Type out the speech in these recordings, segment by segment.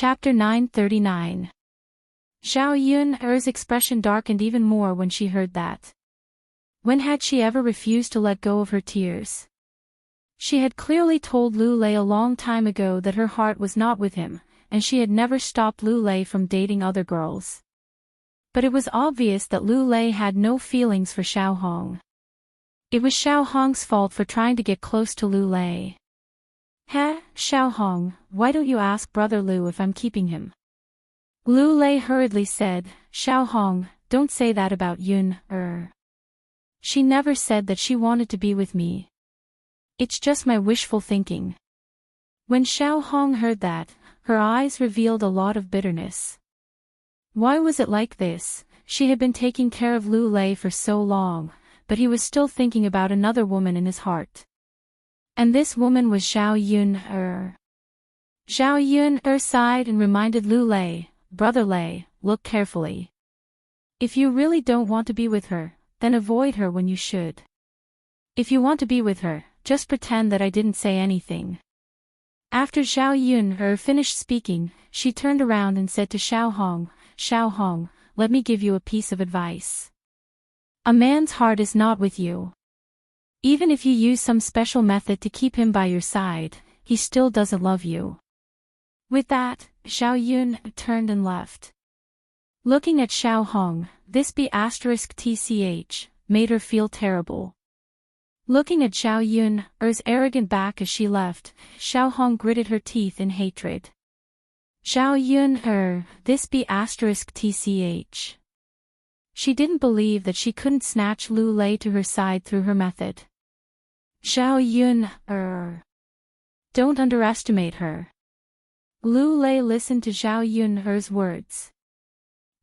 Chapter 939. Zhao Yun's expression darkened even more when she heard that. When had she ever refused to let go of her tears? She had clearly told Lu Lei a long time ago that her heart was not with him, and she had never stopped Lu Lei from dating other girls. But it was obvious that Lu Lei had no feelings for Xiao Hong. It was Xiao Hong's fault for trying to get close to Lu Lei. Xiao Hong, why don't you ask Brother Lu if I'm keeping him? Lu Lei hurriedly said, Xiao Hong, don't say that about Yun. She never said that she wanted to be with me. It's just my wishful thinking. When Xiao Hong heard that, her eyes revealed a lot of bitterness. Why was it like this? She had been taking care of Lu Lei for so long, but he was still thinking about another woman in his heart. And this woman was Zhao Yun. Zhao Yun sighed and reminded Lu Lei, Brother Lei, look carefully. If you really don't want to be with her, then avoid her when you should. If you want to be with her, just pretend that I didn't say anything. After Zhao Yun finished speaking, she turned around and said to Xiao Hong, let me give you a piece of advice. A man's heart is not with you. Even if you use some special method to keep him by your side, he still doesn't love you. With that, Zhao Yun turned and left. Looking at Xiao Hong, this *tch made her feel terrible. Looking at Zhao Yun's arrogant back as she left, Xiao Hong gritted her teeth in hatred. Zhao Yun this *tch. She didn't believe that she couldn't snatch Lu Lei to her side through her method. Zhao Yun don't underestimate her. Lu Lei listened to Zhao Yun's words.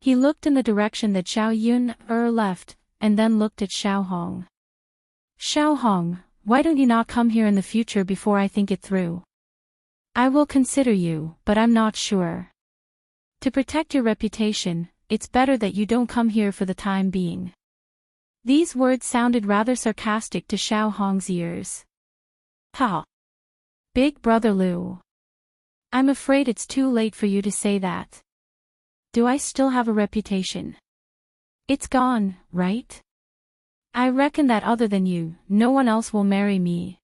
He looked in the direction that Zhao Yun left, and then looked at Xiao Hong. Xiao Hong, why don't you not come here in the future before I think it through? I will consider you, but I'm not sure. To protect your reputation, it's better that you don't come here for the time being. These words sounded rather sarcastic to Xiao Hong's ears. Ha! Big Brother Lu. I'm afraid it's too late for you to say that. Do I still have a reputation? It's gone, right? I reckon that other than you, no one else will marry me.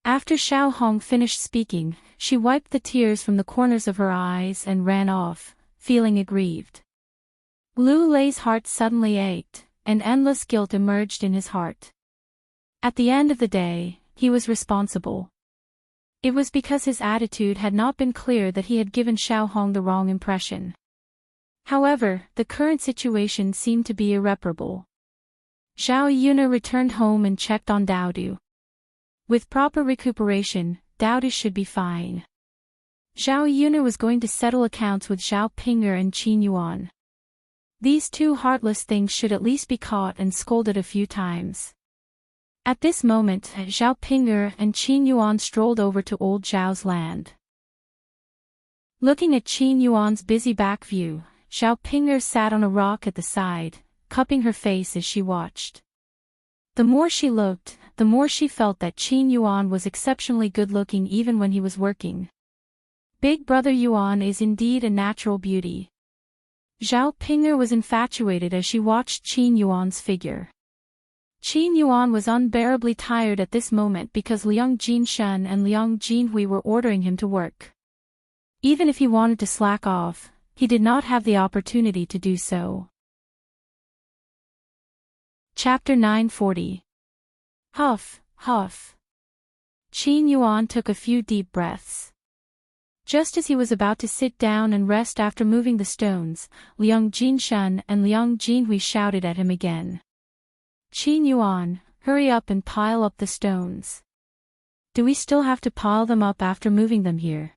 After Xiao Hong finished speaking, she wiped the tears from the corners of her eyes and ran off, feeling aggrieved. Lu Lei's heart suddenly ached, and endless guilt emerged in his heart. At the end of the day, he was responsible. It was because his attitude had not been clear that he had given Xiao Hong the wrong impression. However, the current situation seemed to be irreparable. Zhao Yun returned home and checked on Daodu. With proper recuperation, Daodu should be fine. Zhao Yun was going to settle accounts with Zhao Ping'er and Qin Yuan. These two heartless things should at least be caught and scolded a few times. At this moment, Zhao Ping'er and Qin Yuan strolled over to old Zhao's land. Looking at Qin Yuan's busy back view, Zhao Ping'er sat on a rock at the side, cupping her face as she watched. The more she looked, the more she felt that Qin Yuan was exceptionally good-looking even when he was working. Big Brother Yuan is indeed a natural beauty. Zhao Ping'er was infatuated as she watched Qin Yuan's figure. Qin Yuan was unbearably tired at this moment because Liang Jinshan and Liang Jinhui were ordering him to work. Even if he wanted to slack off, he did not have the opportunity to do so. Chapter 940. Huff, huff. Qin Yuan took a few deep breaths. Just as he was about to sit down and rest after moving the stones, Liang Jinshan and Liang Jinhui shouted at him again. Qin Yuan, hurry up and pile up the stones. Do we still have to pile them up after moving them here?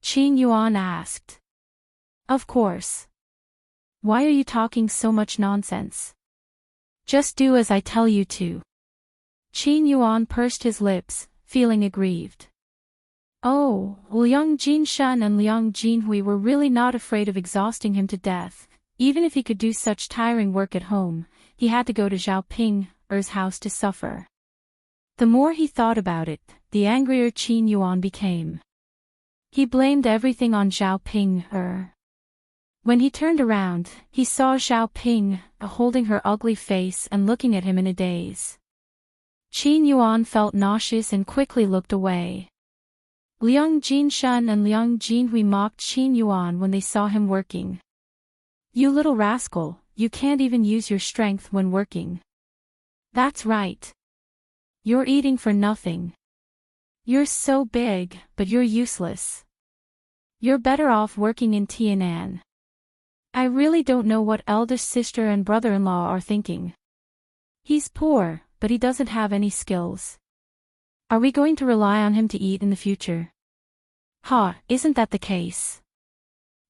Qin Yuan asked. Of course. Why are you talking so much nonsense? Just do as I tell you to. Qin Yuan pursed his lips, feeling aggrieved. Oh, Liang Jinshan and Liang Jinhui were really not afraid of exhausting him to death. Even if he could do such tiring work at home, he had to go to Zhao Ping'er's house to suffer. The more he thought about it, the angrier Qin Yuan became. He blamed everything on Zhao Ping. When he turned around, he saw Zhao Ping, holding her ugly face and looking at him in a daze. Qin Yuan felt nauseous and quickly looked away. Liang Jinshun and Liang Jinhui mocked Qin Yuan when they saw him working. "You little rascal, you can't even use your strength when working." "That's right. You're eating for nothing. You're so big, but you're useless. You're better off working in Tianan." I really don't know what eldest sister and brother-in-law are thinking. He's poor, but he doesn't have any skills. Are we going to rely on him to eat in the future? Isn't that the case?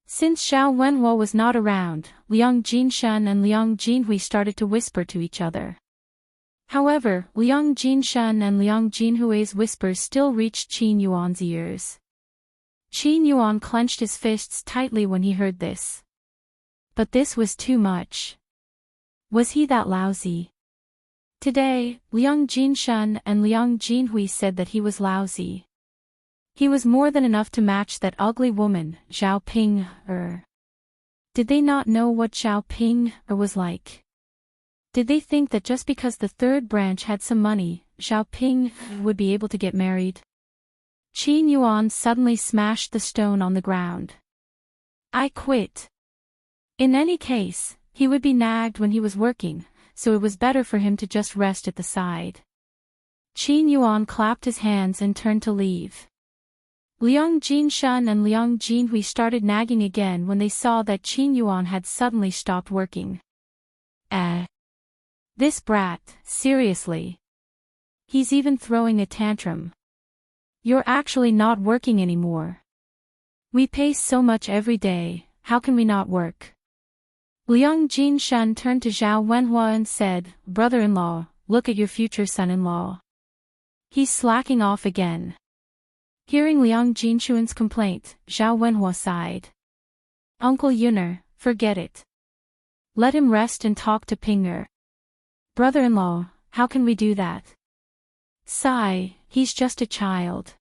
Since Xiao Wenhua was not around, Liang Jinshun and Liang Jinhui started to whisper to each other. However, Liang Jinshun and Liang Jinhui's whispers still reached Qin Yuan's ears. Qin Yuan clenched his fists tightly when he heard this. But this was too much. Was he that lousy? Today, Liang Jinshun and Liang Jinhui said that he was lousy. He was more than enough to match that ugly woman, Zhao Ping. Did they not know what Zhao Ping was like? Did they think that just because the third branch had some money, Zhao Ping would be able to get married? Qin Yuan suddenly smashed the stone on the ground. "I quit." In any case, he would be nagged when he was working, so it was better for him to just rest at the side. Qin Yuan clapped his hands and turned to leave. Liang Jinshun and Liang Jinhui started nagging again when they saw that Qin Yuan had suddenly stopped working. This brat, seriously. He's even throwing a tantrum. You're actually not working anymore. We pay so much every day, how can we not work? Liang Jinshun turned to Zhao Wenhua and said, "Brother-in-law, look at your future son-in-law. He's slacking off again." Hearing Liang Jinshun's complaint, Zhao Wenhua sighed. "Uncle Yuner, forget it. Let him rest and talk to Pinger." "Brother-in-law, how can we do that?" "Sigh, he's just a child.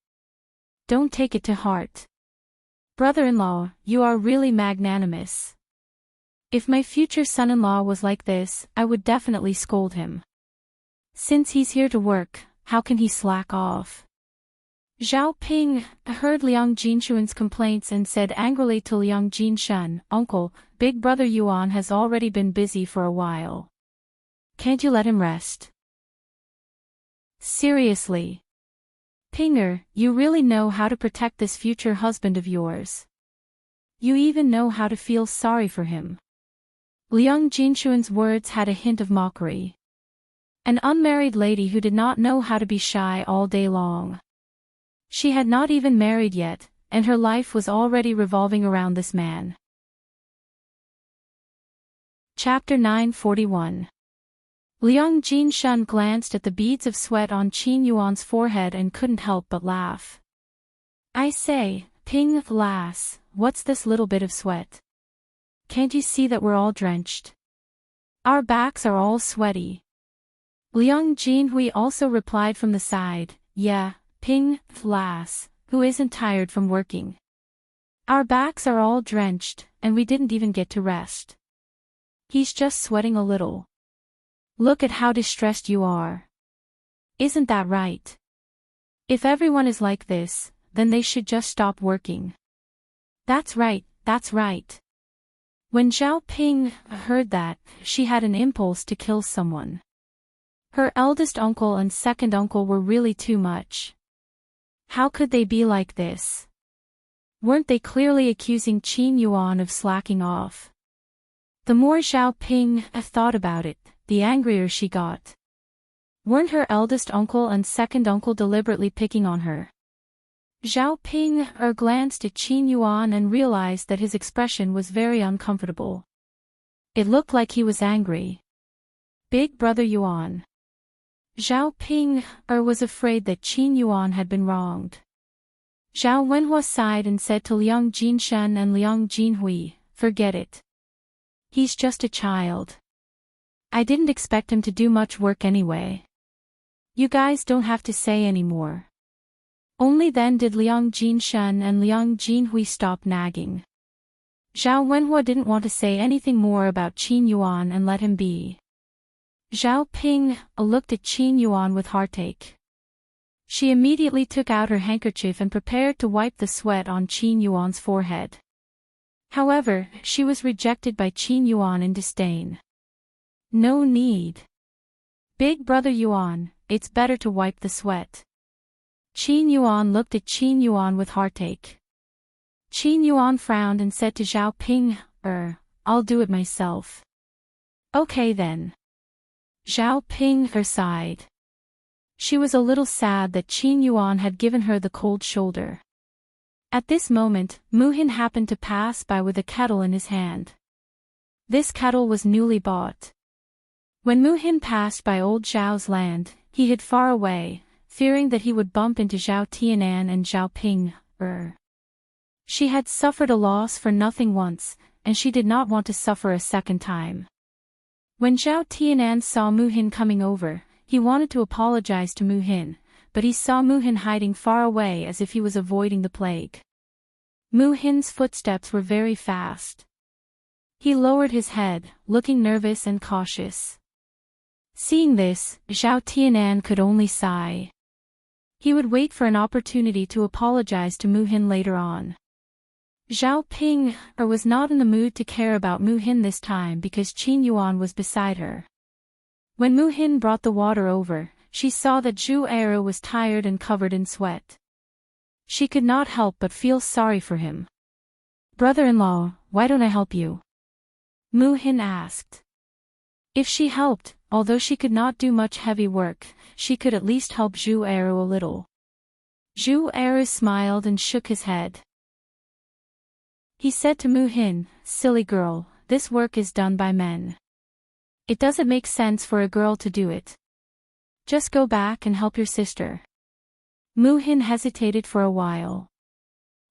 Don't take it to heart." "Brother-in-law, you are really magnanimous. If my future son-in-law was like this, I would definitely scold him. Since he's here to work, how can he slack off?" Zhao Ping heard Liang Jinshun's complaints and said angrily to Liang Jinshun, "Uncle, big brother Yuan has already been busy for a while. Can't you let him rest?" "Seriously. Pinger, you really know how to protect this future husband of yours. You even know how to feel sorry for him." Liang Jinshun's words had a hint of mockery. An unmarried lady who did not know how to be shy all day long. She had not even married yet, and her life was already revolving around this man. Chapter 941. Liang Jinshun glanced at the beads of sweat on Qin Yuan's forehead and couldn't help but laugh. "I say, Ping, lass, what's this little bit of sweat? Can't you see that we're all drenched? Our backs are all sweaty." Liang Jinhui also replied from the side, "Yeah, Ping, lass, who isn't tired from working? Our backs are all drenched, and we didn't even get to rest. He's just sweating a little. Look at how distressed you are. Isn't that right? If everyone is like this, then they should just stop working." That's right, that's right." When Zhao Ping heard that, she had an impulse to kill someone. Her eldest uncle and second uncle were really too much. How could they be like this? Weren't they clearly accusing Qin Yuan of slacking off? The more Zhao Ping thought about it, the angrier she got. Weren't her eldest uncle and second uncle deliberately picking on her? Zhao Ping glanced at Qin Yuan and realized that his expression was very uncomfortable. It looked like he was angry. Big brother Yuan. Zhao Ping was afraid that Qin Yuan had been wronged. Zhao Wenhua sighed and said to Liang Jinshun and Liang Jinhui, "Forget it. He's just a child. I didn't expect him to do much work anyway. You guys don't have to say any more." Only then did Liang Jinshen and Liang Jinhui stop nagging. Zhao Wenhua didn't want to say anything more about Qin Yuan and let him be. Zhao Ping looked at Qin Yuan with heartache. She immediately took out her handkerchief and prepared to wipe the sweat on Qin Yuan's forehead. However, she was rejected by Qin Yuan in disdain. No need. Big brother Yuan, it's better to wipe the sweat. Qin Yuan looked at Qin Yuan with heartache. Qin Yuan frowned and said to Zhao Ping, I'll do it myself. Okay then. Zhao Ping sighed. She was a little sad that Qin Yuan had given her the cold shoulder. At this moment, Mu Hin happened to pass by with a kettle in his hand. This kettle was newly bought. When Mu Hin passed by old Zhao's land, he hid far away, fearing that he would bump into Zhao Tianan and Zhao Ping. She had suffered a loss for nothing once, and she did not want to suffer a second time. When Zhao Tianan saw Mu Hin coming over, he wanted to apologize to Mu Hin, but he saw Mu Hin hiding far away as if he was avoiding the plague. Mu Hin's footsteps were very fast. He lowered his head, looking nervous and cautious. Seeing this, Zhao Tianan could only sigh. He would wait for an opportunity to apologize to Mu Hin later on. Zhao Ping was not in the mood to care about Mu Hin this time because Qin Yuan was beside her. When Mu Hin brought the water over, she saw that Zhu Eru was tired and covered in sweat. She could not help but feel sorry for him. Brother-in-law, why don't I help you? Mu Hin asked. If she helped, although she could not do much heavy work, she could at least help Zhu Eru a little. Zhu Eru smiled and shook his head. He said to Mu Hin, silly girl, this work is done by men. It doesn't make sense for a girl to do it. Just go back and help your sister. Mu Hin hesitated for a while.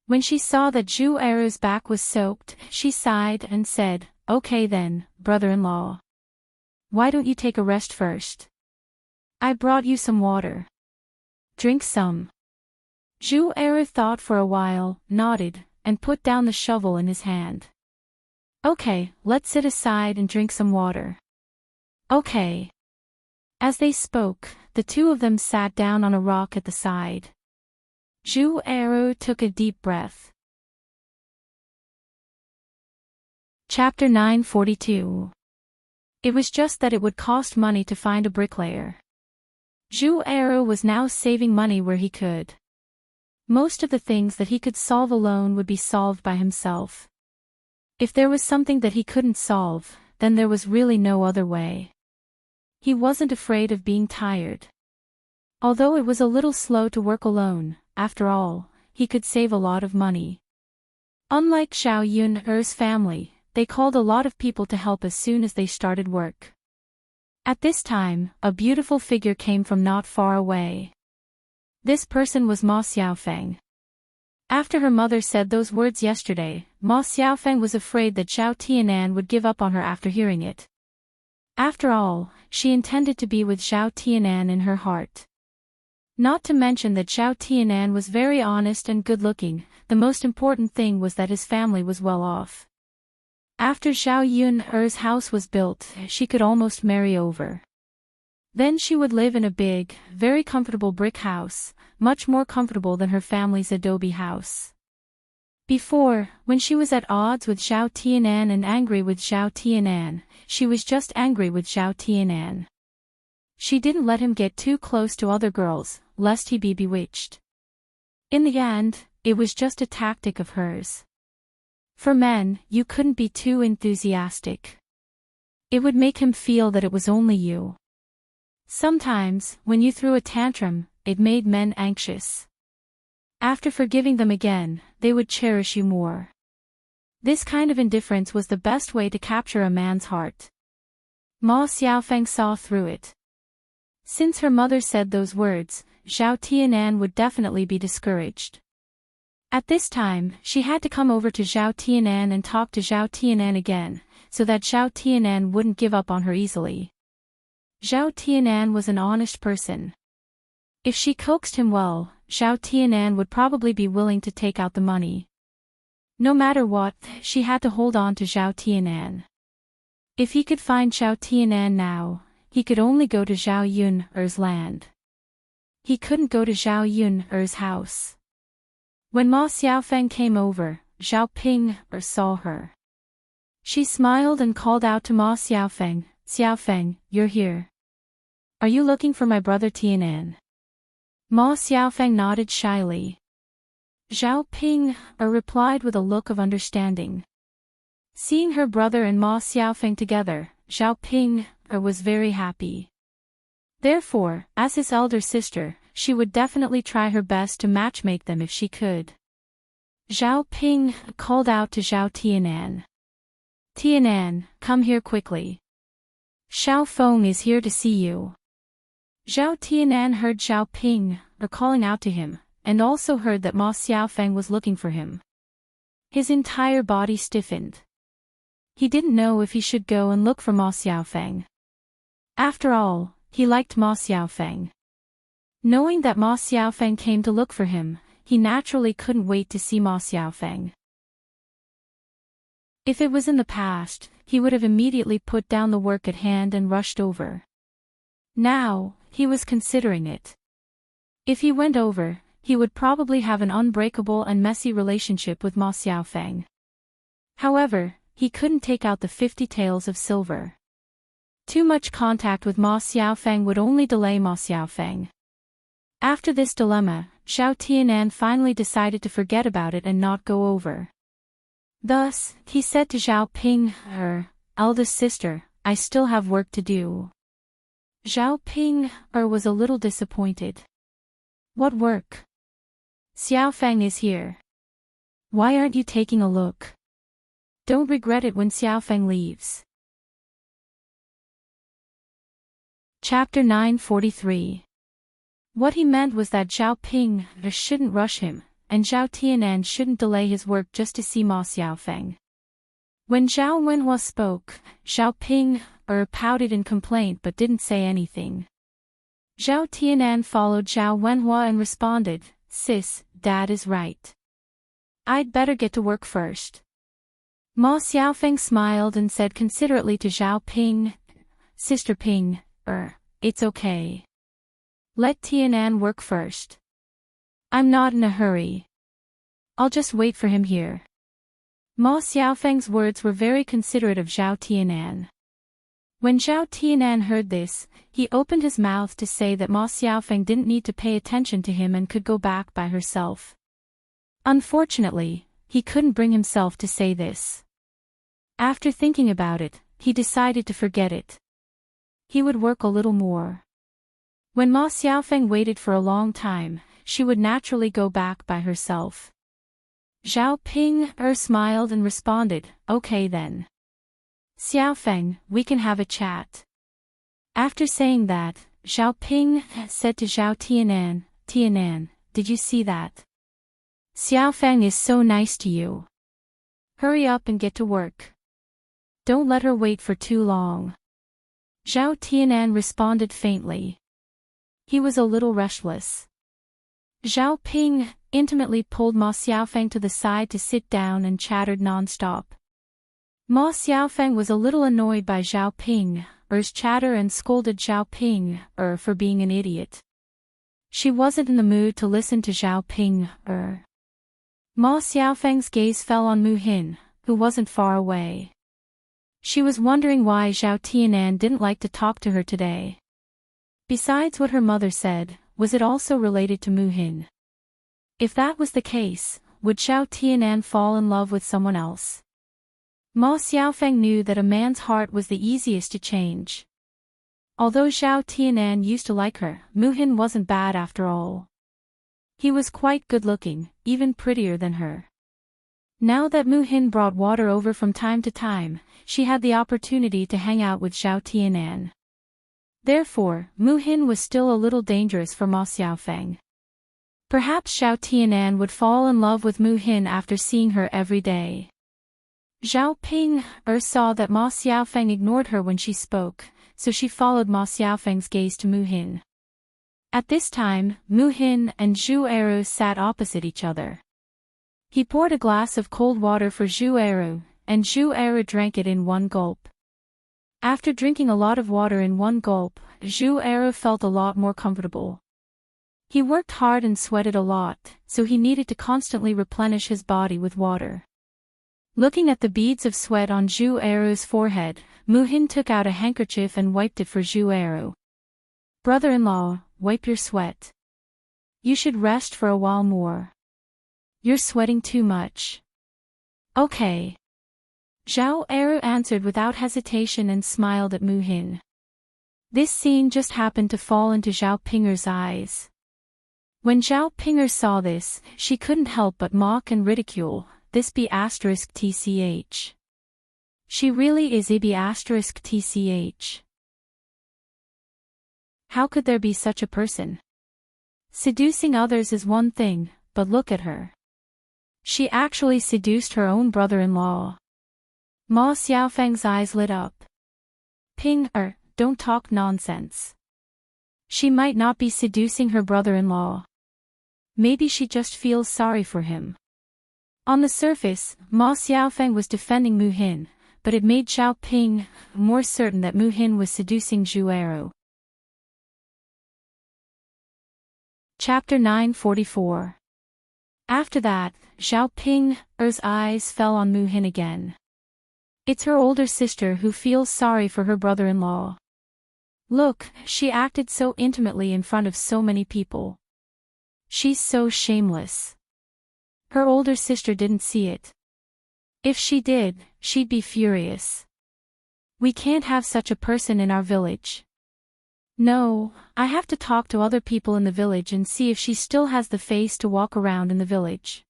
When she saw that Zhu Eru's back was soaked, she sighed and said, okay then, brother-in-law. Why don't you take a rest first? I brought you some water. Drink some. Zhu Eru thought for a while, nodded, and put down the shovel in his hand. Okay, let's sit aside and drink some water. Okay. As they spoke, the two of them sat down on a rock at the side. Zhu Eru took a deep breath. Chapter 942. It was just that it would cost money to find a bricklayer. Zhu Eru was now saving money where he could. Most of the things that he could solve alone would be solved by himself. If there was something that he couldn't solve, then there was really no other way. He wasn't afraid of being tired. Although it was a little slow to work alone, after all, he could save a lot of money. Unlike Zhao Yun'er's family, they called a lot of people to help as soon as they started work. At this time, a beautiful figure came from not far away. This person was Ma Xiaofeng. After her mother said those words yesterday, Ma Xiaofeng was afraid that Zhao Tianan would give up on her after hearing it. After all, she intended to be with Zhao Tianan in her heart. Not to mention that Zhao Tianan was very honest and good-looking, the most important thing was that his family was well off. After Zhao Yun'er's house was built, she could almost marry over. Then she would live in a big, very comfortable brick house, much more comfortable than her family's adobe house. Before, when she was at odds with Zhao Tianan and angry with Zhao Tianan, she was just angry with Zhao Tianan. She didn't let him get too close to other girls, lest he be bewitched. In the end, it was just a tactic of hers. For men, you couldn't be too enthusiastic. It would make him feel that it was only you. Sometimes, when you threw a tantrum, it made men anxious. After forgiving them again, they would cherish you more. This kind of indifference was the best way to capture a man's heart. Ma Xiaofeng saw through it. Since her mother said those words, Zhao Tianan would definitely be discouraged. At this time, she had to come over to Zhao Tianan and talk to Zhao Tianan again, so that Zhao Tianan wouldn't give up on her easily. Zhao Tianan was an honest person. If she coaxed him well, Zhao Tianan would probably be willing to take out the money. No matter what, she had to hold on to Zhao Tianan. If he could find Zhao Tianan now, he could only go to Zhao Yun'er's land. He couldn't go to Zhao Yun'er's house. When Ma Xiaofeng came over, Zhao Ping'er saw her. She smiled and called out to Ma Xiaofeng, "Xiaofeng, you're here. Are you looking for my brother Tianan?" Ma Xiaofeng nodded shyly. Zhao Ping'er replied with a look of understanding. Seeing her brother and Ma Xiaofeng together, Zhao Ping'er was very happy. Therefore, as his elder sister, she would definitely try her best to matchmake them if she could. Zhao Ping'er called out to Zhao Tianan. "Tianan, come here quickly. Xiao Feng is here to see you." Zhao Tianan heard Zhao Ping'er calling out to him, and also heard that Ma Xiaofeng was looking for him. His entire body stiffened. He didn't know if he should go and look for Ma Xiaofeng. After all, he liked Ma Xiaofeng. Knowing that Ma Xiaofeng came to look for him, he naturally couldn't wait to see Ma Xiaofeng. If it was in the past, he would have immediately put down the work at hand and rushed over. Now, he was considering it. If he went over, he would probably have an unbreakable and messy relationship with Ma Xiaofeng. However, he couldn't take out the 50 taels of silver. Too much contact with Ma Xiaofeng would only delay Ma Xiaofeng. After this dilemma, Zhao Tianan finally decided to forget about it and not go over. Thus, he said to Zhao Ping'er, "Eldest sister, I still have work to do." Zhao Ping'er was a little disappointed. "What work? Xiaofeng is here. Why aren't you taking a look? Don't regret it when Xiaofeng leaves." Chapter 943. What he meant was that Zhao Ping'er shouldn't rush him, and Zhao Tianan shouldn't delay his work just to see Ma Xiaofeng. When Zhao Wenhua spoke, Zhao Ping'er pouted in complaint but didn't say anything. Zhao Tianan followed Zhao Wenhua and responded, "Sis, Dad is right. I'd better get to work first." Ma Xiaofeng smiled and said considerately to Zhao Ping, "Sister Ping'er, it's okay. Let Tianan work first. I'm not in a hurry. I'll just wait for him here." Ma Xiaofeng's words were very considerate of Zhao Tianan. When Zhao Tianan heard this, he opened his mouth to say that Ma Xiaofeng didn't need to pay attention to him and could go back by herself. Unfortunately, he couldn't bring himself to say this. After thinking about it, he decided to forget it. He would work a little more. When Ma Xiaofeng waited for a long time, she would naturally go back by herself. Zhao Ping'er smiled and responded, "Okay then. Xiaofeng, we can have a chat." After saying that, Zhao Ping said to Zhao Tianan, "Tianan, did you see that? Xiaofeng is so nice to you. Hurry up and get to work. Don't let her wait for too long." Zhao Tianan responded faintly. He was a little restless. Zhao Ping intimately pulled Ma Xiaofeng to the side to sit down and chattered non-stop. Ma Xiaofeng was a little annoyed by Zhao Ping'er's chatter and scolded Zhao Ping'er for being an idiot. She wasn't in the mood to listen to Zhao Ping'er. Ma Xiaofeng's gaze fell on Mu Hin, who wasn't far away. She was wondering why Zhao Tianan didn't like to talk to her today. Besides what her mother said, was it also related to Mu Hin? If that was the case, would Zhao Tianan fall in love with someone else? Ma Xiaofeng knew that a man's heart was the easiest to change. Although Zhao Tianan used to like her, Mu Hin wasn't bad after all. He was quite good-looking, even prettier than her. Now that Mu Hin brought water over from time to time, she had the opportunity to hang out with Zhao Tianan. Therefore, Mu Hin was still a little dangerous for Ma Xiaofeng. Perhaps Zhao Tianan would fall in love with Mu Hin after seeing her every day. Zhao Ping'er saw that Ma Xiaofeng ignored her when she spoke, so she followed Ma Xiaofeng's gaze to Mu Hin. At this time, Mu Hin and Zhu Eru sat opposite each other. He poured a glass of cold water for Zhu Eru, and Zhu Eru drank it in one gulp. After drinking a lot of water in one gulp, Zhu Eru felt a lot more comfortable. He worked hard and sweated a lot, so he needed to constantly replenish his body with water. Looking at the beads of sweat on Zhu Eru's forehead, Mu Hin took out a handkerchief and wiped it for Zhu Eru. "Brother-in-law, wipe your sweat. You should rest for a while more. You're sweating too much." "Okay." Zhao Eru answered without hesitation and smiled at Mu Hin. This scene just happened to fall into Zhao Pinger's eyes. When Zhao Pinger saw this, she couldn't help but mock and ridicule, "This be asterisk tch. She really is be asterisk tch. How could there be such a person? Seducing others is one thing, but look at her. She actually seduced her own brother-in-law." Ma Xiaofeng's eyes lit up. Don't talk nonsense. She might not be seducing her brother-in-law. Maybe she just feels sorry for him. On the surface, Ma Xiaofeng was defending Mu Hin, but it made Zhao Ping more certain that Mu Hin was seducing Zhu Eru. Chapter 944. After that, Zhao Ping's eyes fell on Mu Hin again. It's her older sister who feels sorry for her brother-in-law. Look, she acted so intimately in front of so many people. She's so shameless. Her older sister didn't see it. If she did, she'd be furious. We can't have such a person in our village. No, I have to talk to other people in the village and see if she still has the face to walk around in the village.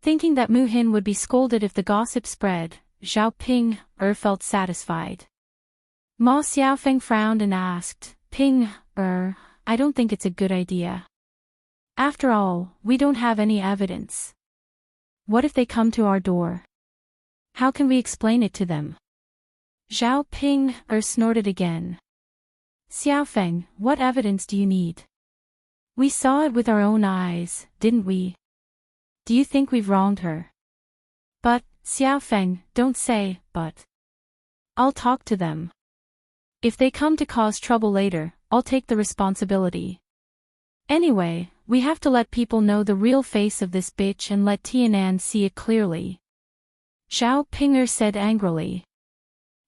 Thinking that Mu Hin would be scolded if the gossip spread, Zhao Ping felt satisfied. Ma Xiaofeng frowned and asked, "Ping, I don't think it's a good idea. After all, we don't have any evidence. What if they come to our door? How can we explain it to them?" Zhao Ping snorted again. "Xiaofeng, what evidence do you need? We saw it with our own eyes, didn't we? Do you think we've wronged her?" "But, Xiaofeng, don't say, but. I'll talk to them. If they come to cause trouble later, I'll take the responsibility. Anyway, we have to let people know the real face of this bitch and let Tianan see it clearly," Zhao Pinger said angrily.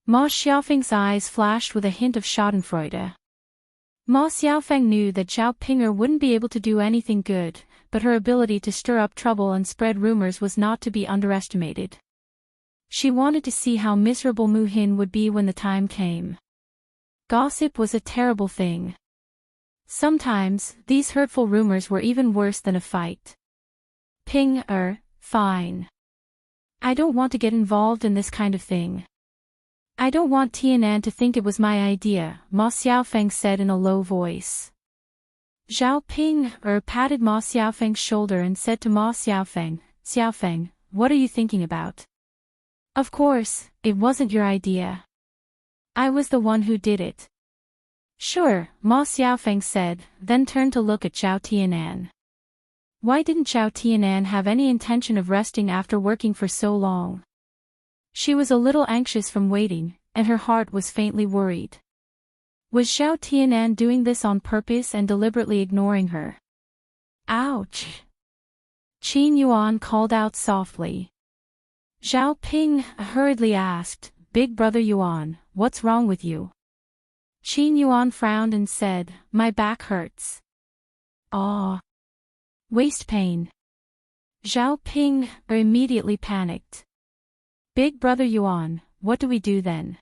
Ma Xiaofeng's eyes flashed with a hint of schadenfreude. Ma Xiaofeng knew that Zhao Pinger wouldn't be able to do anything good, but her ability to stir up trouble and spread rumors was not to be underestimated. She wanted to see how miserable Mu Hin would be when the time came. Gossip was a terrible thing. Sometimes, these hurtful rumors were even worse than a fight. Fine. I don't want to get involved in this kind of thing. I don't want Tianan to think it was my idea, Ma Xiaofeng said in a low voice. Zhao Ping patted Ma Xiaofeng's shoulder and said to Ma Xiaofeng, "Xiaofeng, what are you thinking about? Of course, it wasn't your idea. I was the one who did it." "Sure," Ma Xiaofeng said, then turned to look at Zhao Tianan. Why didn't Zhao Tianan have any intention of resting after working for so long? She was a little anxious from waiting, and her heart was faintly worried. Was Zhao Tianan doing this on purpose and deliberately ignoring her? Ouch! Qin Yuan called out softly. Zhao Ping hurriedly asked, "Big brother Yuan, what's wrong with you?" Qin Yuan frowned and said, "My back hurts." "Aw. Waist pain." Zhao Ping immediately panicked. "Big brother Yuan, what do we do then?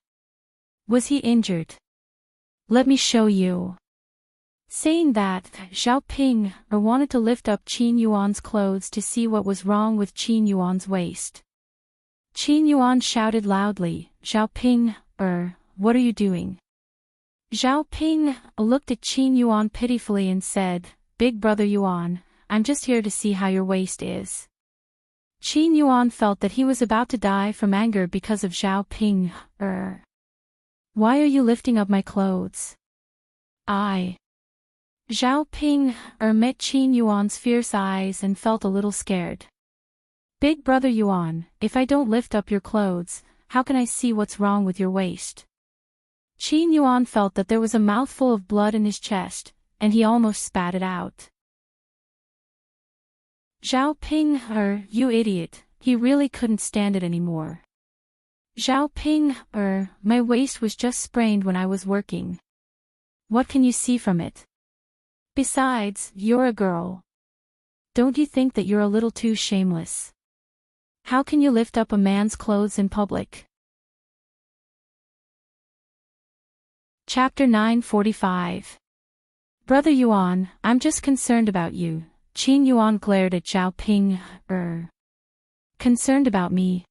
Was he injured? Let me show you." Saying that, Zhao Ping wanted to lift up Qin Yuan's clothes to see what was wrong with Qin Yuan's waist. Qin Yuan shouted loudly, "Zhao Ping, what are you doing?" Zhao Ping looked at Qin Yuan pitifully and said, "Big brother Yuan, I'm just here to see how your waist is." Qin Yuan felt that he was about to die from anger because of Zhao Ping. Why are you lifting up my clothes?" Zhao Ping met Qin Yuan's fierce eyes and felt a little scared. Big brother Yuan, if I don't lift up your clothes, how can I see what's wrong with your waist? Qin Yuan felt that there was a mouthful of blood in his chest, and he almost spat it out. Zhao Ping, you idiot, he really couldn't stand it anymore. Zhao Ping, my waist was just sprained when I was working. What can you see from it? Besides, you're a girl. Don't you think that you're a little too shameless? How can you lift up a man's clothes in public? Chapter 945. Brother Yuan, I'm just concerned about you. Qin Yuan glared at Zhao Ping. Concerned about me?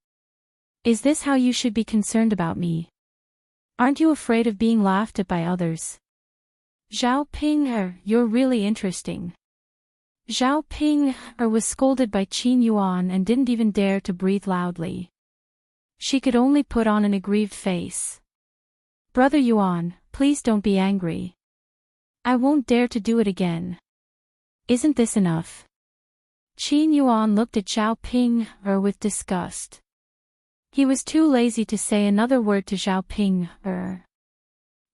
Is this how you should be concerned about me? Aren't you afraid of being laughed at by others? Zhao Ping, you're really interesting. Zhao Ping was scolded by Qin Yuan and didn't even dare to breathe loudly. She could only put on an aggrieved face. Brother Yuan, please don't be angry. I won't dare to do it again. Isn't this enough? Qin Yuan looked at Zhao Ping with disgust. He was too lazy to say another word to Zhao Ping.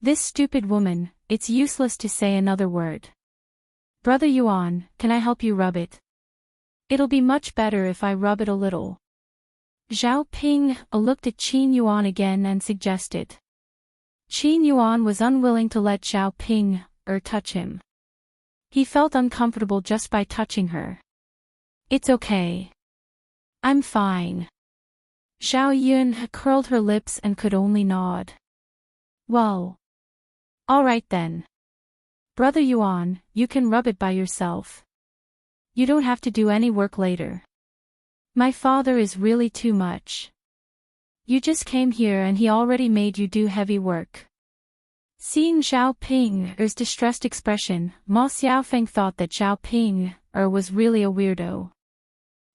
This stupid woman, it's useless to say another word. Brother Yuan, can I help you rub it? It'll be much better if I rub it a little. Zhao Ping looked at Qin Yuan again and suggested. Qin Yuan was unwilling to let Zhao Ping touch him. He felt uncomfortable just by touching her. It's okay. I'm fine. Zhao Yun curled her lips and could only nod. Well. All right then. Brother Yuan, you can rub it by yourself. You don't have to do any work later. My father is really too much. You just came here and he already made you do heavy work. Seeing Zhao Ping's distressed expression, Ma Xiaofeng thought that Zhao Ping was really a weirdo.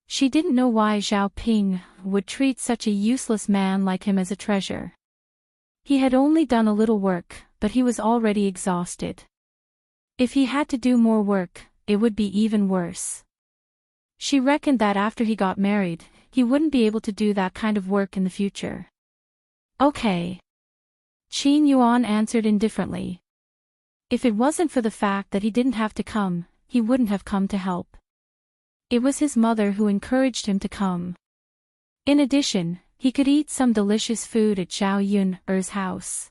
She didn't know why Zhao Ping would treat such a useless man like him as a treasure. He had only done a little work, but he was already exhausted. If he had to do more work, it would be even worse. She reckoned that after he got married, he wouldn't be able to do that kind of work in the future. Okay. Qin Yuan answered indifferently. If it wasn't for the fact that he didn't have to come, he wouldn't have come to help. It was his mother who encouraged him to come. In addition, he could eat some delicious food at Zhao Yun's house.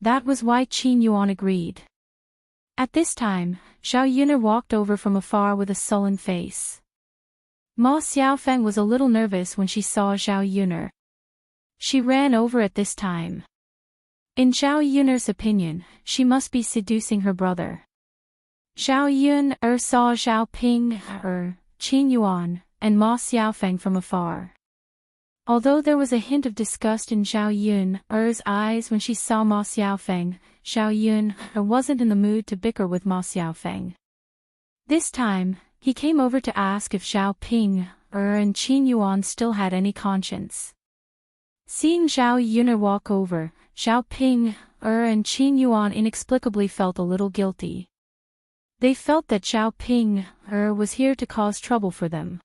That was why Qin Yuan agreed. At this time, Zhao Yun walked over from afar with a sullen face. Ma Xiaofeng was a little nervous when she saw Zhao Yun. She ran over at this time. In Zhao Yun's opinion, she must be seducing her brother. Zhao Yun saw Zhao Ping, Qin Yuan, and Ma Xiaofeng from afar. Although there was a hint of disgust in Zhao Yun's eyes when she saw Ma Xiaofeng, Zhao Yun wasn't in the mood to bicker with Ma Xiaofeng. This time, he came over to ask if Zhao Ping and Qin Yuan still had any conscience. Seeing Zhao Yun walk over, Zhao Ping and Qin Yuan inexplicably felt a little guilty. They felt that Zhao Ping was here to cause trouble for them.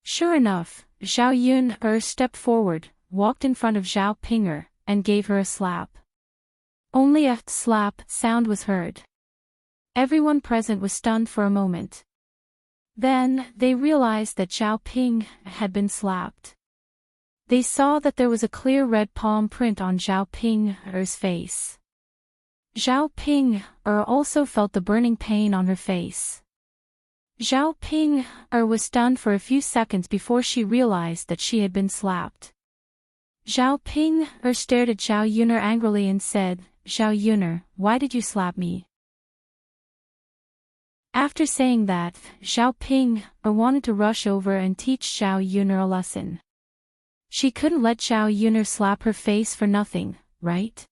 Sure enough, Zhao Yun stepped forward, walked in front of Zhao Ping and gave her a slap. Only a slap sound was heard. Everyone present was stunned for a moment. Then, they realized that Zhao Ping had been slapped. They saw that there was a clear red palm print on Zhao Ping's face. Zhao Ping also felt the burning pain on her face. Zhao Ping was stunned for a few seconds before she realized that she had been slapped. Zhao Ping stared at Zhao Yun angrily and said, Zhao Yun, why did you slap me? After saying that, Zhao Ping wanted to rush over and teach Zhao Yun a lesson. She couldn't let Zhao Yun slap her face for nothing, right?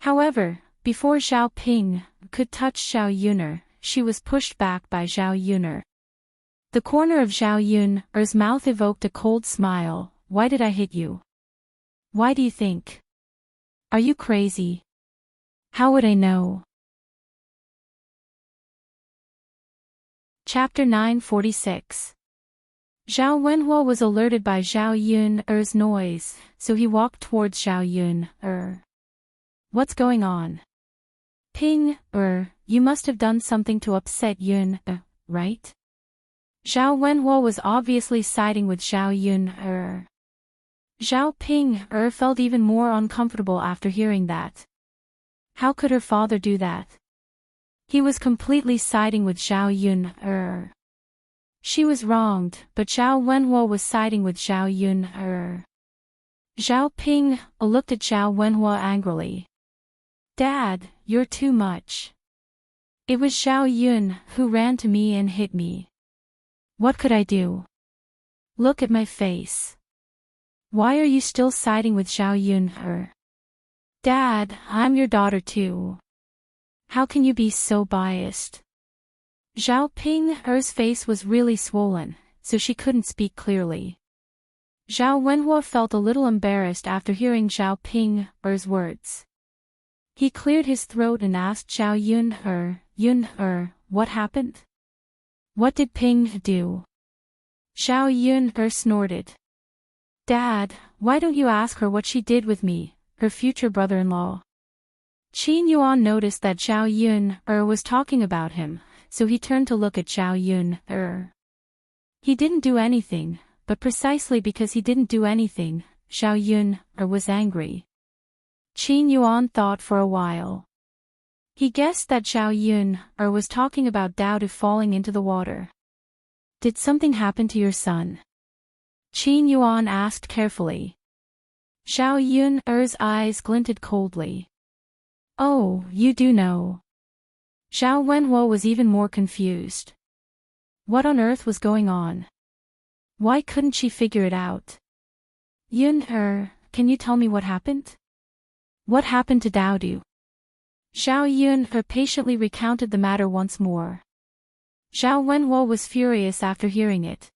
However, before Zhao Ping could touch Zhao Yun, she was pushed back by Zhao Yun. The corner of Zhao Yun's mouth evoked a cold smile. Why did I hit you? Why do you think? Are you crazy? How would I know? Chapter 946. Zhao Wenhua was alerted by Zhao Yun-er's noise, so he walked towards Zhao Yun-er. What's going on? Ping-er, you must have done something to upset Yun-er, right? Zhao Wenhua was obviously siding with Zhao Yun-er. Zhao Ping-er felt even more uncomfortable after hearing that. How could her father do that? He was completely siding with Zhao Yun-er. She was wronged, but Zhao Wenhua was siding with Zhao Yun-er. Zhao Ping looked at Zhao Wenhua angrily. Dad, you're too much. It was Zhao Yun who ran to me and hit me. What could I do? Look at my face. Why are you still siding with Zhao Yun-er? Dad, I'm your daughter too. How can you be so biased? Zhao Ping-er's face was really swollen, so she couldn't speak clearly. Zhao Wenhua felt a little embarrassed after hearing Zhao Ping-er's words. He cleared his throat and asked Zhao Yun-er, what happened? What did Ping do? Zhao Yun-er snorted. Dad, why don't you ask her what she did with me, her future brother-in-law? Qin Yuan noticed that Zhao Yun-er was talking about him, so he turned to look at Zhao Yun-er. He didn't do anything, but precisely because he didn't do anything, Zhao Yun-er was angry. Qin Yuan thought for a while. He guessed that Zhao Yun-er was talking about Dowdu falling into the water. Did something happen to your son? Qin Yuan asked carefully. Zhao Yun-er's eyes glinted coldly. Oh, you do know. Zhao Wenhua was even more confused. What on earth was going on? Why couldn't she figure it out? Yun-er, can you tell me what happened? What happened to Dowdu? Zhao Yun-er patiently recounted the matter once more. Zhao Wenhua was furious after hearing it.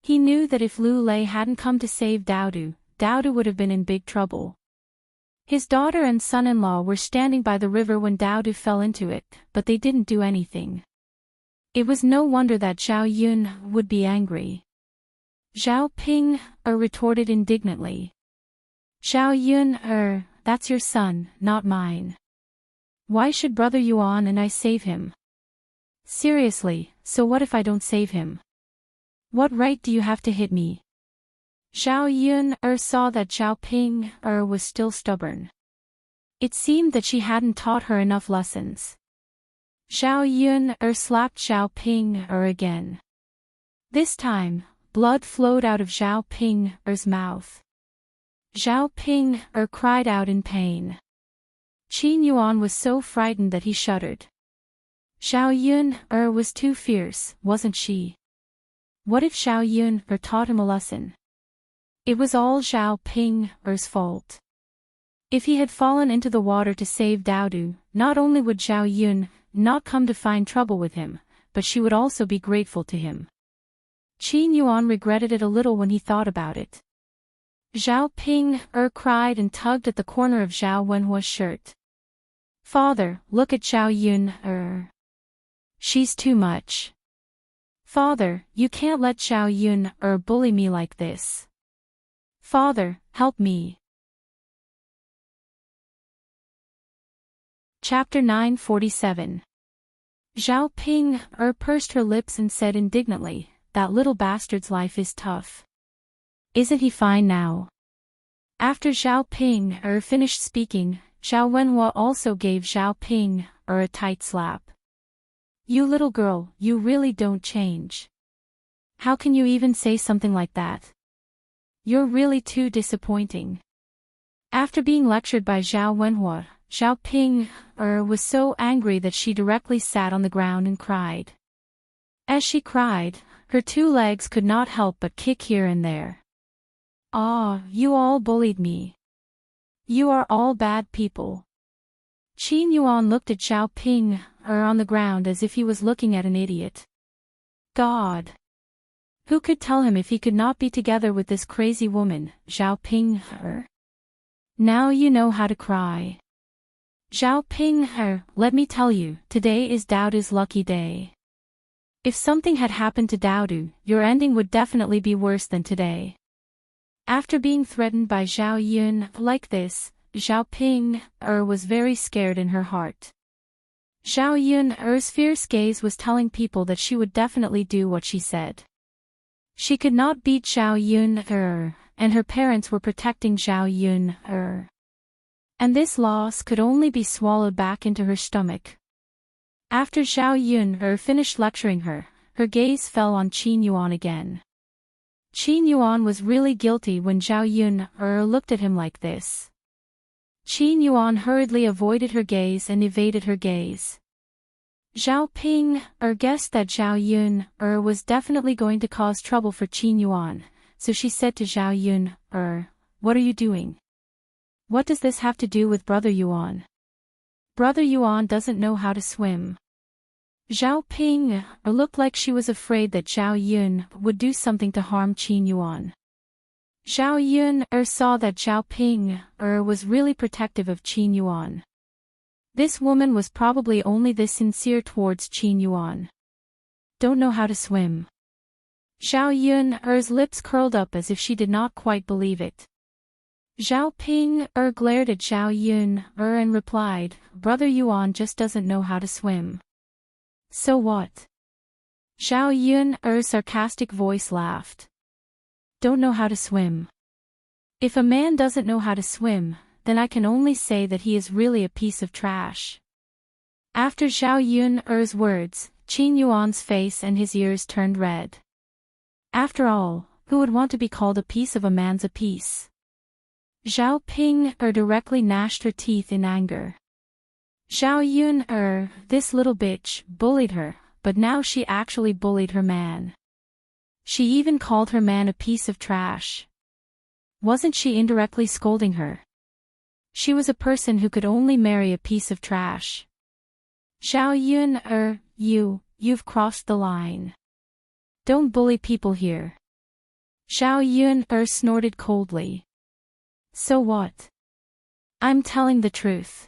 He knew that if Lu Lei hadn't come to save Dowdu, Dowdu would have been in big trouble. His daughter and son-in-law were standing by the river when Dowdu fell into it, but they didn't do anything. It was no wonder that Zhao Yun would be angry. Zhao Ping-er retorted indignantly. Zhao Yun-er, that's your son, not mine. Why should Brother Yuan and I save him? Seriously, so what if I don't save him? What right do you have to hit me? Zhao Yun-er saw that Zhao Ping-er was still stubborn. It seemed that she hadn't taught her enough lessons. Zhao Yun-er slapped Zhao Ping-er again. This time, blood flowed out of Zhao Ping-er's mouth. Zhao Ping-er cried out in pain. Qin Yuan was so frightened that he shuddered. Zhao Yun-er was too fierce, wasn't she? What if Zhao Yun-er taught him a lesson? It was all Zhao Ping-er's fault. If he had fallen into the water to save Dowdu, not only would Zhao Yun not come to find trouble with him, but she would also be grateful to him. Qin Yuan regretted it a little when he thought about it. Zhao Ping-er cried and tugged at the corner of Zhao Wenhua's shirt. Father, look at Zhao Yun-er. She's too much. Father, you can't let Zhao Yun-er bully me like this. Father, help me. Chapter 947. Zhao Ping-er pursed her lips and said indignantly, that little bastard's life is tough. Isn't he fine now? After Zhao Ping-er finished speaking, Zhao Wenhua also gave Zhao Ping-er a tight slap. You little girl, you really don't change. How can you even say something like that? You're really too disappointing. After being lectured by Zhao Wenhua, Zhao Ping-er was so angry that she directly sat on the ground and cried. As she cried, her two legs could not help but kick here and there. Ah, you all bullied me. You are all bad people. Qin Yuan looked at Zhao Ping-er on the ground as if he was looking at an idiot. God! Who could tell him if he could not be together with this crazy woman, Zhao Ping-er? Now you know how to cry. Zhao Ping-er, let me tell you, today is Dowdu's lucky day. If something had happened to Daodu, your ending would definitely be worse than today. After being threatened by Zhao Yun like this, Zhao Ping was very scared in her heart. Zhao Yun's fierce gaze was telling people that she would definitely do what she said. She could not beat Zhao Yun, and her parents were protecting Zhao Yun, and this loss could only be swallowed back into her stomach. After Zhao Yun finished lecturing her, her gaze fell on Qin Yuan again. Qin Yuan was really guilty when Zhao Yun looked at him like this. Qin Yuan hurriedly avoided her gaze and evaded her gaze. Zhao Ping guessed that Zhao Yun was definitely going to cause trouble for Qin Yuan, so she said to Zhao Yun, what are you doing? What does this have to do with Brother Yuan? Brother Yuan doesn't know how to swim. Zhao Ping looked like she was afraid that Zhao Yun would do something to harm Qin Yuan. Zhao Yun saw that Zhao Ping was really protective of Qin Yuan. This woman was probably only this sincere towards Qin Yuan. Don't know how to swim. Zhao Yun's lips curled up as if she did not quite believe it. Zhao Ping glared at Zhao Yun and replied, Brother Yuan just doesn't know how to swim. So what? Zhao Yun's sarcastic voice laughed. Don't know how to swim. If a man doesn't know how to swim, then I can only say that he is really a piece of trash. After Zhao Yun's words, Qin Yuan's face and his ears turned red. After all, who would want to be called a piece of a man's a piece? Zhao Ping directly gnashed her teeth in anger. Zhao Yun this little bitch, bullied her, but now she actually bullied her man. She even called her man a piece of trash. Wasn't she indirectly scolding her? She was a person who could only marry a piece of trash. Zhao Yun you've crossed the line. Don't bully people here. Zhao Yun snorted coldly. So what? I'm telling the truth.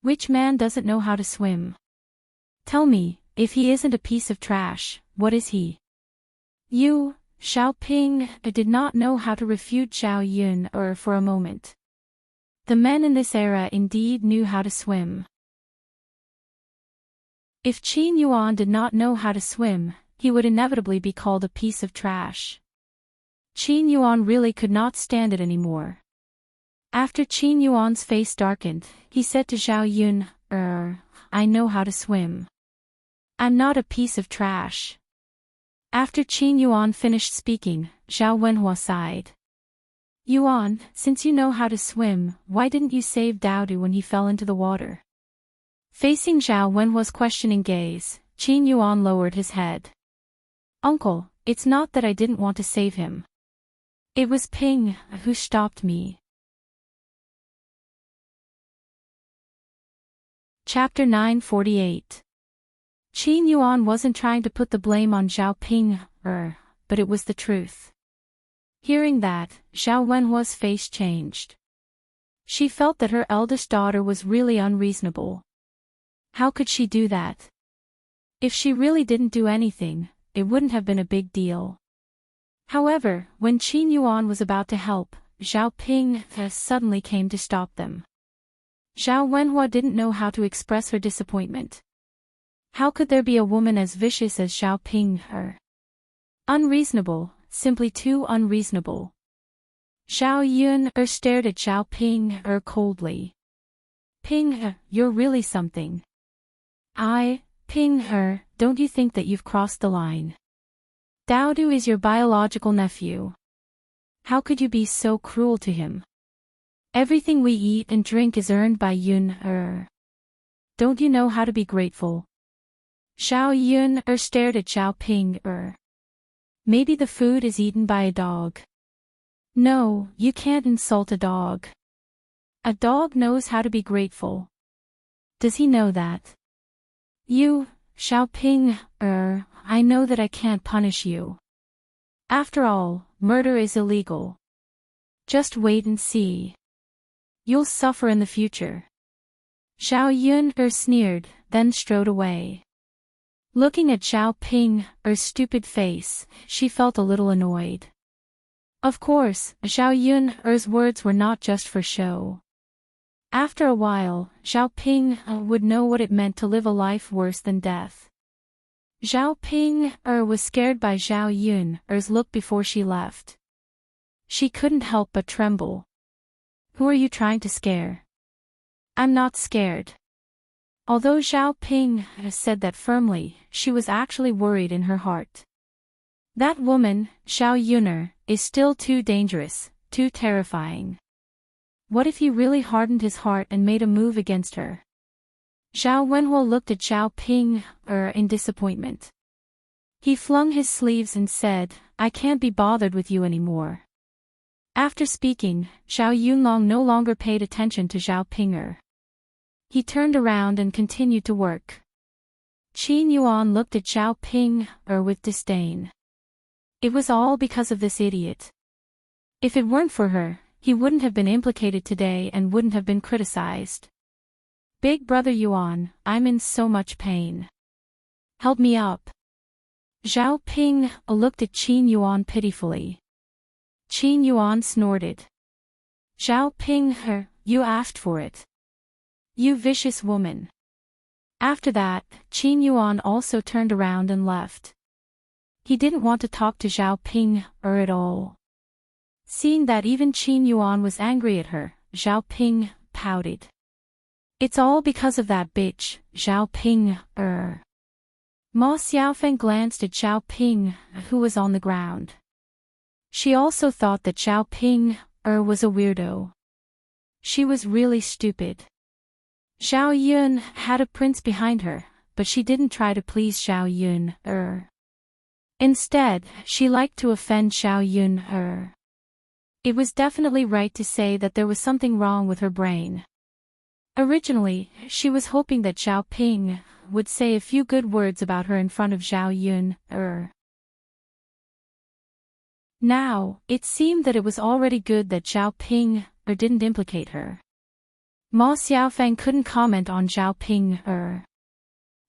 Which man doesn't know how to swim? Tell me, if he isn't a piece of trash, what is he? You, Zhao Ping, did not know how to refute Zhao Yun for a moment. The men in this era indeed knew how to swim. If Qin Yuan did not know how to swim, he would inevitably be called a piece of trash. Qin Yuan really could not stand it anymore. After Qin Yuan's face darkened, he said to Zhao Yun, I know how to swim. I'm not a piece of trash. After Qin Yuan finished speaking, Zhao Wenhua sighed. Yuan, since you know how to swim, why didn't you save Daodu when he fell into the water? Facing Zhao Wenhua's questioning gaze, Qin Yuan lowered his head. Uncle, it's not that I didn't want to save him. It was Ping who stopped me. Chapter 948. Qin Yuan wasn't trying to put the blame on Zhao Ping, but it was the truth. Hearing that, Zhao Wenhua's face changed. She felt that her eldest daughter was really unreasonable. How could she do that? If she really didn't do anything, it wouldn't have been a big deal. However, when Qin Yuan was about to help, Zhao Ping suddenly came to stop them. Zhao Wenhua didn't know how to express her disappointment. How could there be a woman as vicious as Zhao Ping? Unreasonable, simply too unreasonable. Zhao Yun stared at Zhao Ping coldly. Ping, you're really something. Ping, don't you think that you've crossed the line? Daodu is your biological nephew. How could you be so cruel to him? Everything we eat and drink is earned by Yun. Don't you know how to be grateful? Zhao Yun stared at Zhao Ping. Maybe the food is eaten by a dog. No, you can't insult a dog. A dog knows how to be grateful. Does he know that? You, Zhao Ping, I know that I can't punish you. After all, murder is illegal. Just wait and see. You'll suffer in the future. Zhao Yun sneered, then strode away. Looking at Xiao Ping's stupid face, she felt a little annoyed. Of course, Xiao Yun's words were not just for show. After a while, Xiao Ping would know what it meant to live a life worse than death. Xiao Ping was scared by Xiao Yun's look before she left. She couldn't help but tremble. Who are you trying to scare? I'm not scared. Although Xiao Ping said that firmly, she was actually worried in her heart. That woman, Xiao Yun, is still too dangerous, too terrifying. What if he really hardened his heart and made a move against her? Zhao Wenhuo looked at Xiao Ping in disappointment. He flung his sleeves and said, I can't be bothered with you anymore. After speaking, Xiao Yunlong no longer paid attention to Xiao Ping. He turned around and continued to work. Qin Yuan looked at Xiao Ping with disdain. It was all because of this idiot. If it weren't for her, he wouldn't have been implicated today and wouldn't have been criticized. Big brother Yuan, I'm in so much pain. Help me up. Xiao Ping looked at Qin Yuan pitifully. Qin Yuan snorted. Xiao Ping, you asked for it. You vicious woman. After that, Qin Yuan also turned around and left. He didn't want to talk to Xiao Ping at all. Seeing that even Qin Yuan was angry at her, Xiao Ping pouted. It's all because of that bitch, Xiao Ping. Ma Xiaofeng glanced at Xiao Ping, who was on the ground. She also thought that Xiao Ping was a weirdo. She was really stupid. Xiao Yun had a prince behind her, but she didn't try to please Xiao Yun. Instead, she liked to offend Xiao Yun. It was definitely right to say that there was something wrong with her brain. Originally, she was hoping that Xiao Ping would say a few good words about her in front of Xiao Yun. Now, it seemed that it was already good that Xiao Ping didn't implicate her. Ma Xiaofeng couldn't comment on Xiao Ping.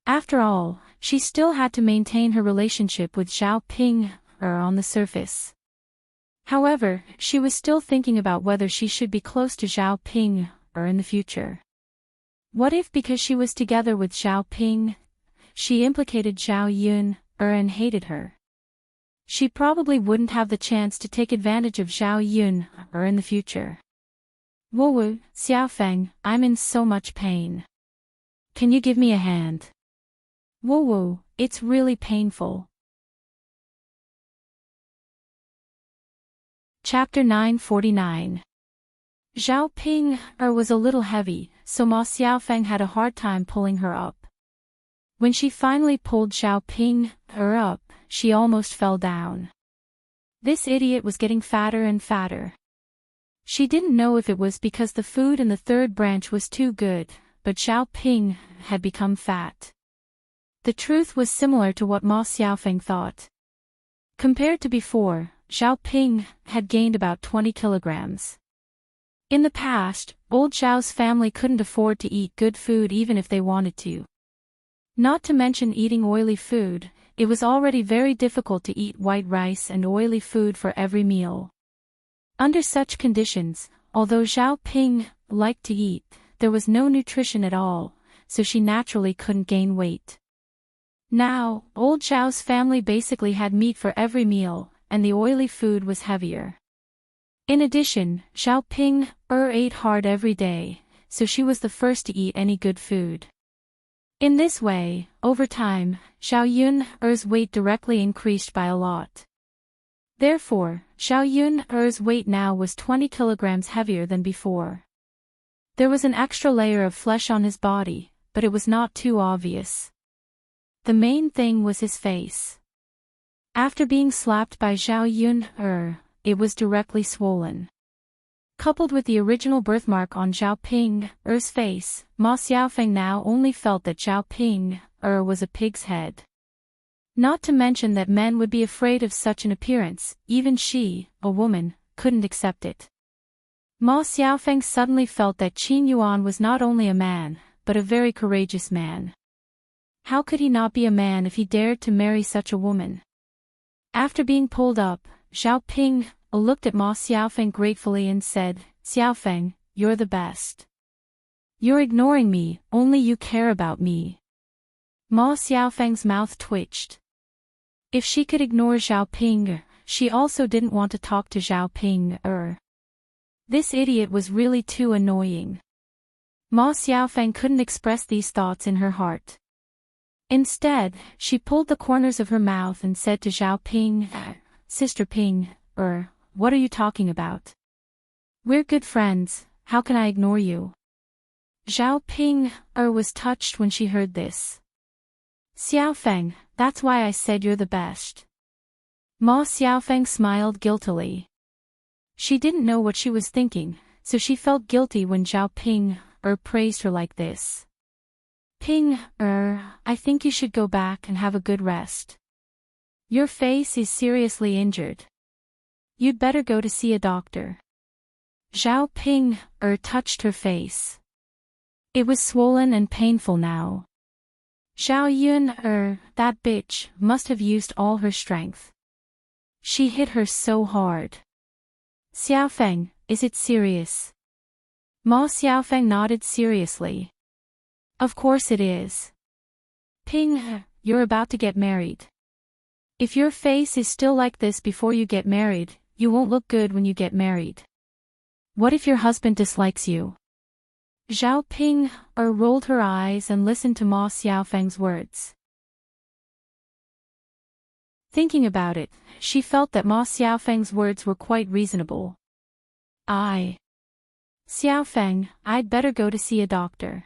After all, she still had to maintain her relationship with Xiao Ping on the surface. However, she was still thinking about whether she should be close to Xiao Ping in the future. What if because she was together with Xiao Ping, she implicated Xiao Yun and hated her? She probably wouldn't have the chance to take advantage of Xiao Yun in the future. Wu Xiaofeng, I'm in so much pain. Can you give me a hand? Wu, it's really painful. Chapter 949. Xiao Ping was a little heavy, so Ma Xiaofeng had a hard time pulling her up. When she finally pulled Xiao Ping up, she almost fell down. This idiot was getting fatter and fatter. She didn't know if it was because the food in the third branch was too good, but Xiao Ping had become fat. The truth was similar to what Ma Xiaofeng thought. Compared to before, Xiao Ping had gained about 20 kilograms. In the past, old Xiao's family couldn't afford to eat good food even if they wanted to. Not to mention eating oily food, it was already very difficult to eat white rice and oily food for every meal. Under such conditions, although Xiao Ping liked to eat, there was no nutrition at all, so she naturally couldn't gain weight. Now, old Xiao's family basically had meat for every meal, and the oily food was heavier. In addition, Xiao Ping ate hard every day, so she was the first to eat any good food. In this way, over time, Xiao Yun's weight directly increased by a lot. Therefore, Xiao Yun's weight now was 20 kilograms heavier than before. There was an extra layer of flesh on his body, but it was not too obvious. The main thing was his face. After being slapped by Xiao Yun, it was directly swollen. Coupled with the original birthmark on Xiao Ping's face, Ma Xiaofeng now only felt that Xiao Ping was a pig's head. Not to mention that men would be afraid of such an appearance, even she, a woman, couldn't accept it. Ma Xiaofeng suddenly felt that Qin Yuan was not only a man, but a very courageous man. How could he not be a man if he dared to marry such a woman? After being pulled up, Zhao Ping looked at Ma Xiaofeng gratefully and said, Xiaofeng, you're the best. You're ignoring me, only you care about me. Ma Xiaofeng's mouth twitched. If she could ignore Zhao Ping, she also didn't want to talk to Zhao Ping. This idiot was really too annoying. Ma Xiaofeng couldn't express these thoughts in her heart. Instead, she pulled the corners of her mouth and said to Zhao Ping, Sister Ping, what are you talking about? We're good friends, how can I ignore you? Zhao Ping, was touched when she heard this. Xiaofeng, that's why I said you're the best. Ma Xiaofeng smiled guiltily. She didn't know what she was thinking, so she felt guilty when Zhao Ping, praised her like this. Ping, I think you should go back and have a good rest. Your face is seriously injured. You'd better go to see a doctor. Zhao Ping, touched her face. It was swollen and painful now. Zhao Yun, that bitch, must have used all her strength. She hit her so hard. Xiaofeng, is it serious? Ma Xiaofeng nodded seriously. Of course it is. Ping, you're about to get married. If your face is still like this before you get married, you won't look good when you get married. What if your husband dislikes you? Zhao Ping, rolled her eyes and listened to Ma Xiaofeng's words. Thinking about it, she felt that Ma Xiaofeng's words were quite reasonable. Xiaofeng, I'd better go to see a doctor.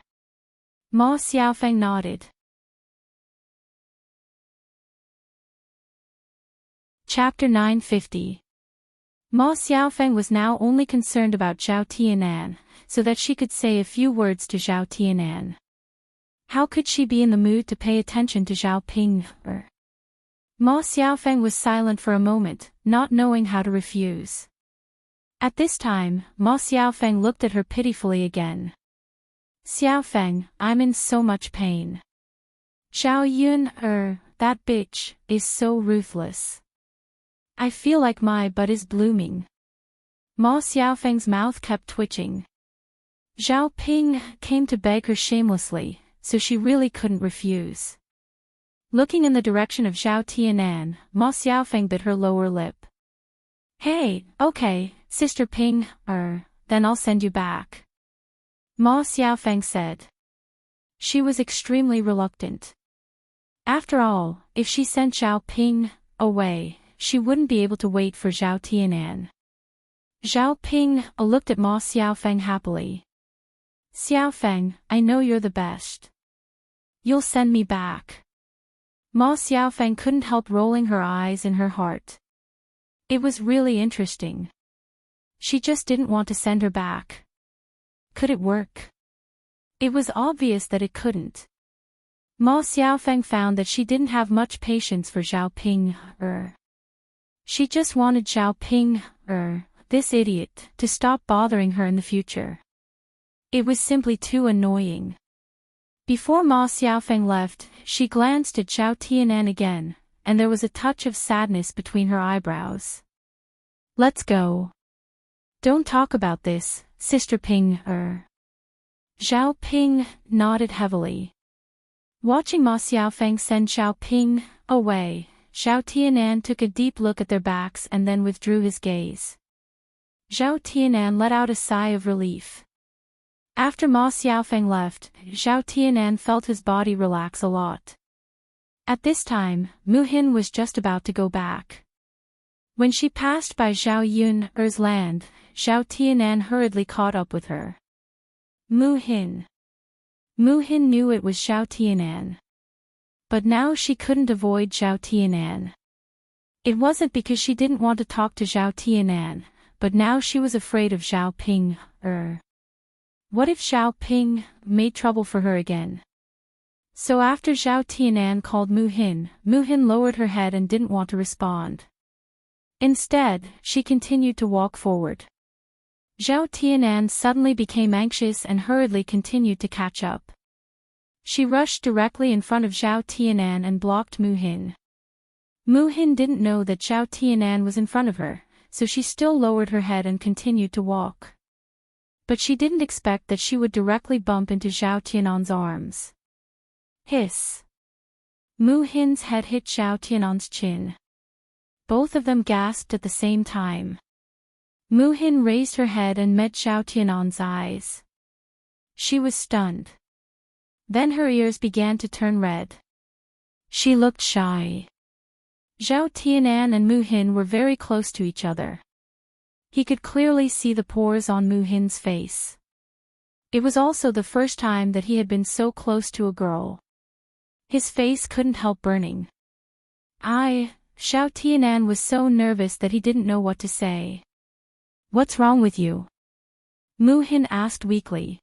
Ma Xiaofeng nodded. Chapter 950. Ma Xiaofeng was now only concerned about Zhao Tianan, so that she could say a few words to Zhao Tianan. How could she be in the mood to pay attention to Zhao Ping? Ma Xiaofeng was silent for a moment, not knowing how to refuse. At this time, Ma Xiaofeng looked at her pitifully again. Xiaofeng, I'm in so much pain. Zhao Yun, that bitch, is so ruthless. I feel like my butt is blooming. Ma Xiaofeng's mouth kept twitching. Zhao Ping came to beg her shamelessly, so she really couldn't refuse. Looking in the direction of Zhao Tianan, Ma Xiaofeng bit her lower lip. Hey, okay, Sister Ping, then I'll send you back. Ma Xiaofeng said. She was extremely reluctant. After all, if she sent Zhao Ping away, she wouldn't be able to wait for Zhao Tianan. Zhao Ping looked at Ma Xiaofeng happily. Xiaofeng, I know you're the best. You'll send me back. Ma Xiaofeng couldn't help rolling her eyes in her heart. It was really interesting. She just didn't want to send her back. Could it work? It was obvious that it couldn't. Ma Xiaofeng found that she didn't have much patience for Zhao Ping, She just wanted Zhao Ping, this idiot, to stop bothering her in the future. It was simply too annoying. Before Ma Xiaofeng left, she glanced at Zhao Tianan again, and there was a touch of sadness between her eyebrows. Let's go. Don't talk about this, Sister Ping, Zhao Ping nodded heavily. Watching Ma Xiaofeng send Zhao Ping away, Zhao Tianan took a deep look at their backs and then withdrew his gaze. Zhao Tianan let out a sigh of relief. After Ma Xiaofeng left, Zhao Tianan felt his body relax a lot. At this time, Mu Hin was just about to go back. When she passed by Zhao Yun's land, Zhao Tianan hurriedly caught up with her. Mu Hin. Mu Hin knew it was Zhao Tianan. But now she couldn't avoid Zhao Tianan. It wasn't because she didn't want to talk to Zhao Tianan, but now she was afraid of Zhao Ping, What if Zhao Ping made trouble for her again? So after Zhao Tianan called Mu Hin lowered her head and didn't want to respond. Instead, she continued to walk forward. Zhao Tianan suddenly became anxious and hurriedly continued to catch up. She rushed directly in front of Zhao Tianan and blocked Mu Hin. Mu Hin didn't know that Zhao Tianan was in front of her, so she still lowered her head and continued to walk. But she didn't expect that she would directly bump into Zhao Tianan's arms. Hiss. Mu Hin's head hit Zhao Tianan's chin. Both of them gasped at the same time. Mu Hin raised her head and met Zhao Tianan's eyes. She was stunned. Then her ears began to turn red. She looked shy. Zhao Tianan and Mu Hin were very close to each other. He could clearly see the pores on Mu Hin's face. It was also the first time that he had been so close to a girl. His face couldn't help burning. Zhao Tianan was so nervous that he didn't know what to say. "What's wrong with you?" Mu Hin asked weakly.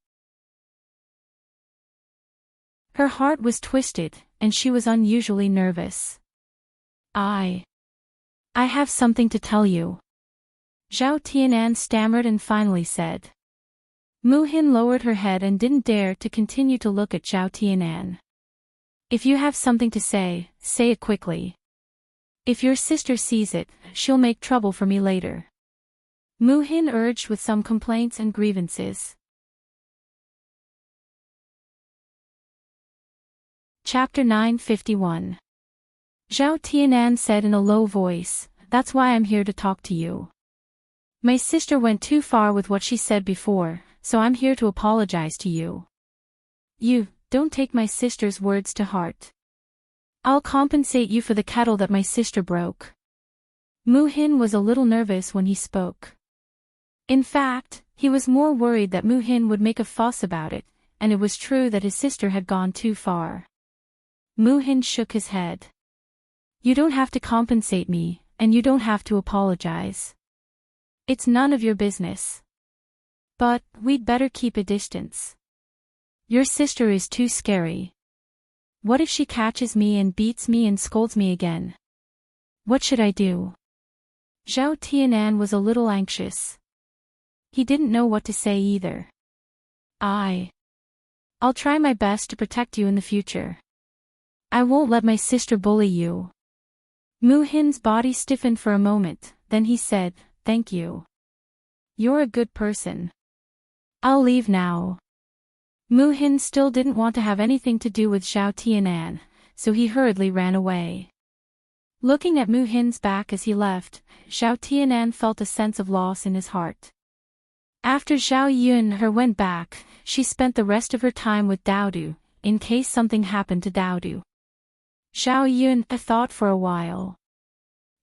Her heart was twisted, and she was unusually nervous. I have something to tell you," Zhao Tianan stammered and finally said. Mu Hin lowered her head and didn't dare to continue to look at Zhao Tianan. "If you have something to say it quickly. If your sister sees it, she'll make trouble for me later," Mu Hin urged with some complaints and grievances. Chapter 951. Zhao Tianan said in a low voice, "That's why I'm here to talk to you. My sister went too far with what she said before, so I'm here to apologize to you. You don't take my sister's words to heart. I'll compensate you for the kettle that my sister broke." Mu Hin was a little nervous when he spoke. In fact, he was more worried that Mu Hin would make a fuss about it, and it was true that his sister had gone too far. Mu Hin shook his head. "You don't have to compensate me, and you don't have to apologize. It's none of your business. But we'd better keep a distance. Your sister is too scary. What if she catches me and beats me and scolds me again? What should I do?" Zhao Tianan was a little anxious. He didn't know what to say either. I'll try my best to protect you in the future. I won't let my sister bully you." Mu Hin's body stiffened for a moment, then he said, "Thank you. You're a good person. I'll leave now." Mu Hin still didn't want to have anything to do with Zhao Tianan, so he hurriedly ran away. Looking at Mu Hin's back as he left, Zhao Tianan felt a sense of loss in his heart. After Zhao Yunhe went back, she spent the rest of her time with Daodu, in case something happened to Daodu. Zhao Yunhe thought for a while.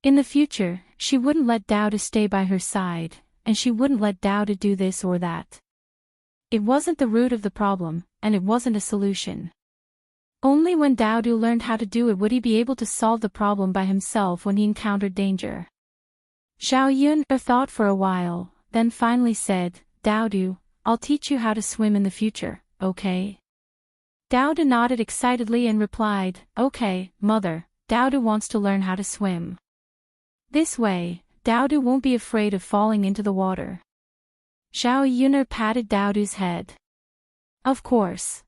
In the future, she wouldn't let Daodu stay by her side, and she wouldn't let Daodu do this or that. It wasn't the root of the problem, and it wasn't a solution. Only when Daodu learned how to do it would he be able to solve the problem by himself when he encountered danger. Zhao Yunhe thought for a while, then finally said, "Daodu, I'll teach you how to swim in the future, okay?" Daodu nodded excitedly and replied, "Okay, mother, Daodu wants to learn how to swim. This way, Daodu won't be afraid of falling into the water." Zhao Yunhe patted Daodu's head. "Of course.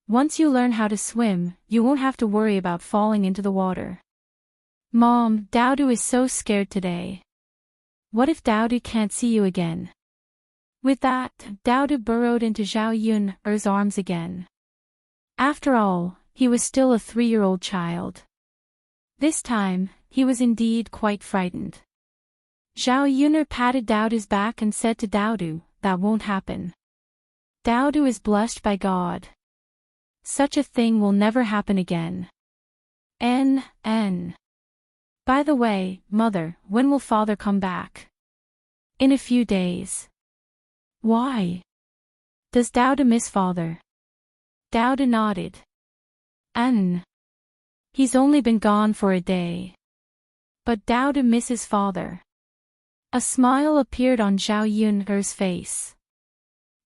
Once you learn how to swim, you won't have to worry about falling into the water." "Mom, Daodu is so scared today. What if Daodu can't see you again?" With that, Daodu burrowed into Zhao Yunhe's arms again. After all, he was still a 3-year-old child. This time, he was indeed quite frightened. Zhao Yunhe patted Daodu's back and said to Daodu, "That won't happen. Daodu is blessed by God. Such a thing will never happen again. By the way, mother, when will father come back?" "In a few days." "Why? Does Daodu miss father?" Daodu nodded. He's only been gone for a day. But Daodu misses father." A smile appeared on Zhao Yunhe's face.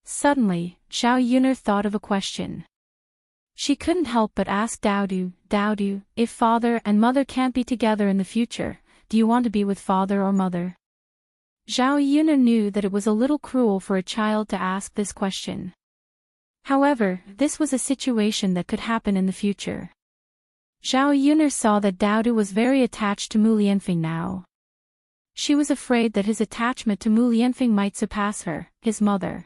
Suddenly, Zhao Yunhe thought of a question. She couldn't help but ask Daodu, "Daodu, if father and mother can't be together in the future, do you want to be with father or mother?" Zhao Yunhe knew that it was a little cruel for a child to ask this question. However, this was a situation that could happen in the future. Zhao Yuner saw that Daodu was very attached to Mu Lianfeng now. She was afraid that his attachment to Mu Lianfeng might surpass her, his mother.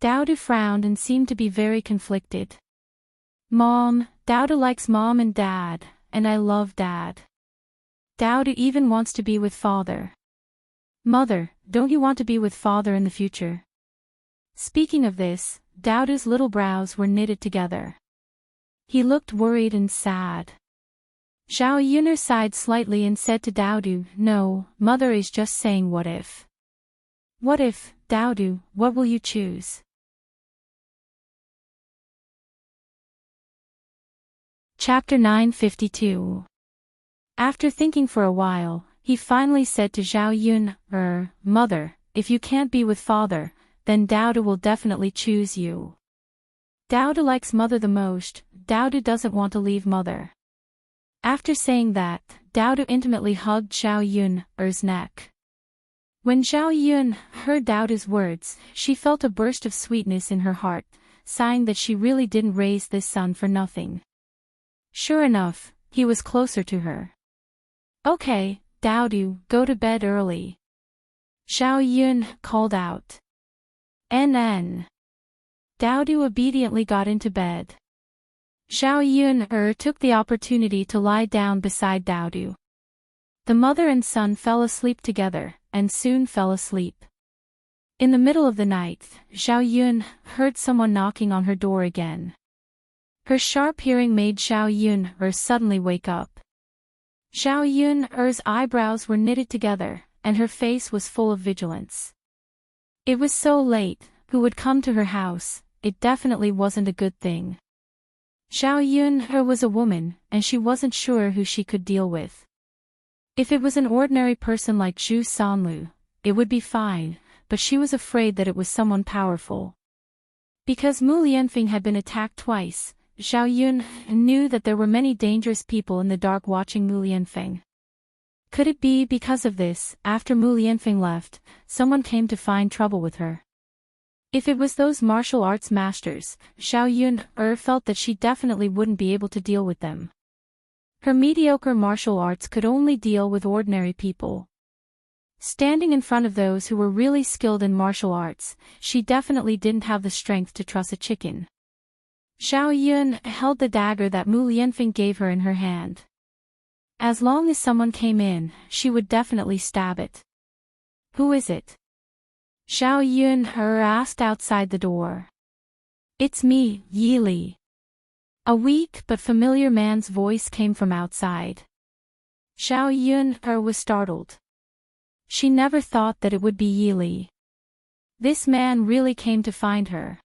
Daodu frowned and seemed to be very conflicted. Mom, Daodu likes Mom and Dad, and I love Dad. Daodu even wants to be with Father. Mother, don't you want to be with Father in the future? Speaking of this, Daodu's little brows were knitted together. He looked worried and sad. Zhao Yuner sighed slightly and said to Daodu, "No, Mother is just saying what if." What if, Daodu, what will you choose? Chapter 952. After thinking for a while, he finally said to Zhao Yun, Mother, if you can't be with Father, then Daodu will definitely choose you. Daodu likes Mother the most, Daodu doesn't want to leave Mother. After saying that, Daodu intimately hugged Zhao Yun's neck. When Zhao Yun heard Daodu's words, she felt a burst of sweetness in her heart, sighing that she really didn't raise this son for nothing. Sure enough, he was closer to her. Okay, Daodu, go to bed early. Zhao Yun called out. NN. Daodu obediently got into bed. Zhao Yun took the opportunity to lie down beside Daodu. The mother and son fell asleep together, and soon fell asleep. In the middle of the night, Zhao Yun heard someone knocking on her door again. Her sharp hearing made Zhao Yun suddenly wake up. Zhao Yun's eyebrows were knitted together, and her face was full of vigilance. It was so late, who would come to her house? It definitely wasn't a good thing. Zhao Yun was a woman, and she wasn't sure who she could deal with. If it was an ordinary person like Zhu Sanlu, it would be fine, but she was afraid that it was someone powerful. Because Mu Lianfeng had been attacked twice, Zhao Yun knew that there were many dangerous people in the dark watching Mu Lianfeng. Could it be because of this, after Mu Lianfeng left, someone came to find trouble with her? If it was those martial arts masters, Zhao Yun felt that she definitely wouldn't be able to deal with them. Her mediocre martial arts could only deal with ordinary people. Standing in front of those who were really skilled in martial arts, she definitely didn't have the strength to truss a chicken. Zhao Yun held the dagger that Mu Lianfeng gave her in her hand. As long as someone came in, she would definitely stab it. Who is it? Zhao Yun asked outside the door. It's me, Yi Li. A weak but familiar man's voice came from outside. Zhao Yun was startled. She never thought that it would be Yi Li. This man really came to find her.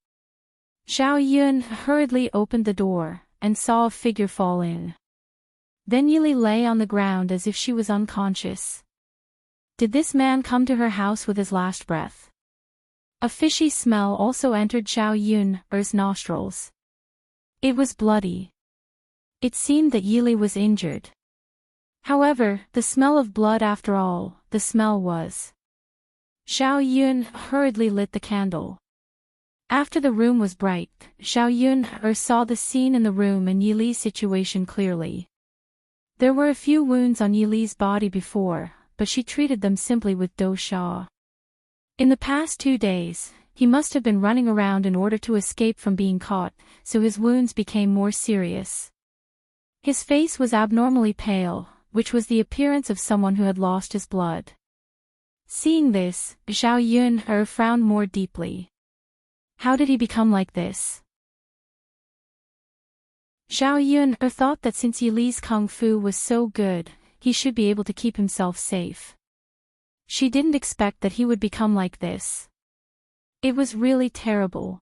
Zhao Yun hurriedly opened the door, and saw a figure fall in. Then Yi Li lay on the ground as if she was unconscious. Did this man come to her house with his last breath? A fishy smell also entered Zhao Yun's nostrils. It was bloody. It seemed that Yi Li was injured. However, the smell of blood after all, the smell was. Zhao Yun hurriedly lit the candle. After the room was bright, Zhao Yun saw the scene in the room and Yi Li's situation clearly. There were a few wounds on Yi Li's body before, but she treated them simply with Do Sha. In the past 2 days, he must have been running around in order to escape from being caught, so his wounds became more serious. His face was abnormally pale, which was the appearance of someone who had lost his blood. Seeing this, Zhao Yun frowned more deeply. How did he become like this? Zhao Yun thought that since Yi Li's kung fu was so good, he should be able to keep himself safe. She didn't expect that he would become like this. It was really terrible.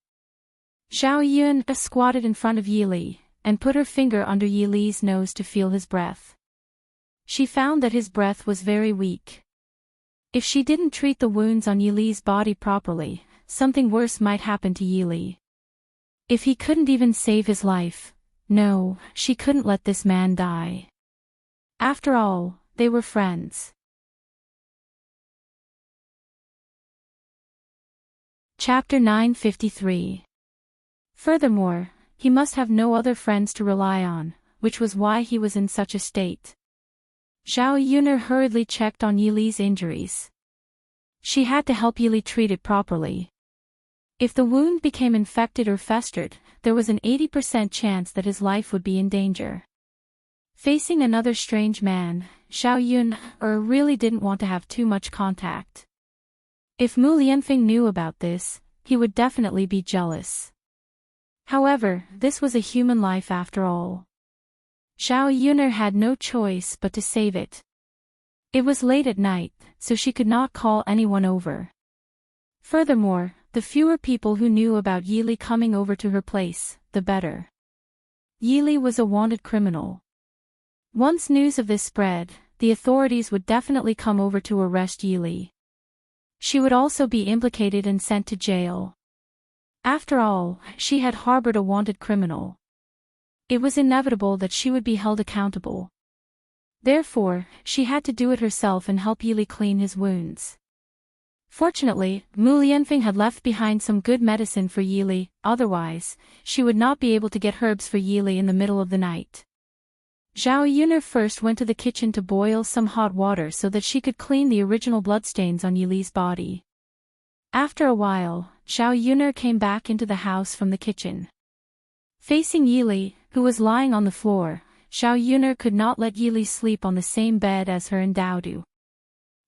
Zhao Yun squatted in front of Yi Li, and put her finger under Yi Li's nose to feel his breath. She found that his breath was very weak. If she didn't treat the wounds on Yi Li's body properly, something worse might happen to Yi Li. If he couldn't even save his life, no, she couldn't let this man die. After all, they were friends. Chapter 953. Furthermore, he must have no other friends to rely on, which was why he was in such a state. Zhao Yuner hurriedly checked on Yili's injuries. She had to help Yili treat it properly. If the wound became infected or festered, there was an 80% chance that his life would be in danger. Facing another strange man, Zhao Yuner really didn't want to have too much contact. If Mu Lianfeng knew about this, he would definitely be jealous. However, this was a human life after all. Zhao Yuner had no choice but to save it. It was late at night, so she could not call anyone over. Furthermore, the fewer people who knew about Yili coming over to her place, the better. Yili was a wanted criminal. Once news of this spread, the authorities would definitely come over to arrest Yili. She would also be implicated and sent to jail. After all, she had harbored a wanted criminal. It was inevitable that she would be held accountable. Therefore, she had to do it herself and help Yili clean his wounds. Fortunately, Mu Lianfeng had left behind some good medicine for Yili, otherwise, she would not be able to get herbs for Yili in the middle of the night. Zhao Yuner first went to the kitchen to boil some hot water so that she could clean the original bloodstains on Yili's body. After a while, Zhao Yuner came back into the house from the kitchen. Facing Yili, who was lying on the floor, Zhao Yuner could not let Yili sleep on the same bed as her and Daodu.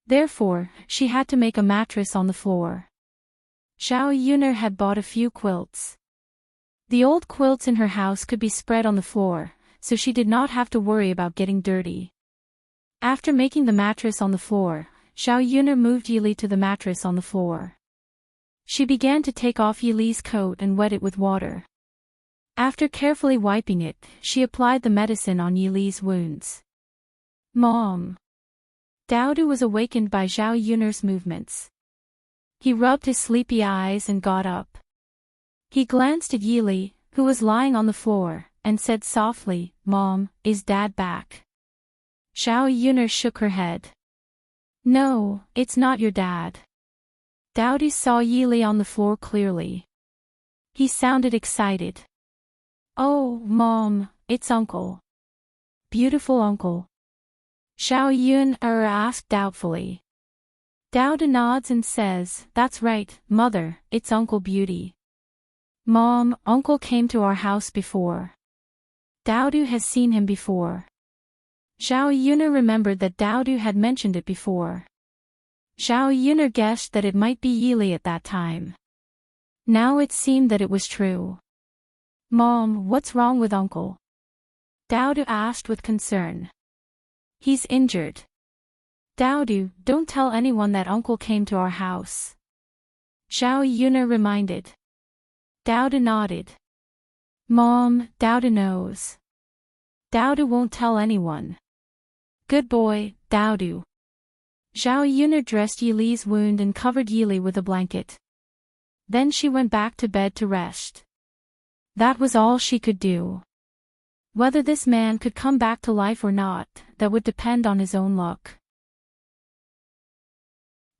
Therefore, she had to make a mattress on the floor. Zhao Yuner had bought a few quilts. The old quilts in her house could be spread on the floor, so she did not have to worry about getting dirty. After making the mattress on the floor, Zhao Yuner moved Yili to the mattress on the floor. She began to take off Yili's coat and wet it with water. After carefully wiping it, she applied the medicine on Yili's wounds. Mom! Daodu was awakened by Zhao Yuner's movements. He rubbed his sleepy eyes and got up. He glanced at Yili, who was lying on the floor, and said softly, "Mom, is Dad back?" Zhao Yuner shook her head. "No, it's not your dad." Daodu saw Yili on the floor clearly. He sounded excited. "Oh, Mom, it's Uncle. Beautiful Uncle." Zhao Yuner asked doubtfully. Daodu nods and says, "That's right, Mother, it's Uncle Beauty. Mom, Uncle came to our house before. Daodu has seen him before." Zhao Yuner remembered that Daodu had mentioned it before. Zhao Yuner guessed that it might be Yili at that time. Now it seemed that it was true. "Mom, what's wrong with Uncle?" Daodu asked with concern. "He's injured." "Daodu, don't tell anyone that Uncle came to our house," Zhao Yuner reminded. Daodu nodded. "Mom, Daodu knows. Daodu won't tell anyone." "Good boy, Daodu." Zhao Yuner dressed Yili's wound and covered Yili with a blanket. Then she went back to bed to rest. That was all she could do. Whether this man could come back to life or not, that would depend on his own luck.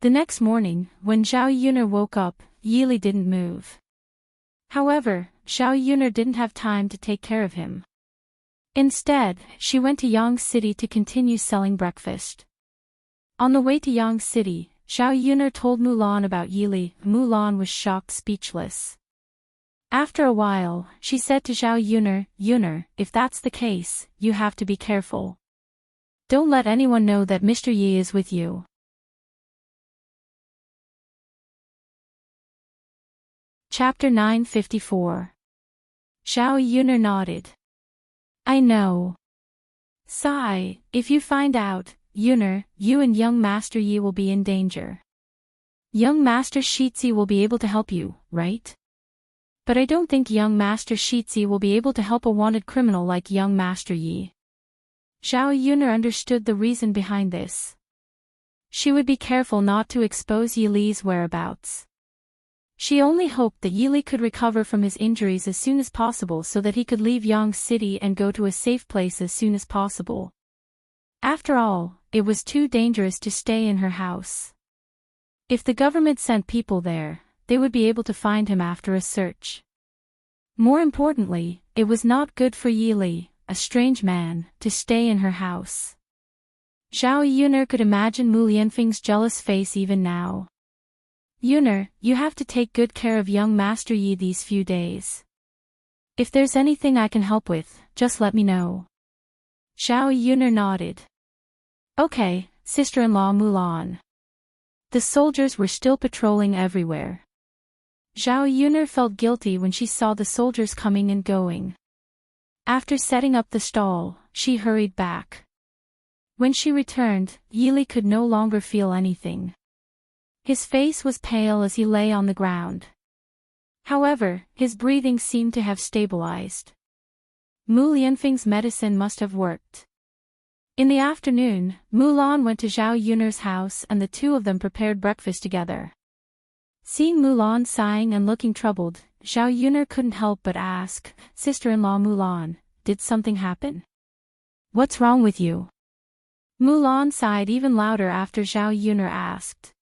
The next morning, when Zhao Yuner woke up, Yili didn't move. However, Zhao Yuner didn't have time to take care of him. Instead, she went to Yang City to continue selling breakfast. On the way to Yang City, Zhao Yuner told Mulan about Yili. Mulan was shocked speechless. After a while, she said to Zhao Yuner, "Yuner, if that's the case, you have to be careful. Don't let anyone know that Mr. Yi is with you." Chapter 954. Zhao Yuner nodded. "I know. Sigh, if you find out, Yuner, you and young Master Yi will be in danger. Young Master Shitzi will be able to help you, right? But I don't think young Master Shitzi will be able to help a wanted criminal like young Master Yi." Zhao Yuner understood the reason behind this. She would be careful not to expose Yili's whereabouts. She only hoped that Yili could recover from his injuries as soon as possible so that he could leave Yang City and go to a safe place as soon as possible. After all, it was too dangerous to stay in her house. If the government sent people there, they would be able to find him after a search. More importantly, it was not good for Yi Li, a strange man, to stay in her house. Zhao Yun'er could imagine Mu Lianfeng's jealous face even now. Yun'er, you have to take good care of young Master Yi these few days. If there's anything I can help with, just let me know. Zhao Yun'er nodded. Okay, sister-in-law Mulan. The soldiers were still patrolling everywhere. Zhao Yun'er felt guilty when she saw the soldiers coming and going. After setting up the stall, she hurried back. When she returned, Yi Li could no longer feel anything. His face was pale as he lay on the ground. However, his breathing seemed to have stabilized. Mu Lianfeng's medicine must have worked. In the afternoon, Mulan went to Zhao Yun'er's house and the two of them prepared breakfast together. Seeing Mulan sighing and looking troubled, Zhao Yun'er couldn't help but ask, "Sister-in-law Mulan, did something happen? What's wrong with you?" Mulan sighed even louder after Zhao Yun'er asked.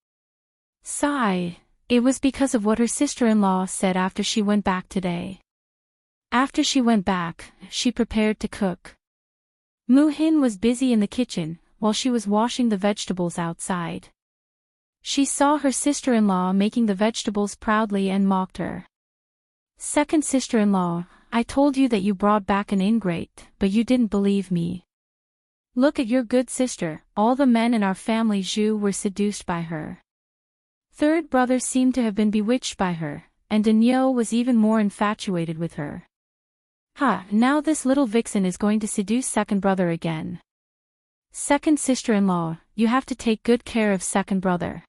Sigh. It was because of what her sister-in-law said after she went back today. After she went back, she prepared to cook. Mu Hin was busy in the kitchen, while she was washing the vegetables outside. She saw her sister-in-law making the vegetables proudly and mocked her. Second sister-in-law, I told you that you brought back an ingrate, but you didn't believe me. Look at your good sister, all the men in our family Zhu were seduced by her. Third brother seemed to have been bewitched by her, and Daniel was even more infatuated with her. Now this little vixen is going to seduce second brother again. Second sister-in-law, you have to take good care of second brother.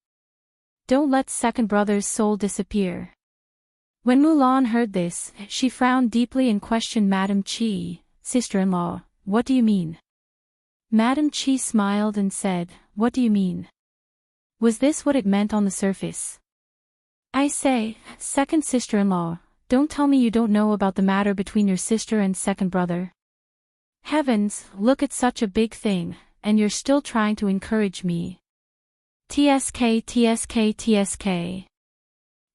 Don't let second brother's soul disappear. When Mulan heard this, she frowned deeply and questioned Madame Qi, sister-in-law, what do you mean? Madame Qi smiled and said, what do you mean? Was this what it meant on the surface? I say, second sister-in-law, don't tell me you don't know about the matter between your sister and second brother. Heavens, look at such a big thing, and you're still trying to encourage me. TSK TSK TSK.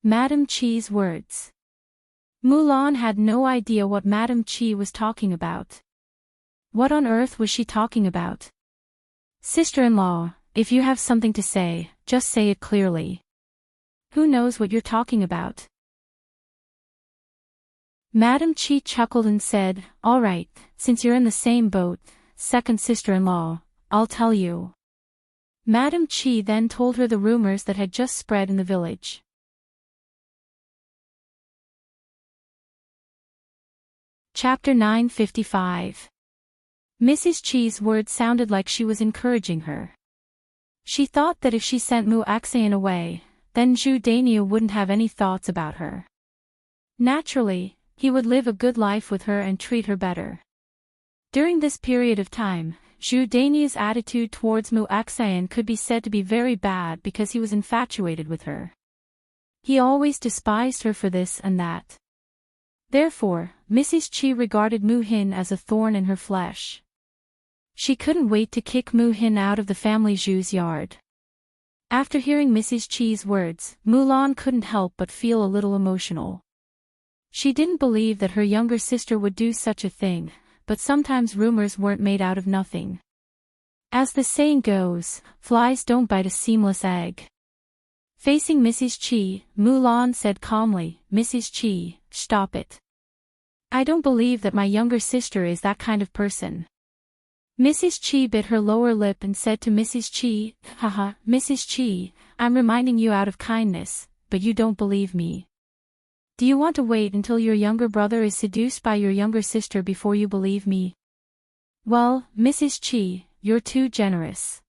Madame Qi's words. Mulan had no idea what Madame Qi was talking about. What on earth was she talking about? Sister-in-law, if you have something to say, just say it clearly. Who knows what you're talking about? Madame Qi chuckled and said, all right, since you're in the same boat, second sister-in-law, I'll tell you. Madame Qi then told her the rumors that had just spread in the village. Chapter 955. Mrs. Qi's words sounded like she was encouraging her. She thought that if she sent Mu Axayan away, then Zhu Daniel wouldn't have any thoughts about her. Naturally, he would live a good life with her and treat her better. During this period of time, Zhu Daniel's attitude towards Mu Axayan could be said to be very bad because he was infatuated with her. He always despised her for this and that. Therefore, Mrs. Qi regarded Mu Hin as a thorn in her flesh. She couldn't wait to kick Mu Hin out of the family Zhu's yard. After hearing Mrs. Qi's words, Mulan couldn't help but feel a little emotional. She didn't believe that her younger sister would do such a thing, but sometimes rumors weren't made out of nothing. As the saying goes, flies don't bite a seamless egg. Facing Mrs. Qi, Mulan said calmly, Mrs. Qi, stop it. I don't believe that my younger sister is that kind of person. Mrs. Qi bit her lower lip and said to Mrs. Qi, haha, Mrs. Qi, I'm reminding you out of kindness, but you don't believe me. Do you want to wait until your younger brother is seduced by your younger sister before you believe me? Well, Mrs. Qi, you're too generous.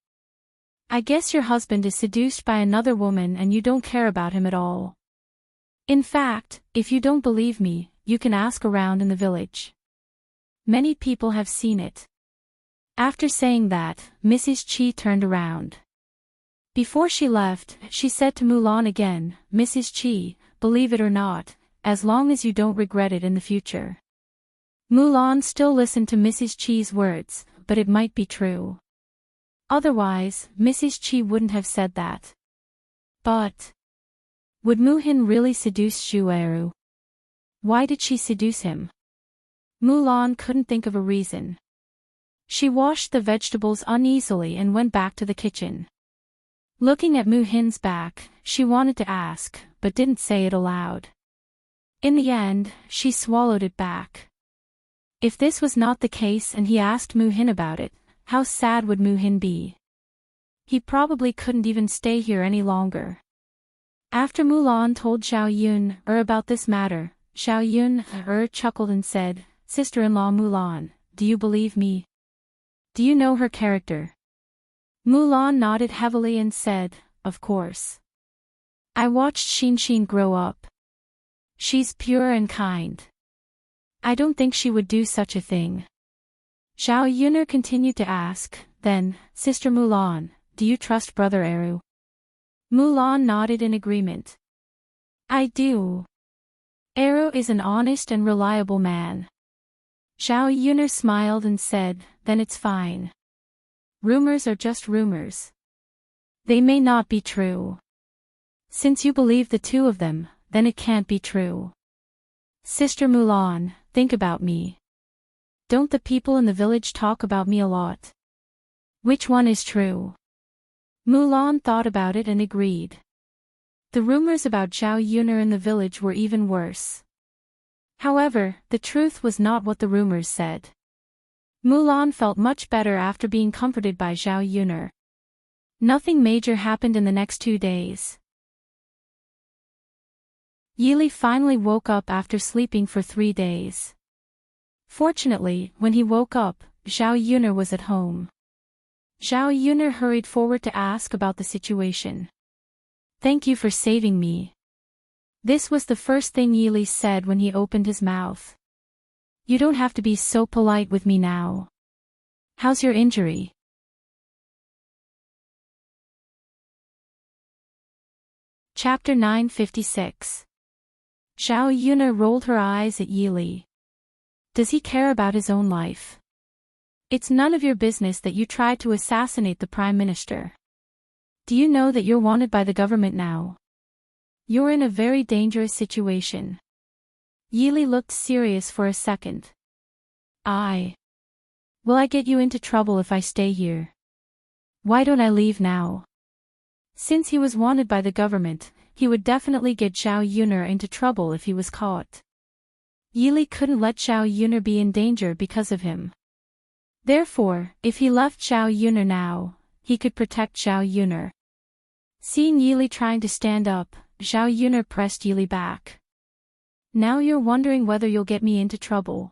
I guess your husband is seduced by another woman and you don't care about him at all. In fact, if you don't believe me, you can ask around in the village. Many people have seen it. After saying that, Mrs. Qi turned around. Before she left, she said to Mulan again, Mrs. Qi, believe it or not, as long as you don't regret it in the future. Mulan still listened to Mrs. Qi's words, but it might be true. Otherwise, Mrs. Qi wouldn't have said that. But Would Mu-hin really seduce Shu-eru? Why did she seduce him? Mulan couldn't think of a reason. She washed the vegetables uneasily and went back to the kitchen. Looking at Mu-hin's back, she wanted to ask, but didn't say it aloud. In the end, she swallowed it back. If this was not the case and he asked Mu-hin about it, how sad would Mu-hin be? He probably couldn't even stay here any longer. After Mulan told Xiao Yun-er about this matter, Xiao Yun-er chuckled and said, "Sister-in-law Mulan, do you believe me? Do you know her character?" Mulan nodded heavily and said, "Of course. I watched Xin grow up. She's pure and kind. I don't think she would do such a thing." Xiao Yun'er continued to ask, "Then, Sister Mulan, do you trust Brother Eru?" Mulan nodded in agreement. "I do. Eru is an honest and reliable man." Xiao Yun'er smiled and said, "Then it's fine. Rumors are just rumors. They may not be true. Since you believe the two of them, then it can't be true. Sister Mulan, think about me. Don't the people in the village talk about me a lot? Which one is true?" Mulan thought about it and agreed. The rumors about Xiao Yun'er in the village were even worse. However, the truth was not what the rumors said. Mulan felt much better after being comforted by Xiao Yun'er. Nothing major happened in the next 2 days. Yili finally woke up after sleeping for 3 days. Fortunately, when he woke up, Xiao Yun'er was at home. Xiao Yun'er hurried forward to ask about the situation. "Thank you for saving me." This was the first thing Yili said when he opened his mouth. "You don't have to be so polite with me now. How's your injury?" Chapter 956. Xiao Yun'er rolled her eyes at Yili. Does he care about his own life? It's none of your business that you tried to assassinate the Prime Minister. Do you know that you're wanted by the government now? You're in a very dangerous situation. Yili looked serious for a second. Will I get you into trouble if I stay here? Why don't I leave now?" Since he was wanted by the government, he would definitely get Xiao Yun'er into trouble if he was caught. Yili couldn't let Xiao Yun'er be in danger because of him. Therefore, if he left Xiao Yun'er now, he could protect Xiao Yun'er. Seeing Yili trying to stand up, Xiao Yun'er pressed Yili back. "Now you're wondering whether you'll get me into trouble.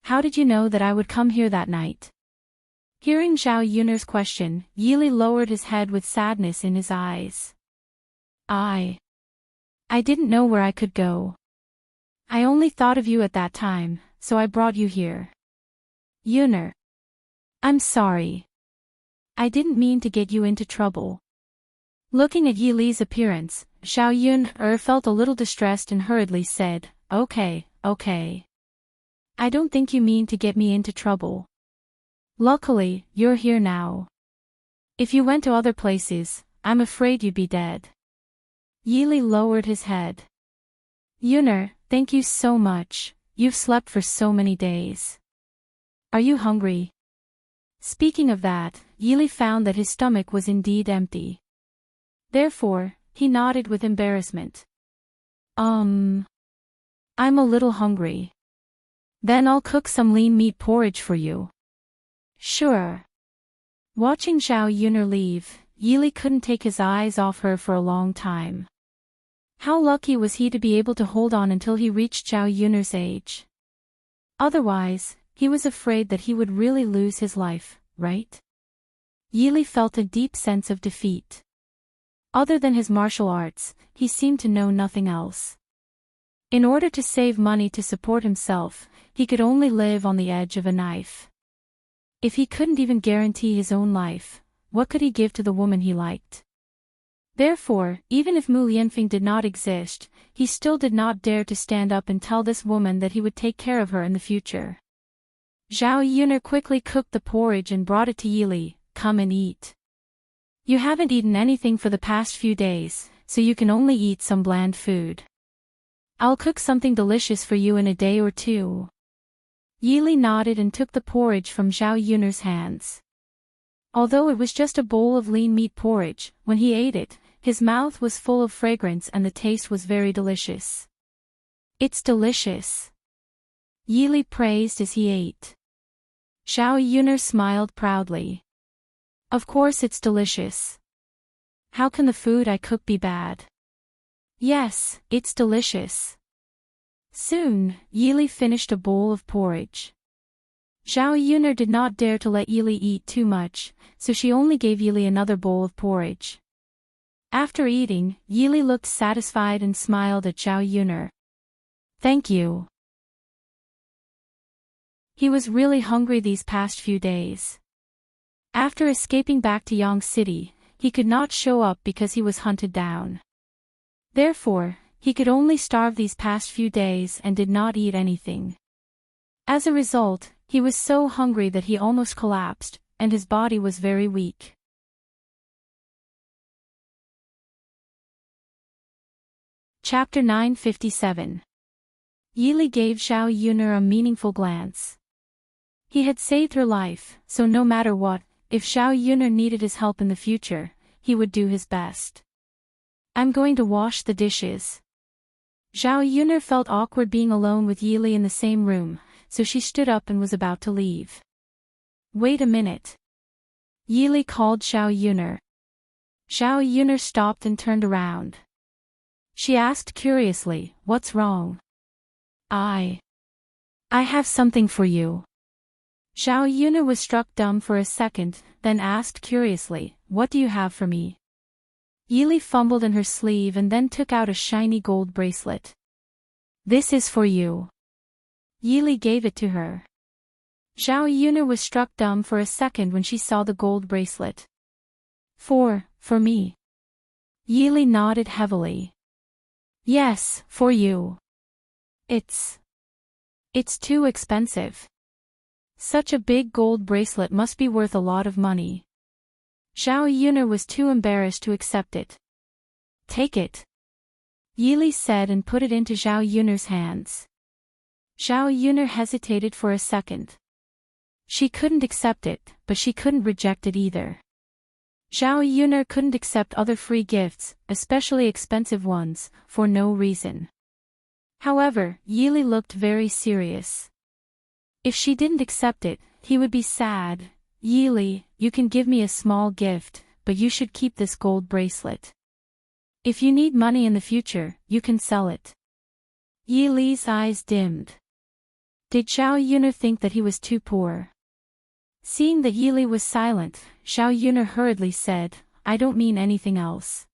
How did you know that I would come here that night?" Hearing Xiao Yun'er's question, Yili lowered his head with sadness in his eyes. I didn't know where I could go. I only thought of you at that time, so I brought you here." "Yun'er. I'm sorry. I didn't mean to get you into trouble." Looking at Yili's appearance, Xiao Yun'er felt a little distressed and hurriedly said, Okay. I don't think you mean to get me into trouble. Luckily, you're here now. If you went to other places, I'm afraid you'd be dead." Yili lowered his head. "Yun'er, thank you so much, you've slept for so many days. Are you hungry?" Speaking of that, Yili found that his stomach was indeed empty. Therefore, he nodded with embarrassment. I'm a little hungry. Then I'll cook some lean meat porridge for you." "Sure." Watching Xiao Yun'er leave, Yili couldn't take his eyes off her for a long time. How lucky was he to be able to hold on until he reached Xiao Yun'er's age. Otherwise, he was afraid that he would really lose his life, right? Yili felt a deep sense of defeat. Other than his martial arts, he seemed to know nothing else. In order to save money to support himself, he could only live on the edge of a knife. If he couldn't even guarantee his own life, what could he give to the woman he liked? Therefore, even if Mu Lianfeng did not exist, he still did not dare to stand up and tell this woman that he would take care of her in the future. Xiao Yun'er quickly cooked the porridge and brought it to Yili. "Come and eat. You haven't eaten anything for the past few days, so you can only eat some bland food. I'll cook something delicious for you in a day or two. Yili nodded and took the porridge from Zhao Yun'er's hands. Although it was just a bowl of lean meat porridge, when he ate it, his mouth was full of fragrance and the taste was very delicious. It's delicious, Yili praised as he ate. Zhao Yun'er smiled proudly. Of course it's delicious. How can the food I cook be bad? Yes, it's delicious. Soon, Yili finished a bowl of porridge. Zhao Yun'er did not dare to let Yili eat too much, so she only gave Yili another bowl of porridge. After eating, Yili looked satisfied and smiled at Zhao Yun'er. Thank you. He was really hungry these past few days. After escaping back to Yang City, he could not show up because he was hunted down. Therefore, he could only starve these past few days and did not eat anything. As a result, he was so hungry that he almost collapsed, and his body was very weak. Chapter 957. Yili gave Zhao Yun'er a meaningful glance. He had saved her life, so no matter what, if Zhao Yun'er needed his help in the future, he would do his best. I'm going to wash the dishes. Zhao Yun'er felt awkward being alone with Yili in the same room, so she stood up and was about to leave. Wait a minute. Yili called Zhao Yun'er. Zhao Yun'er stopped and turned around. She asked curiously, "What's wrong?" I have something for you. Zhao Yun'er was struck dumb for a second, then asked curiously, "What do you have for me?" Yili fumbled in her sleeve and then took out a shiny gold bracelet. This is for you. Yili gave it to her. Zhao Yun'er was struck dumb for a second when she saw the gold bracelet. For me. Yili nodded heavily. Yes, for you. It's too expensive. Such a big gold bracelet must be worth a lot of money. Zhao Yun'er was too embarrassed to accept it. Take it. Yili said and put it into Zhao Yun'er's hands. Zhao Yun'er hesitated for a second. She couldn't accept it, but she couldn't reject it either. Zhao Yun'er couldn't accept other free gifts, especially expensive ones, for no reason. However, Yili looked very serious. If she didn't accept it, he would be sad. Yili, you can give me a small gift, but you should keep this gold bracelet. If you need money in the future, you can sell it. Yili's eyes dimmed. Did Zhao Yun'er think that he was too poor? Seeing that Yili was silent, Zhao Yun'er hurriedly said, I don't mean anything else.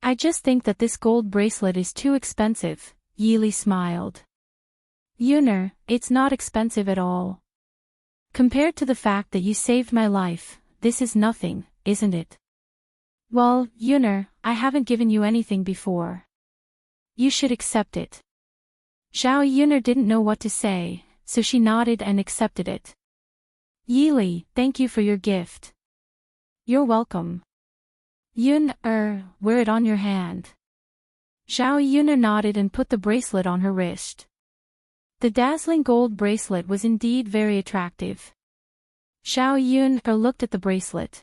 I just think that this gold bracelet is too expensive. Yili smiled. Yun'er, it's not expensive at all. Compared to the fact that you saved my life, this is nothing, isn't it? Well, Yun'er, I haven't given you anything before. You should accept it. Zhao Yun'er didn't know what to say, so she nodded and accepted it. Yili, thank you for your gift. You're welcome. Yun'er, wear it on your hand. Zhao Yun'er nodded and put the bracelet on her wrist. The dazzling gold bracelet was indeed very attractive. Zhao Yun'er looked at the bracelet.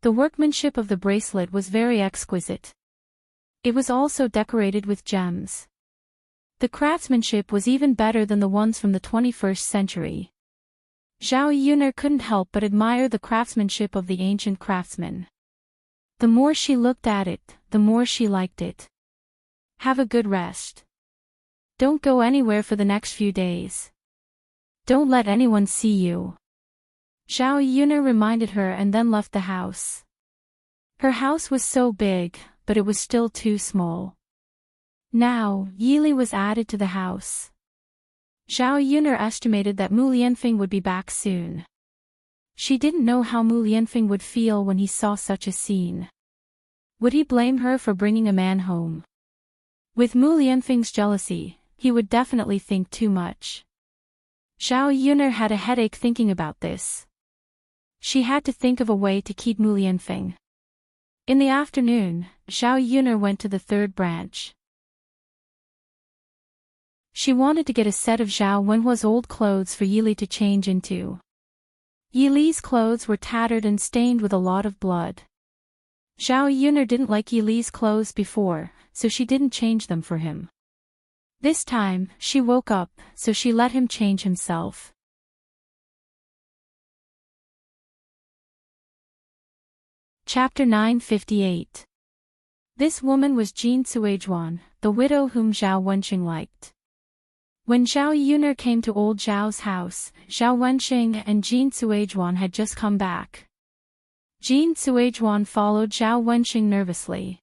The workmanship of the bracelet was very exquisite. It was also decorated with gems. The craftsmanship was even better than the ones from the 21st century. Zhao Yun'er couldn't help but admire the craftsmanship of the ancient craftsmen. The more she looked at it, the more she liked it. Have a good rest. Don't go anywhere for the next few days. Don't let anyone see you. Zhao Yun'er reminded her and then left the house. Her house was so big, but it was still too small. Now, Yili was added to the house. Zhao Yun'er estimated that Mu Lianfeng would be back soon. She didn't know how Mu Lianfeng would feel when he saw such a scene. Would he blame her for bringing a man home? With Mu Lianfeng's jealousy, he would definitely think too much. Zhao Yun'er had a headache thinking about this. She had to think of a way to keep Mu Lianfeng. In the afternoon, Zhao Yuner went to the third branch. She wanted to get a set of Zhao Wenhua's old clothes for Yili to change into. Yili's clothes were tattered and stained with a lot of blood. Zhao Yuner didn't like Yili's clothes before, so she didn't change them for him. This time, she woke up, so she let him change himself. Chapter 958. This woman was Jin Suizhuan, the widow whom Zhao Wenxing liked. When Zhao Yuner came to old Zhao's house, Zhao Wenxing and Jin Suizhuan had just come back. Jin Suizhuan followed Zhao Wenxing nervously.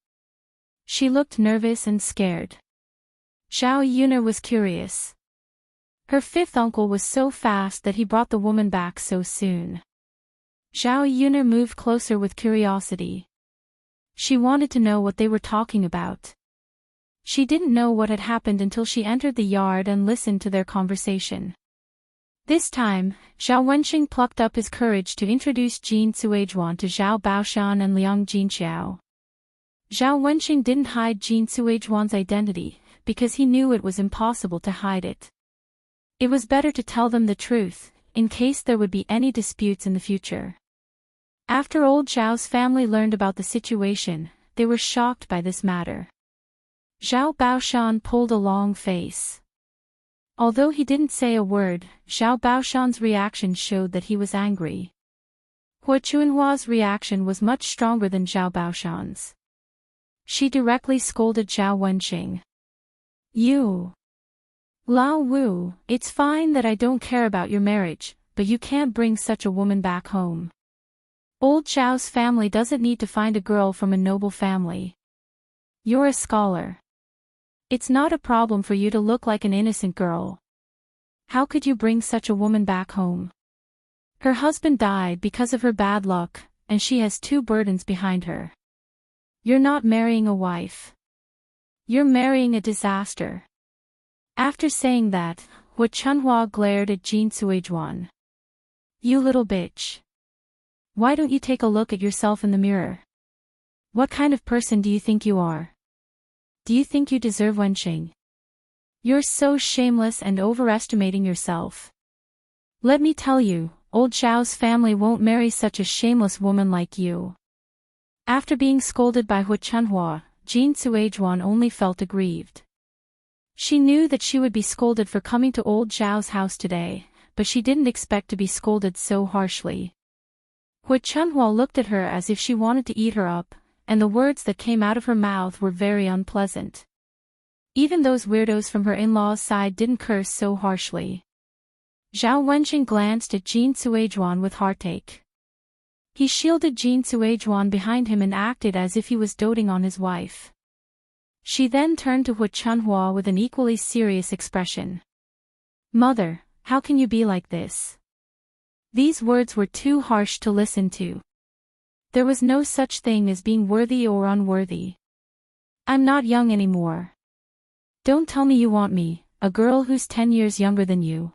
She looked nervous and scared. Zhao Yuner was curious. Her fifth uncle was so fast that he brought the woman back so soon. Zhao Yuner moved closer with curiosity. She wanted to know what they were talking about. She didn't know what had happened until she entered the yard and listened to their conversation. This time, Zhao Wenxing plucked up his courage to introduce Jin Suizhuan to Zhao Baoshan and Liang Jinxiao. Zhao Wenxing didn't hide Jin Suizhuan's identity, because he knew it was impossible to hide it. It was better to tell them the truth, in case there would be any disputes in the future. After old Zhao's family learned about the situation, they were shocked by this matter. Zhao Baoshan pulled a long face. Although he didn't say a word, Zhao Baoshan's reaction showed that he was angry. Hua Chunhua's reaction was much stronger than Zhao Baoshan's. She directly scolded Zhao Wenxing. You! Lao Wu, it's fine that I don't care about your marriage, but you can't bring such a woman back home. Old Zhao's family doesn't need to find a girl from a noble family. You're a scholar. It's not a problem for you to look like an innocent girl. How could you bring such a woman back home? Her husband died because of her bad luck, and she has 2 burdens behind her. You're not marrying a wife. You're marrying a disaster. After saying that, Hua Chunhua glared at Jin Suizhuan. You little bitch. Why don't you take a look at yourself in the mirror? What kind of person do you think you are? Do you think you deserve Wenxing? You're so shameless and overestimating yourself. Let me tell you, old Zhao's family won't marry such a shameless woman like you. After being scolded by Hua Chunhua, Jin Suizhuan only felt aggrieved. She knew that she would be scolded for coming to old Zhao's house today, but she didn't expect to be scolded so harshly. Hua Chunhua looked at her as if she wanted to eat her up, and the words that came out of her mouth were very unpleasant. Even those weirdos from her in-laws' side didn't curse so harshly. Zhao Wenxing glanced at Jin Suizhuan with heartache. He shielded Jin Suizhuan behind him and acted as if he was doting on his wife. She then turned to Hua Chunhua with an equally serious expression. Mother, how can you be like this? These words were too harsh to listen to. There was no such thing as being worthy or unworthy. I'm not young anymore. Don't tell me you want me, a girl who's 10 years younger than you.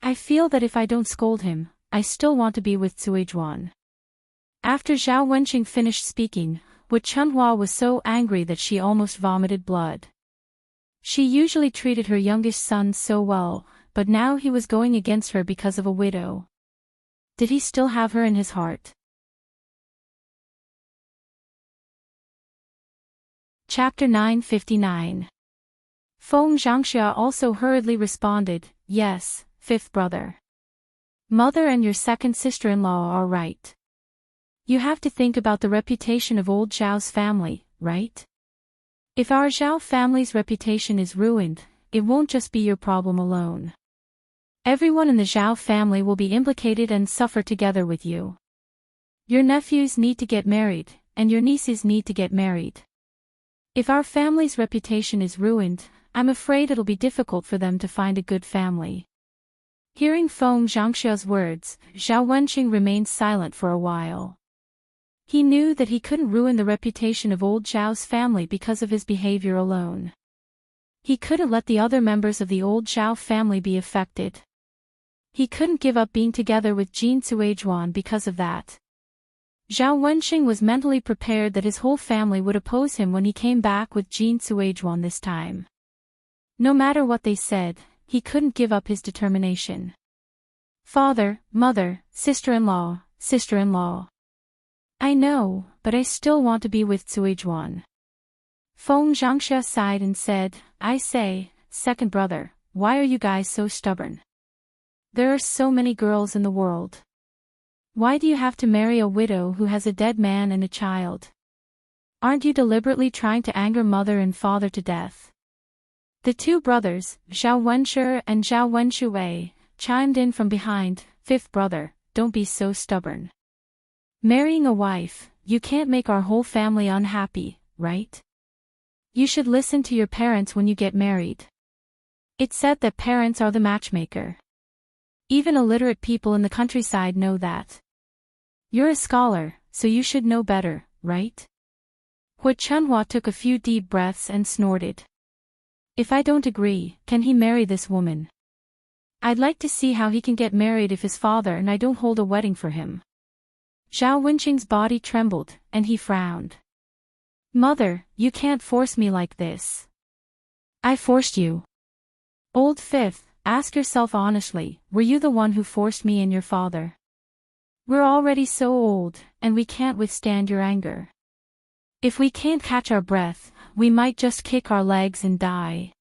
I feel that if I don't scold him, I still want to be with Suizhuan. After Zhao Wenxing finished speaking, Hua Chunhua was so angry that she almost vomited blood. She usually treated her youngest son so well, but now he was going against her because of a widow. Did he still have her in his heart? Chapter 959. Feng Zhangxia also hurriedly responded, yes, 5th brother. Mother and your second sister-in-law are right. You have to think about the reputation of old Zhao's family, right? If our Zhao family's reputation is ruined, it won't just be your problem alone. Everyone in the Zhao family will be implicated and suffer together with you. Your nephews need to get married, and your nieces need to get married. If our family's reputation is ruined, I'm afraid it'll be difficult for them to find a good family. Hearing Feng Zhangxia's words, Zhao Wenxing remained silent for a while. He knew that he couldn't ruin the reputation of old Zhao's family because of his behavior alone. He couldn't let the other members of the old Zhao family be affected. He couldn't give up being together with Jin Suizhuan because of that. Zhao Wenxing was mentally prepared that his whole family would oppose him when he came back with Jin Suizhuan this time. No matter what they said, he couldn't give up his determination. Father, mother, sister-in-law, sister-in-law. I know, but I still want to be with Suizhuan. Feng Zhangxia sighed and said, I say, second brother, why are you guys so stubborn? There are so many girls in the world. Why do you have to marry a widow who has a dead man and a child? Aren't you deliberately trying to anger mother and father to death? The two brothers, Zhao Wenshi and Zhao Wenshui, chimed in from behind, fifth brother, don't be so stubborn. Marrying a wife, you can't make our whole family unhappy, right? You should listen to your parents when you get married. It's said that parents are the matchmaker. Even illiterate people in the countryside know that. You're a scholar, so you should know better, right? Hu Chunhua took a few deep breaths and snorted. If I don't agree, can he marry this woman? I'd like to see how he can get married if his father and I don't hold a wedding for him. Zhao Wenxing's body trembled, and he frowned. Mother, you can't force me like this. I forced you. Old fifth, ask yourself honestly, were you the one who forced me and your father? We're already so old, and we can't withstand your anger. If we can't catch our breath, we might just kick our legs and die.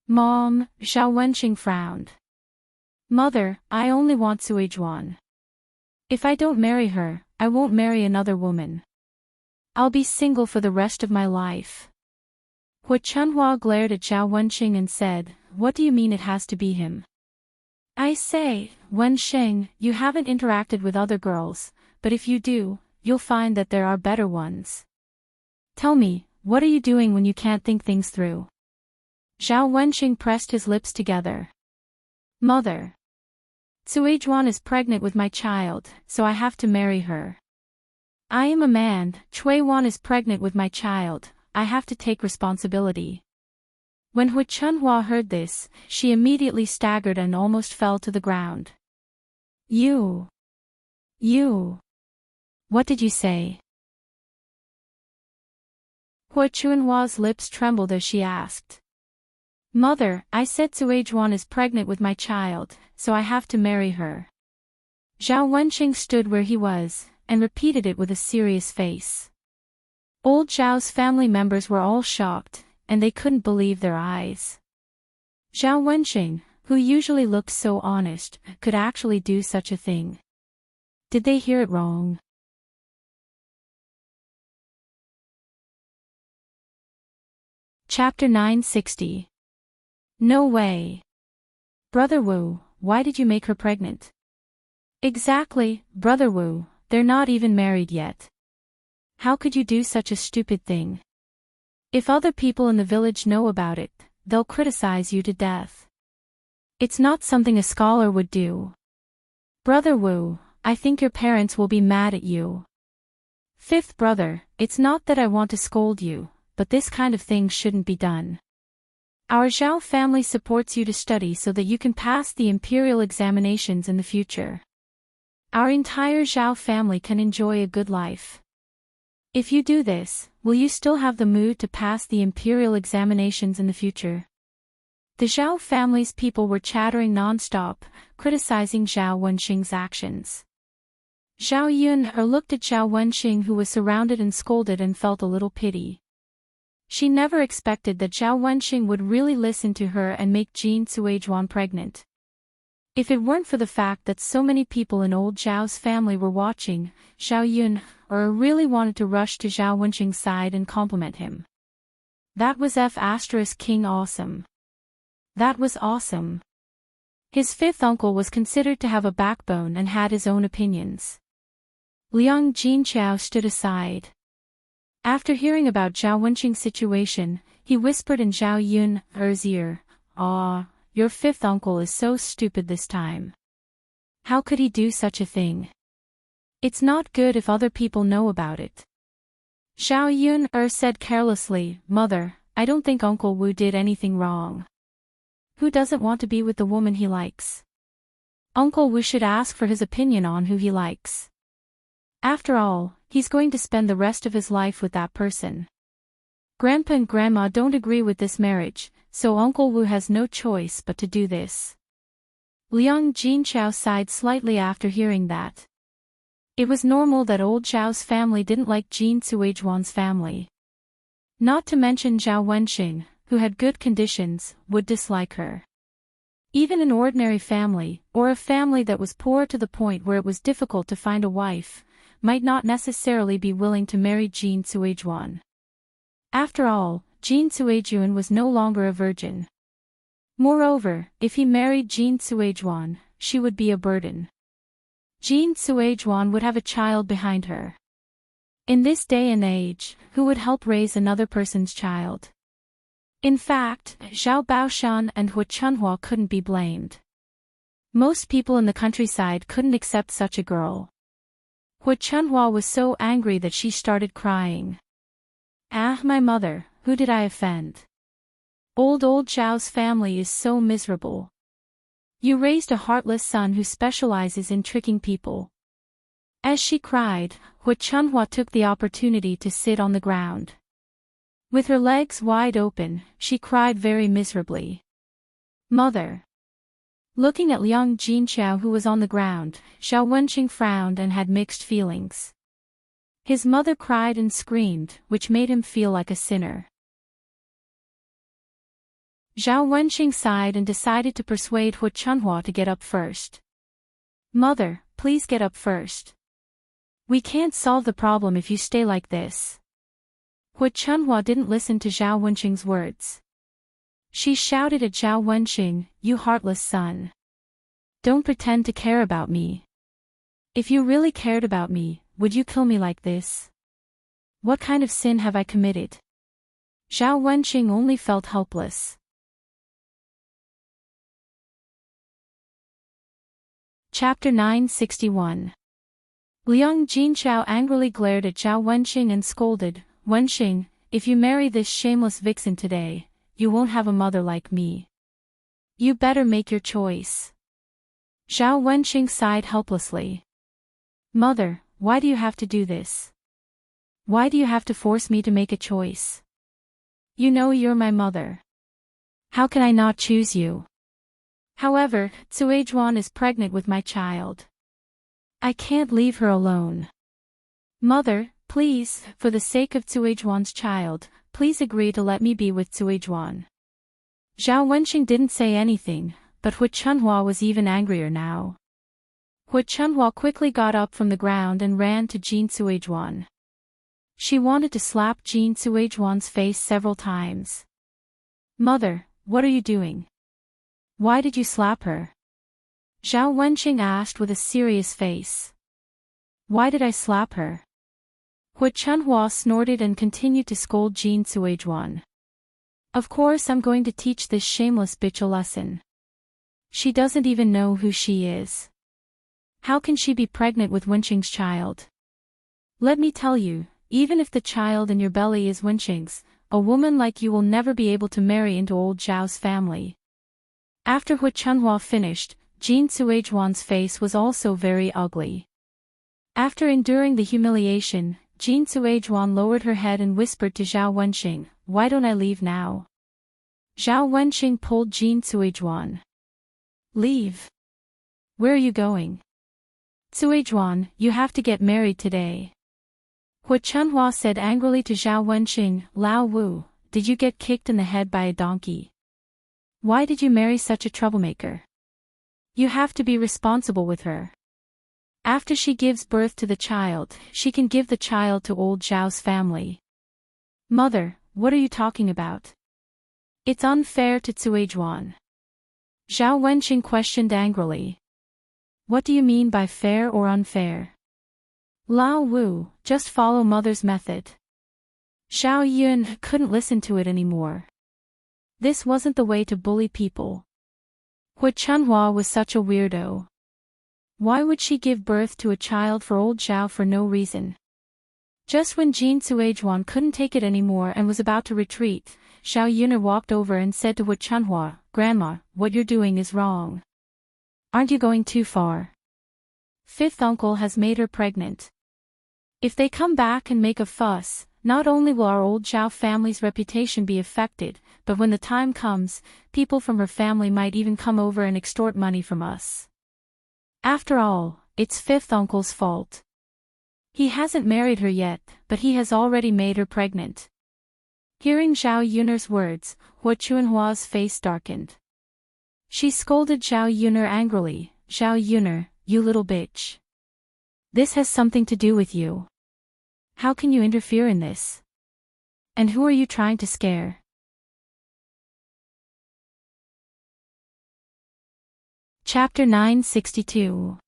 Mom, Zhao Wenxing frowned. Mother, I only want Suizhuan. If I don't marry her, I won't marry another woman. I'll be single for the rest of my life. Hu Chunhua glared at Zhao Wenxing and said, what do you mean it has to be him? I say, Wenxing, you haven't interacted with other girls, but if you do, you'll find that there are better ones. Tell me, what are you doing when you can't think things through? Zhao Wenxing pressed his lips together. Mother. Suizhuan is pregnant with my child, so I have to marry her. I am a man, Chuiwan is pregnant with my child, I have to take responsibility. When Hu Chunhua heard this, she immediately staggered and almost fell to the ground. You. What did you say? Hu Chunhua's lips trembled as she asked. Mother, I said Suizhuan is pregnant with my child, so I have to marry her. Zhao Wenxing stood where he was, and repeated it with a serious face. Old Zhao's family members were all shocked, and they couldn't believe their eyes. Zhao Wenxing, who usually looked so honest, could actually do such a thing. Did they hear it wrong? Chapter 960. No way. Brother Wu, why did you make her pregnant? Exactly, Brother Wu, they're not even married yet. How could you do such a stupid thing? If other people in the village know about it, they'll criticize you to death. It's not something a scholar would do. Brother Wu, I think your parents will be mad at you. Fifth brother, it's not that I want to scold you, but this kind of thing shouldn't be done. Our Zhao family supports you to study so that you can pass the imperial examinations in the future. Our entire Zhao family can enjoy a good life. If you do this, will you still have the mood to pass the imperial examinations in the future? The Zhao family's people were chattering non-stop, criticizing Zhao Wenxing's actions. Zhao Yun looked at Zhao Wenxing, who was surrounded and scolded, and felt a little pity. She never expected that Zhao Wenxing would really listen to her and make Jin Suizhuan pregnant. If it weren't for the fact that so many people in old Zhao's family were watching, Zhao Yun really wanted to rush to Zhao Wenxing's side and compliment him. That was King awesome. That was awesome. His fifth uncle was considered to have a backbone and had his own opinions. Liang Jinqiao stood aside. After hearing about Zhao Wenxing's situation, he whispered in Zhao Yun's ear, your fifth uncle is so stupid this time. How could he do such a thing? It's not good if other people know about it. Zhao Yun said carelessly, Mother, I don't think Uncle Wu did anything wrong. Who doesn't want to be with the woman he likes? Uncle Wu should ask for his opinion on who he likes. After all, he's going to spend the rest of his life with that person. Grandpa and Grandma don't agree with this marriage, so Uncle Wu has no choice but to do this. Liang Jinchao sighed slightly after hearing that. It was normal that old Zhao's family didn't like Jin Suizhuan's family. Not to mention Zhao Wenxing, who had good conditions, would dislike her. Even an ordinary family, or a family that was poor to the point where it was difficult to find a wife, might not necessarily be willing to marry Jin Suizhuan. After all, Jin Suizhuan was no longer a virgin. Moreover, if he married Jin Suizhuan, she would be a burden. Jin Suizhuan would have a child behind her. In this day and age, who would help raise another person's child? In fact, Zhao Baoshan and Hu Chunhua couldn't be blamed. Most people in the countryside couldn't accept such a girl. Hu Chunhua was so angry that she started crying. Ah, my mother, who did I offend? Old Zhao's family is so miserable. You raised a heartless son who specializes in tricking people. As she cried, Hu Chunhua took the opportunity to sit on the ground. With her legs wide open, she cried very miserably. Mother. Looking at Liang Jinchao who was on the ground, Zhao Wenxing frowned and had mixed feelings. His mother cried and screamed, which made him feel like a sinner. Zhao Wenxing sighed and decided to persuade Hu Chunhua to get up first. Mother, please get up first. We can't solve the problem if you stay like this. Hu Chunhua didn't listen to Zhao Wenxing's words. She shouted at Zhao Wenxing, "You heartless son. Don't pretend to care about me. If you really cared about me, would you kill me like this? What kind of sin have I committed?" Zhao Wenxing only felt helpless. Chapter 961. Liang Jinchao angrily glared at Zhao Wenxing and scolded, "Wenxing, if you marry this shameless vixen today, you won't have a mother like me. You better make your choice." Zhao Wenxing sighed helplessly. "Mother, why do you have to do this? Why do you have to force me to make a choice? You know you're my mother. How can I not choose you? However, Suizhuan is pregnant with my child. I can't leave her alone. Mother, please, for the sake of Suizhuan's child, please agree to let me be with Suizhuan." Zhao Wenxing didn't say anything, but Hu Chunhua was even angrier now. Hu Chunhua quickly got up from the ground and ran to Jin Suizhuan. She wanted to slap Jin Suizhuan's face several times. "Mother, what are you doing? Why did you slap her?" Zhao Wenxing asked with a serious face. "Why did I slap her?" Hu Chunhua snorted and continued to scold Jin Suizhuan. "Of course I'm going to teach this shameless bitch a lesson. She doesn't even know who she is. How can she be pregnant with Wenxing's child? Let me tell you, even if the child in your belly is Wenxing's, a woman like you will never be able to marry into old Zhao's family." After Hu Chunhua finished, Jin Suizhuan's face was also very ugly. After enduring the humiliation, Jin Suizhuan lowered her head and whispered to Zhao Wenxing, "Why don't I leave now?" Zhao Wenxing pulled Jin Suizhuan. "Leave? Where are you going?" "Suizhuan, you have to get married today." Hu Chunhua said angrily to Zhao Wenxing, "Lao Wu, did you get kicked in the head by a donkey? Why did you marry such a troublemaker? You have to be responsible with her. After she gives birth to the child, she can give the child to old Zhao's family." "Mother, what are you talking about? It's unfair to Suizhuan." Zhao Wenxing questioned angrily. "What do you mean by fair or unfair?" "Lao Wu, just follow mother's method." Zhao Yun couldn't listen to it anymore. This wasn't the way to bully people. Hu Chunhua was such a weirdo. Why would she give birth to a child for old Zhao for no reason? Just when Jin Suizhuan couldn't take it anymore and was about to retreat, Zhao Yun walked over and said to Hu Chunhua, "Grandma, what you're doing is wrong. Aren't you going too far? Fifth uncle has made her pregnant. If they come back and make a fuss, not only will our old Zhao family's reputation be affected, but when the time comes, people from her family might even come over and extort money from us. After all, it's fifth uncle's fault. He hasn't married her yet, but he has already made her pregnant. Hearing Zhao Yun'er's words, Hua Chunhua's face darkened. She scolded Zhao Yun'er angrily, "Zhao Yun'er, you little bitch. This has something to do with you. How can you interfere in this? And who are you trying to scare?" Chapter 962.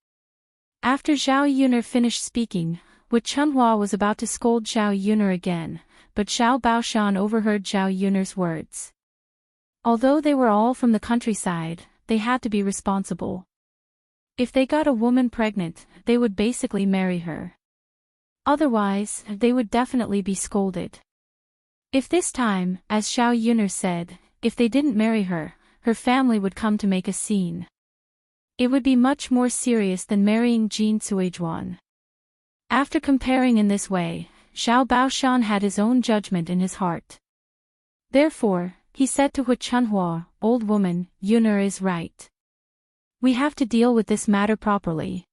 After Zhao Yun'er finished speaking, Hua Chunhua was about to scold Zhao Yun'er again, but Zhao Baoshan overheard Zhao Yun'er's words. Although they were all from the countryside, they had to be responsible. If they got a woman pregnant, they would basically marry her. Otherwise, they would definitely be scolded. If this time, as Zhao Yun'er said, if they didn't marry her, her family would come to make a scene. It would be much more serious than marrying Jin Suizhuan. After comparing in this way, Zhao Baoshan had his own judgment in his heart. Therefore, he said to Hua Chunhua, "Old woman, Yun'er is right. We have to deal with this matter properly."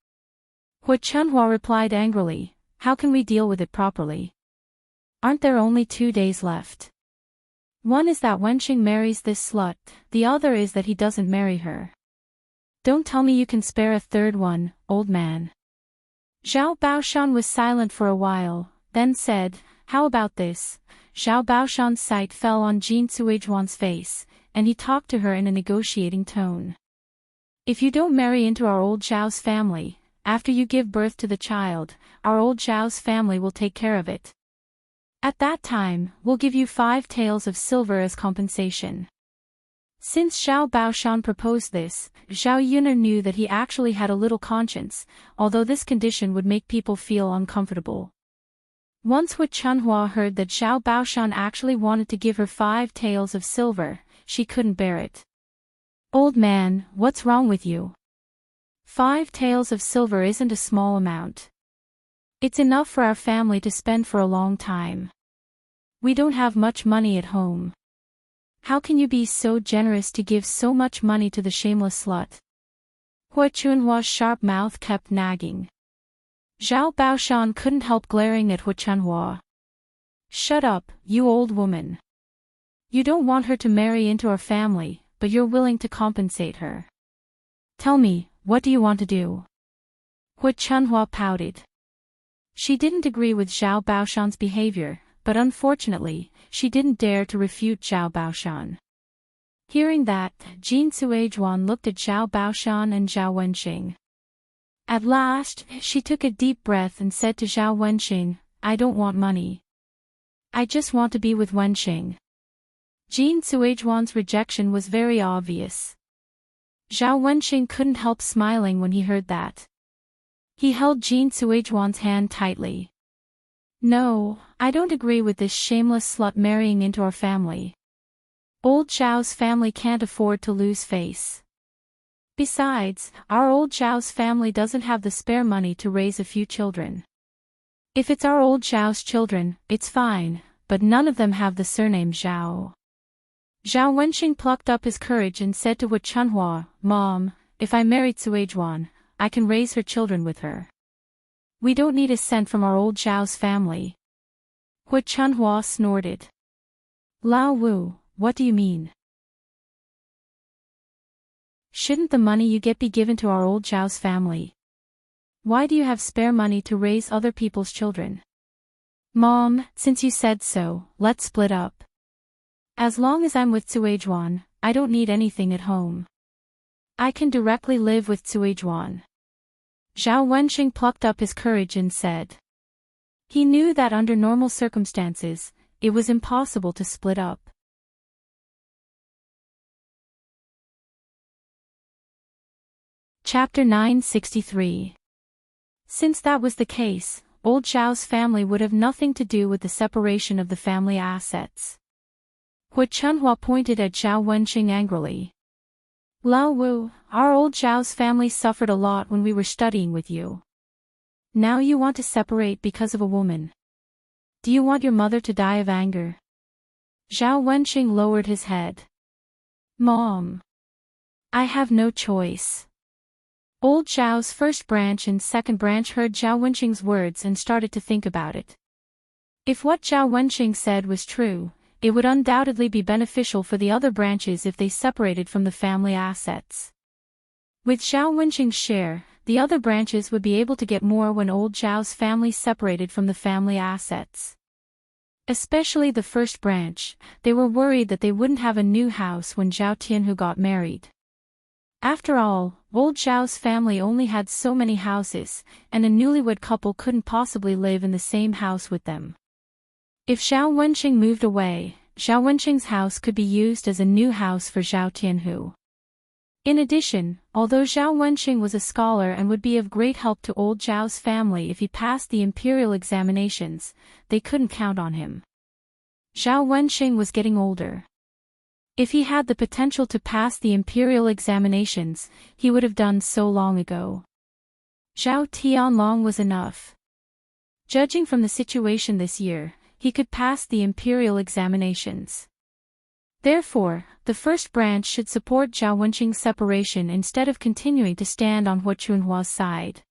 Hua Chunhua replied angrily, "How can we deal with it properly? Aren't there only 2 days left? One is that Wenqing marries this slut, the other is that he doesn't marry her. Don't tell me you can spare a third one, old man." Zhao Baoshan was silent for a while, then said, "How about this?" Zhao Baoshan's sight fell on Jin Suizhuan's face, and he talked to her in a negotiating tone. "If you don't marry into our old Zhao's family, after you give birth to the child, our old Zhao's family will take care of it. At that time, we'll give you 5 taels of silver as compensation." Since Zhao Baoshan proposed this, Zhao Yun'er knew that he actually had a little conscience, although this condition would make people feel uncomfortable. Once Hua Chunhua heard that Zhao Baoshan actually wanted to give her 5 taels of silver, she couldn't bear it. "Old man, what's wrong with you? 5 taels of silver isn't a small amount. It's enough for our family to spend for a long time. We don't have much money at home. How can you be so generous to give so much money to the shameless slut?" Hua Chunhua's sharp mouth kept nagging. Zhao Baoshan couldn't help glaring at Hua Chunhua. "Shut up, you old woman. You don't want her to marry into our family, but you're willing to compensate her. Tell me, what do you want to do?" Hua Chunhua pouted. She didn't agree with Zhao Baoshan's behavior, but unfortunately, she didn't dare to refute Zhao Baoshan. Hearing that, Jin Suizhuan looked at Zhao Baoshan and Zhao Wenqing. At last, she took a deep breath and said to Zhao Wenqing, "I don't want money. I just want to be with Wenqing." Jin Suizhuan's rejection was very obvious. Zhao Wenqing couldn't help smiling when he heard that. He held Jin Suizhuan's hand tightly. "No, I don't agree with this shameless slut marrying into our family. Old Zhao's family can't afford to lose face. Besides, our old Zhao's family doesn't have the spare money to raise a few children. If it's our old Zhao's children, it's fine, but none of them have the surname Zhao." Zhao Wenqing plucked up his courage and said to Hua Chunhua, "Mom, if I marry Suizhuan, I can raise her children with her. We don't need a cent from our old Zhao's family." Hua Chunhua snorted. "Lao Wu, what do you mean? Shouldn't the money you get be given to our old Zhao's family? Why do you have spare money to raise other people's children?" "Mom, since you said so, let's split up. As long as I'm with Suizhuan, I don't need anything at home. I can directly live with Suizhuan." Zhao Wenqing plucked up his courage and said. He knew that under normal circumstances, it was impossible to split up. Chapter 963. Since that was the case, old Zhao's family would have nothing to do with the separation of the family assets. Hua Chunhua pointed at Zhao Wenqing angrily. "Lao Wu, our old Zhao's family suffered a lot when we were studying with you. Now you want to separate because of a woman. Do you want your mother to die of anger? Zhao Wenqing lowered his head. Mom. I have no choice. Old Zhao's first branch and second branch heard Zhao Wenqing's words and started to think about it. If what Zhao Wenqing said was true, it would undoubtedly be beneficial for the other branches if they separated from the family assets. With Zhao Wenqing's share, the other branches would be able to get more when old Zhao's family separated from the family assets. Especially the first branch, they were worried that they wouldn't have a new house when Zhao Tianhu got married. After all, old Zhao's family only had so many houses, and a newlywed couple couldn't possibly live in the same house with them. If Zhao Wenqing moved away, Zhao Wenqing's house could be used as a new house for Zhao Tianhu. In addition, although Zhao Wenqing was a scholar and would be of great help to old Zhao's family if he passed the imperial examinations, they couldn't count on him. Zhao Wenqing was getting older. If he had the potential to pass the imperial examinations, he would have done so long ago. Zhao Tianlong was enough. Judging from the situation this year, he could pass the imperial examinations. Therefore, the first branch should support Zhao Wenqing's separation instead of continuing to stand on Hu Chunhua's side.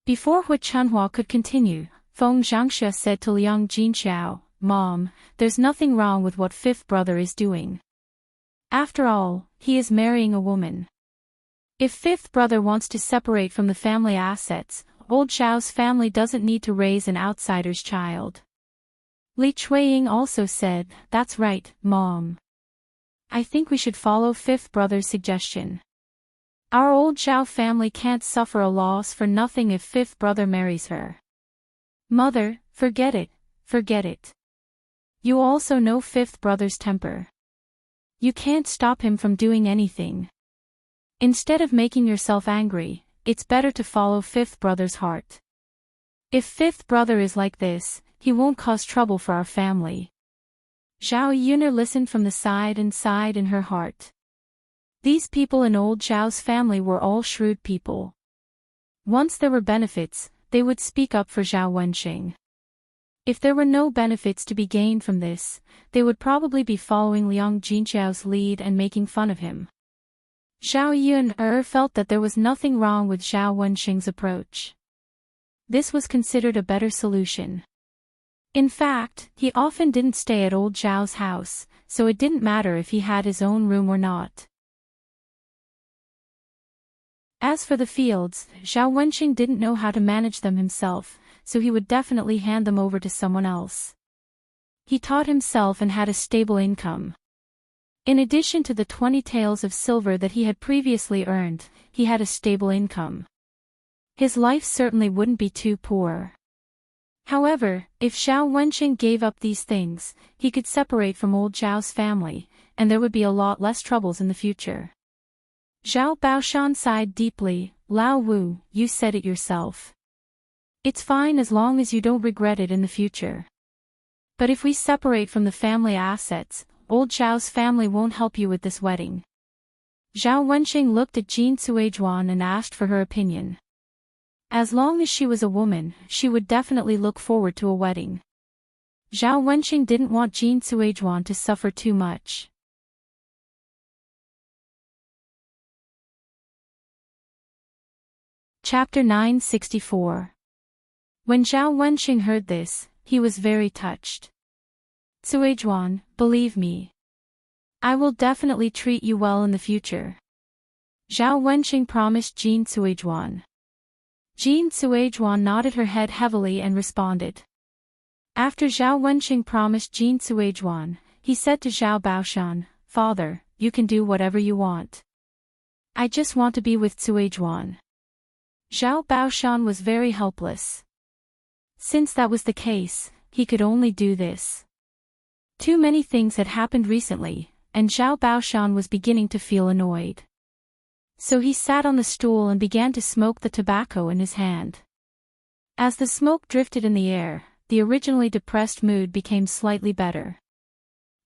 Before Hu Chunhua could continue, Feng Zhangxue said to Liang Jinxiao, Mom, there's nothing wrong with what fifth brother is doing. After all, he is marrying a woman. If fifth brother wants to separate from the family assets, old Zhao's family doesn't need to raise an outsider's child. Li Chuiying also said, That's right, Mom. I think we should follow fifth brother's suggestion. Our old Zhao family can't suffer a loss for nothing if fifth brother marries her. Mother, forget it, forget it. You also know fifth brother's temper. You can't stop him from doing anything. Instead of making yourself angry, it's better to follow fifth brother's heart. If fifth brother is like this, he won't cause trouble for our family. Zhao Yuner listened from the side and sighed in her heart. These people in old Zhao's family were all shrewd people. Once there were benefits, they would speak up for Zhao Wenqing. If there were no benefits to be gained from this, they would probably be following Liang Jinxiao's lead and making fun of him. Zhao Yuner felt that there was nothing wrong with Zhao Wenqing's approach. This was considered a better solution. In fact, he often didn't stay at old Zhao's house, so it didn't matter if he had his own room or not. As for the fields, Zhao Wenqing didn't know how to manage them himself, so he would definitely hand them over to someone else. He taught himself and had a stable income. In addition to the 20 taels of silver that he had previously earned, he had a stable income. His life certainly wouldn't be too poor. However, if Zhao Wenqing gave up these things, he could separate from old Zhao's family, and there would be a lot less troubles in the future. Zhao Baoshan sighed deeply, Lao Wu, you said it yourself. It's fine as long as you don't regret it in the future. But if we separate from the family assets, old Zhao's family won't help you with this wedding. Zhao Wenqing looked at Jin Suizhuan and asked for her opinion. As long as she was a woman, she would definitely look forward to a wedding. Zhao Wenqing didn't want Jin Suizhuan to suffer too much. Chapter 964. When Zhao Wenqing heard this, he was very touched. Suizhuan, believe me. I will definitely treat you well in the future. Zhao Wenqing promised Jin Suizhuan. Jin Suizhuan nodded her head heavily and responded. After Zhao Wenqing promised Jin Suizhuan, he said to Zhao Baoshan, Father, you can do whatever you want. I just want to be with Suizhuan. Zhao Baoshan was very helpless. Since that was the case, he could only do this. Too many things had happened recently, and Zhao Baoshan was beginning to feel annoyed. So he sat on the stool and began to smoke the tobacco in his hand. As the smoke drifted in the air, the originally depressed mood became slightly better.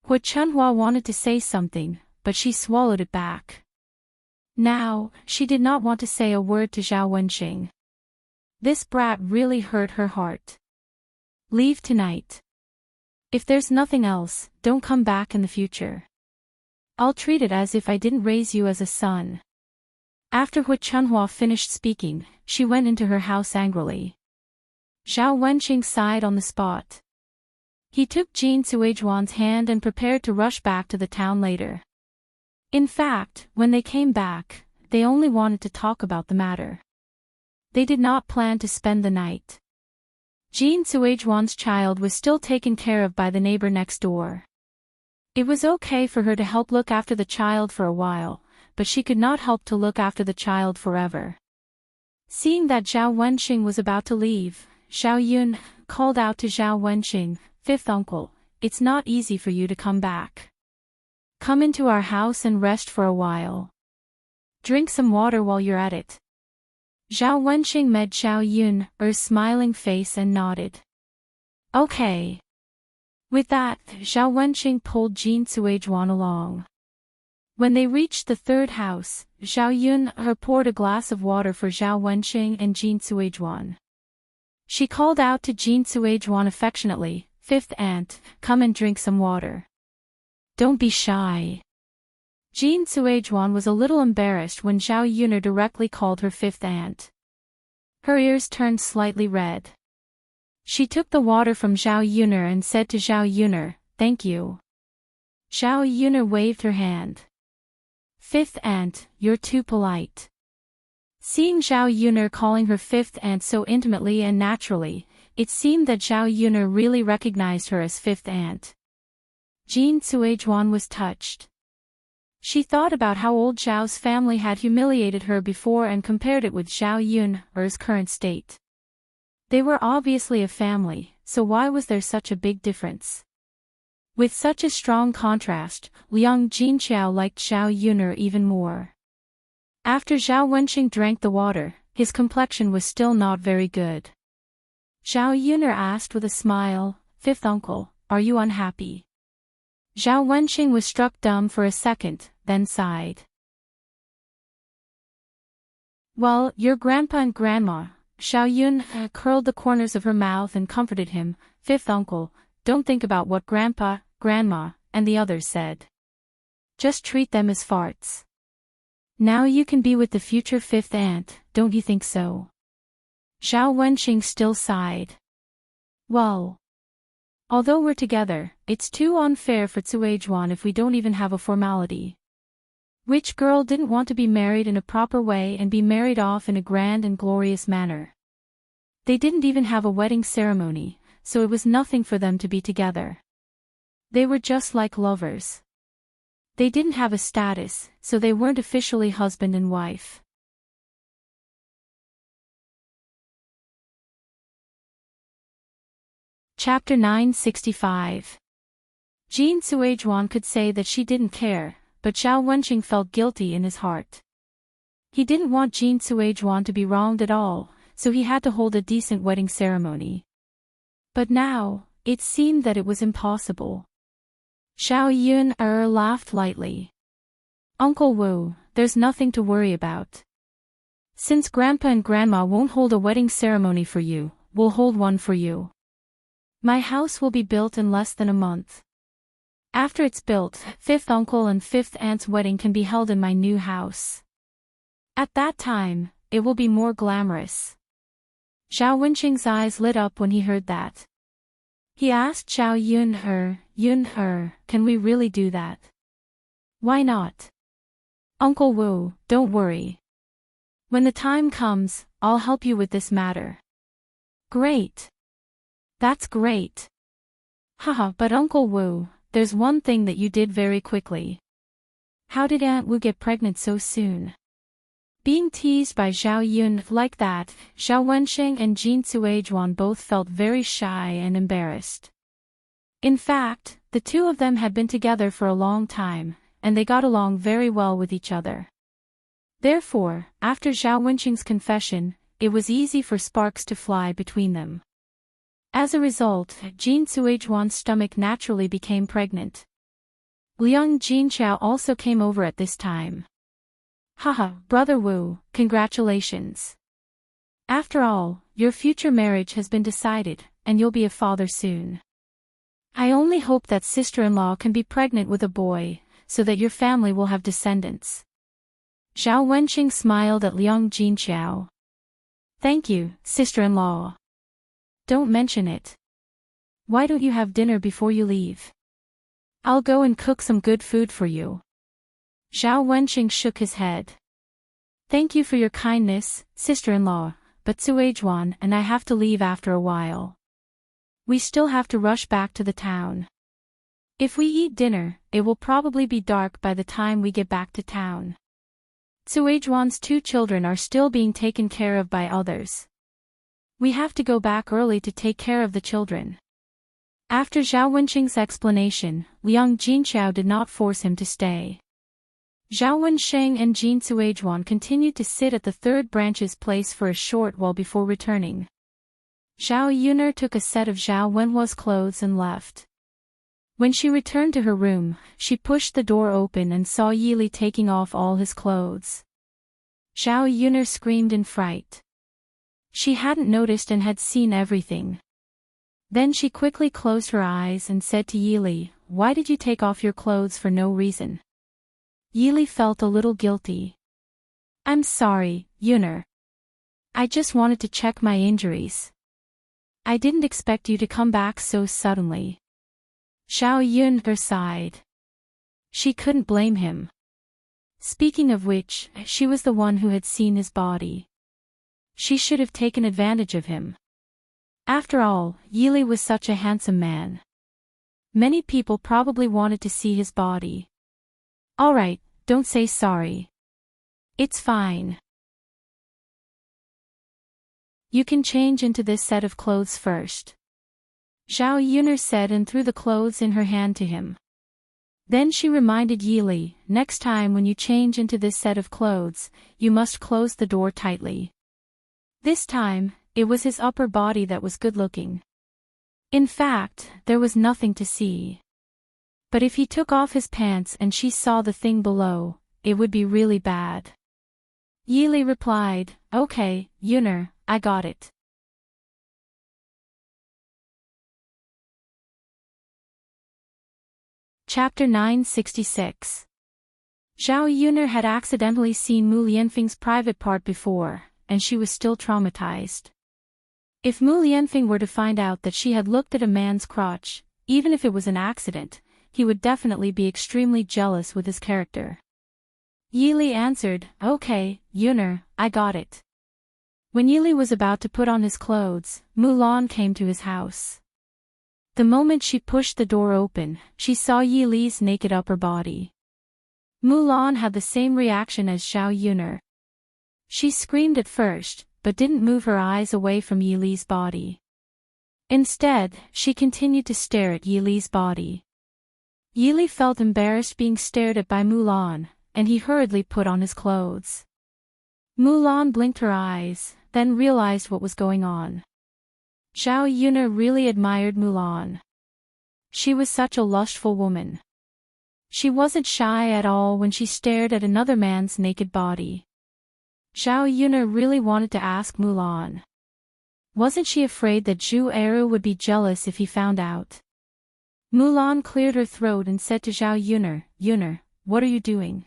Hu Chunhua wanted to say something, but she swallowed it back. Now, she did not want to say a word to Zhao Wenqing. This brat really hurt her heart. Leave tonight. If there's nothing else, don't come back in the future. I'll treat it as if I didn't raise you as a son. After Hu Chunhua finished speaking, she went into her house angrily. Zhao Wenqing sighed on the spot. He took Jin Suizhuan's hand and prepared to rush back to the town later. In fact, when they came back, they only wanted to talk about the matter. They did not plan to spend the night. Jin Suizhuan's child was still taken care of by the neighbor next door. It was okay for her to help look after the child for a while, but she could not help to look after the child forever. Seeing that Zhao Wenqing was about to leave, Zhao Yun called out to Zhao Wenqing, "Fifth uncle, it's not easy for you to come back. Come into our house and rest for a while. Drink some water while you're at it." Zhao Wenqing met Zhao Yun's smiling face and nodded. Okay. With that, Zhao Wenqing pulled Jin Suizhuan along. When they reached the third house, Zhao Yun poured a glass of water for Zhao Wenqing and Jin Suizhuan. She called out to Jin Suizhuan affectionately, "Fifth aunt, come and drink some water. Don't be shy." Jin Suizhuan was a little embarrassed when Zhao Yun directly called her fifth aunt. Her ears turned slightly red. She took the water from Zhao Yun and said to Zhao Yun, "Thank you." Zhao Yun waved her hand. "Fifth aunt, you're too polite." Seeing Zhao Yun calling her fifth aunt so intimately and naturally, it seemed that Zhao Yun really recognized her as fifth aunt. Jin Suizhuan was touched. She thought about how old Zhao's family had humiliated her before and compared it with Zhao Yun's current state. They were obviously a family, so why was there such a big difference? With such a strong contrast, Liang Jinqiao liked Zhao Yun even more. After Zhao Wenqing drank the water, his complexion was still not very good. Zhao Yun asked with a smile, "Fifth uncle, are you unhappy?" Zhao Wenqing was struck dumb for a second, then sighed. "Well, your grandpa and grandma," Zhao Yun curled the corners of her mouth and comforted him, "Fifth uncle, don't think about what grandpa, grandma, and the others said. Just treat them as farts. Now you can be with the future fifth aunt, don't you think so?" Zhao Wenqing still sighed. "Well, although we're together, it's too unfair for Suizhuan if we don't even have a formality. Which girl didn't want to be married in a proper way and be married off in a grand and glorious manner? They didn't even have a wedding ceremony, so it was nothing for them to be together. They were just like lovers. They didn't have a status, so they weren't officially husband and wife." Chapter 965. Jin Suizhuan could say that she didn't care, but Zhao Wenqing felt guilty in his heart. He didn't want Jin Suizhuan to be wronged at all, so he had to hold a decent wedding ceremony. But now, it seemed that it was impossible. Zhao Yun laughed lightly. "Uncle Wu, there's nothing to worry about. Since Grandpa and Grandma won't hold a wedding ceremony for you, we'll hold one for you. My house will be built in less than a month. After it's built, fifth uncle and fifth aunt's wedding can be held in my new house. At that time, it will be more glamorous." Zhao Wenqing's eyes lit up when he heard that. He asked Zhao Yun, "Can we really do that?" "Why not?" "Uncle Wu, don't worry. When the time comes, I'll help you with this matter." "Great. That's great. Haha, but Uncle Wu, there's one thing that you did very quickly. How did Aunt Wu get pregnant so soon?" Being teased by Zhao Yun like that, Zhao Wenqing and Jin Suizhuan both felt very shy and embarrassed. In fact, the two of them had been together for a long time, and they got along very well with each other. Therefore, after Zhao Wenqing's confession, it was easy for sparks to fly between them. As a result, Jin Suizhuan's stomach naturally became pregnant. Liang Jinqiao also came over at this time. "Haha, Brother Wu, congratulations. After all, your future marriage has been decided, and you'll be a father soon. I only hope that sister-in-law can be pregnant with a boy, so that your family will have descendants. Zhao Wenqing smiled at Liang Jinqiao. Thank you, sister-in-law. Don't mention it. Why don't you have dinner before you leave? I'll go and cook some good food for you. Zhao Wenqing shook his head. Thank you for your kindness, sister-in-law, but Suizhuan and I have to leave after a while. We still have to rush back to the town. If we eat dinner, it will probably be dark by the time we get back to town. Suizhuan's 2 children are still being taken care of by others. We have to go back early to take care of the children. After Zhao Wenqing's explanation, Liang Jinqiao did not force him to stay. Zhao Wensheng and Jin Suizhuan continued to sit at the 3rd branch's place for a short while before returning. Zhao Yuner took a set of Zhao Wenhua's clothes and left. When she returned to her room, she pushed the door open and saw Yili taking off all his clothes. Zhao Yuner screamed in fright. She hadn't noticed and had seen everything. Then she quickly closed her eyes and said to Yili, "Why did you take off your clothes for no reason?" Yili felt a little guilty. "I'm sorry, Yuner. I just wanted to check my injuries. I didn't expect you to come back so suddenly." Zhao Yuner sighed. She couldn't blame him. Speaking of which, she was the one who had seen his body. She should have taken advantage of him. After all, Yili was such a handsome man. Many people probably wanted to see his body. All right, don't say sorry. It's fine. You can change into this set of clothes first. Zhao Yuner said and threw the clothes in her hand to him. Then she reminded Yili, next time when you change into this set of clothes, you must close the door tightly. This time, it was his upper body that was good-looking. In fact, there was nothing to see. But if he took off his pants and she saw the thing below, it would be really bad. Yili replied, "Okay, Yuner, I got it." Chapter 966. Zhao Yuner had accidentally seen Mu Lianfeng's private part before, and she was still traumatized. If Mu Lianfeng were to find out that she had looked at a man's crotch, even if it was an accident, he would definitely be extremely jealous with his character. Yili answered, "Okay, Yuner, I got it." When Yili was about to put on his clothes, Mulan came to his house. The moment she pushed the door open, she saw Yili's naked upper body. Mulan had the same reaction as Zhao Yuner. She screamed at first, but didn't move her eyes away from Yili's body. Instead, she continued to stare at Yili's body. Yili felt embarrassed being stared at by Mulan, and he hurriedly put on his clothes. Mulan blinked her eyes, then realized what was going on. Zhao Yuner really admired Mulan. She was such a lustful woman. She wasn't shy at all when she stared at another man's naked body. Zhao Yuner really wanted to ask Mulan. Wasn't she afraid that Zhu Eru would be jealous if he found out? Mulan cleared her throat and said to Zhao Yuner, "Yuner, what are you doing?"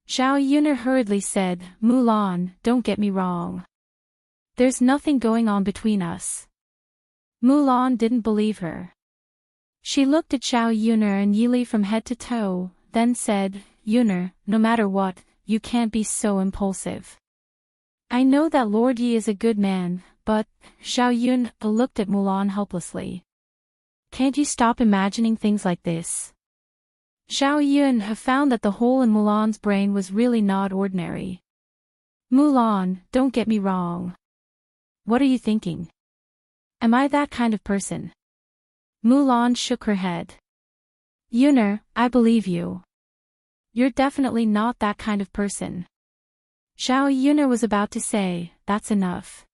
Zhao Yuner hurriedly said, "Mulan, don't get me wrong. There's nothing going on between us." Mulan didn't believe her. She looked at Zhao Yuner and Yili from head to toe, then said, "Yuner, no matter what, you can't be so impulsive. I know that Lord Yi is a good man, but..." Zhao Yun looked at Mulan helplessly. "Can't you stop imagining things like this?" Zhao Yun found that the hole in Mulan's brain was really not ordinary. "Mulan, don't get me wrong. What are you thinking? Am I that kind of person?" Mulan shook her head. "Yuner, I believe you. You're definitely not that kind of person." Zhao Yuner was about to say, "That's enough."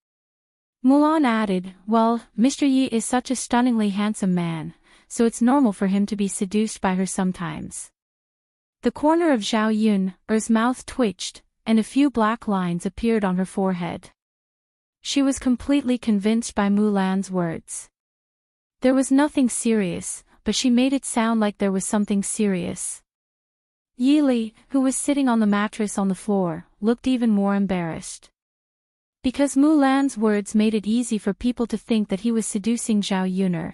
Mulan added, "Well, Mr. Yi is such a stunningly handsome man, so it's normal for him to be seduced by her sometimes." The corner of Zhao Yun's mouth twitched, and a few black lines appeared on her forehead. She was completely convinced by Mulan's words. There was nothing serious, but she made it sound like there was something serious. Yili, who was sitting on the mattress on the floor, looked even more embarrassed. Because Mulan's words made it easy for people to think that he was seducing Zhao Yuner.